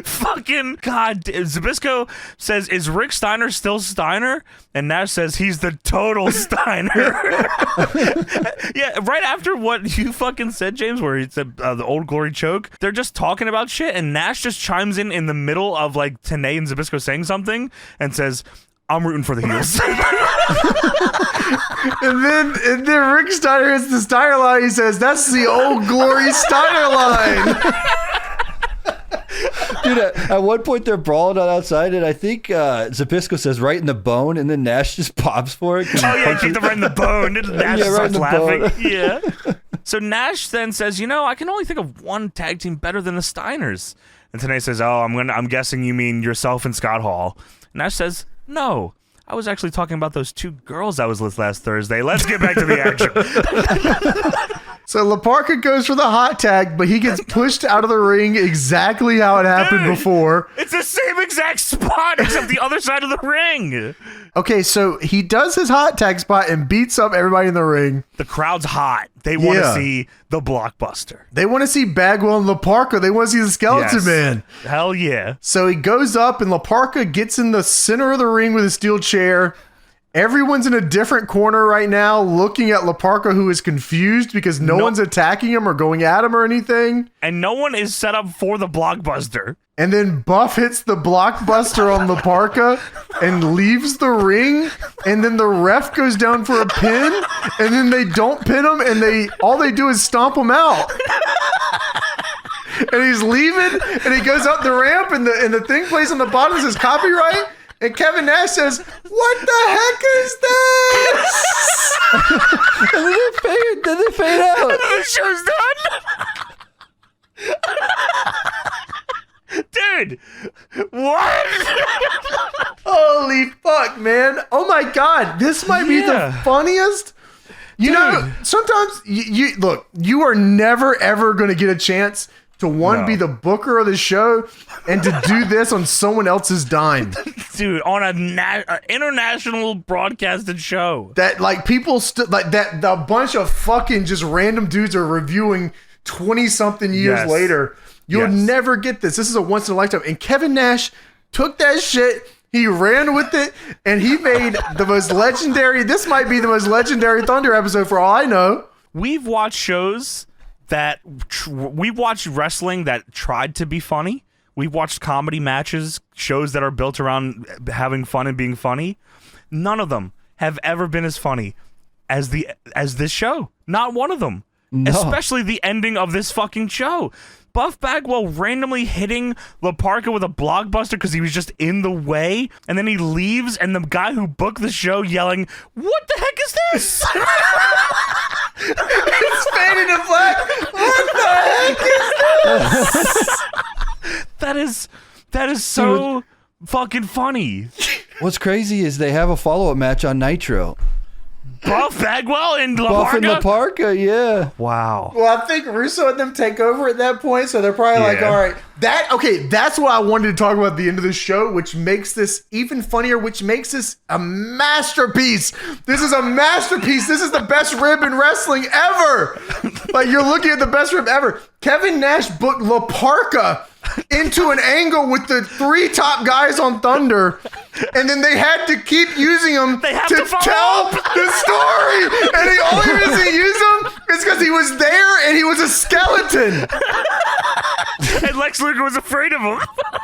Fucking God. Zbyszko says, "Is Rick Steiner still Steiner?" And Nash says, "He's the total Steiner." Yeah, right after what you fucking said, James, where he said the old glory choke, they're just talking about shit, and Nash just chimes in the middle of like Tanay and Zbyszko saying something and says, "I'm rooting for the heels." and then Rick Steiner hits the Steiner line. He says, "That's the old glory Steiner line." Dude, at one point they're brawling on outside, and I think Zbyszko says right in the bone, and then Nash just pops for it. Oh yeah, kicked him right in the bone. And Nash right in starts the laughing. bone. Yeah. So Nash then says, I can only think of one tag team better than the Steiners. And Tenay says, I'm guessing you mean yourself and Scott Hall. Nash says, no. I was actually talking about those two girls I was with last Thursday. Let's get back to the action. So La Parka goes for the hot tag, but he gets pushed out of the ring exactly how it happened before. It's the same exact spot except the other side of the ring. Okay, so he does his hot tag spot and beats up everybody in the ring. The crowd's hot. They want to Yeah. see the blockbuster. They want to see Bagwell and La Parka. They want to see the Skeleton Yes. Man. Hell yeah. So he goes up and La Parka gets in the center of the ring with a steel chair. Everyone's in a different corner right now looking at La Parka, who is confused because no one's attacking him or going at him or anything. And no one is set up for the blockbuster. And then Buff hits the blockbuster on La Parka and leaves the ring. And then the ref goes down for a pin. And then they don't pin him. And all they do is stomp him out. And he's leaving. And he goes up the ramp. And the thing plays on the bottom. It says copyright. And Kevin Nash says, "What the heck is this?" Then they fade out. The show's done. Dude, what? Holy fuck, man. Oh my God. This might be the funniest. You know, sometimes you look, you are never, ever going to get a chance to be the booker of the show and to do this on someone else's dime. Dude, on an international broadcasted show. That like people that the bunch of fucking just random dudes are reviewing 20 something years later. You'll never get this. This is a once in a lifetime. And Kevin Nash took that shit. He ran with it and he made the most legendary. This might be the most legendary Thunder episode for all I know. We've watched shows that we've watched wrestling that tried to be funny. We've watched comedy matches, shows that are built around having fun and being funny. None of them have ever been as funny as this show. Not one of them. No. Especially the ending of this fucking show. Buff Bagwell randomly hitting La Parka with a blockbuster because he was just in the way, and then he leaves, and the guy who booked the show yelling, "What the heck is this?" It's faded to black. What the heck is this? That is so fucking funny. What's crazy is they have a follow-up match on Nitro. Buff Bagwell and La Buff Parka? and La Parka, yeah. Wow. Well, I think Russo had them take over at that point, so they're probably like, all right, that's what I wanted to talk about at the end of the show, which makes this even funnier, which makes this a masterpiece. This is a masterpiece. This is the best rib in wrestling ever. Like, you're looking at the best rib ever. Kevin Nash booked La Parka into an angle with the three top guys on Thunder, and then they had to keep using him to tell the story. And the only reason he used him is because he was there and he was a skeleton. And Lex Luger was afraid of him.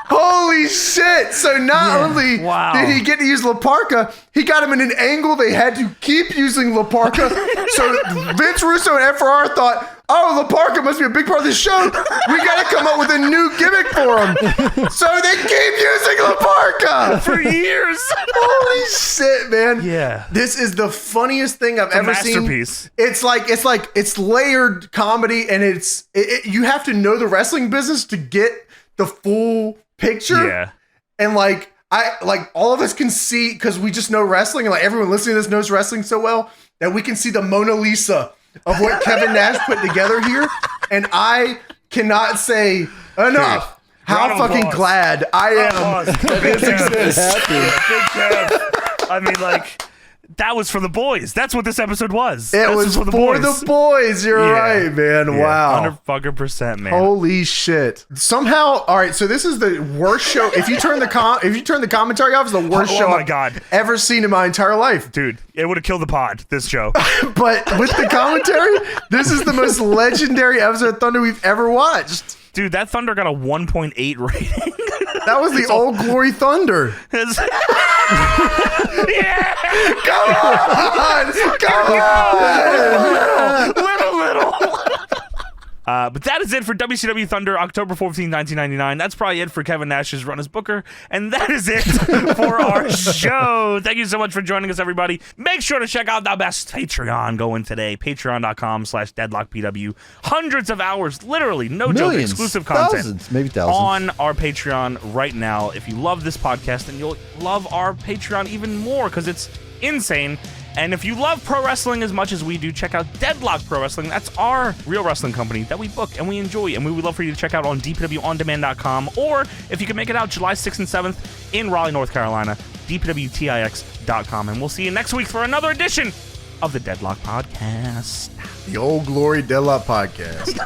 Holy shit. So not only did he get to use La Parka, he got him in an angle they had to keep using La Parka. So Vince Russo and FRR thought, oh, La Parka must be a big part of the show. We got to come up with a new gimmick for him. So they keep using La Parka for years. Holy shit, man. Yeah. This is the funniest thing I've ever seen. Masterpiece. It's layered comedy, and you have to know the wrestling business to get the full picture. Yeah. And all of us can see, because we just know wrestling, and like everyone listening to this knows wrestling so well, that we can see the Mona Lisa of what Kevin Nash put together here. And I cannot say enough how fucking glad I am that this exists. I mean, like, that was for the boys. That's what this episode was. It was for the boys. You're right, man. Wow. 100% man. Holy shit. Somehow, all right, so this is the worst show. If you turn the commentary off, it's the worst show I've ever seen in my entire life. Dude, it would have killed the pod, this show. But with the commentary, this is the most legendary episode of Thunder we've ever watched. Dude, that Thunder got a 1.8 rating. That was the Old Glory Thunder. Yeah. Come on. Little. But that is it for WCW Thunder, October 14, 1999. That's probably it for Kevin Nash's run as Booker. And that is it for our show. Thank you so much for joining us, everybody. Make sure to check out the best Patreon going today. Patreon.com/DeadlockPW. Hundreds of hours, literally, no joke, exclusive content. Thousands, maybe thousands. On our Patreon right now. If you love this podcast, then you'll love our Patreon even more because it's insane. And if you love pro wrestling as much as we do, check out Deadlock Pro Wrestling. That's our real wrestling company that we book and we enjoy. And we would love for you to check out on dpwondemand.com. Or if you can make it out July 6th and 7th in Raleigh, North Carolina, dpwtix.com. And we'll see you next week for another edition of the Deadlock Podcast. The Old Glory Deadlock Podcast.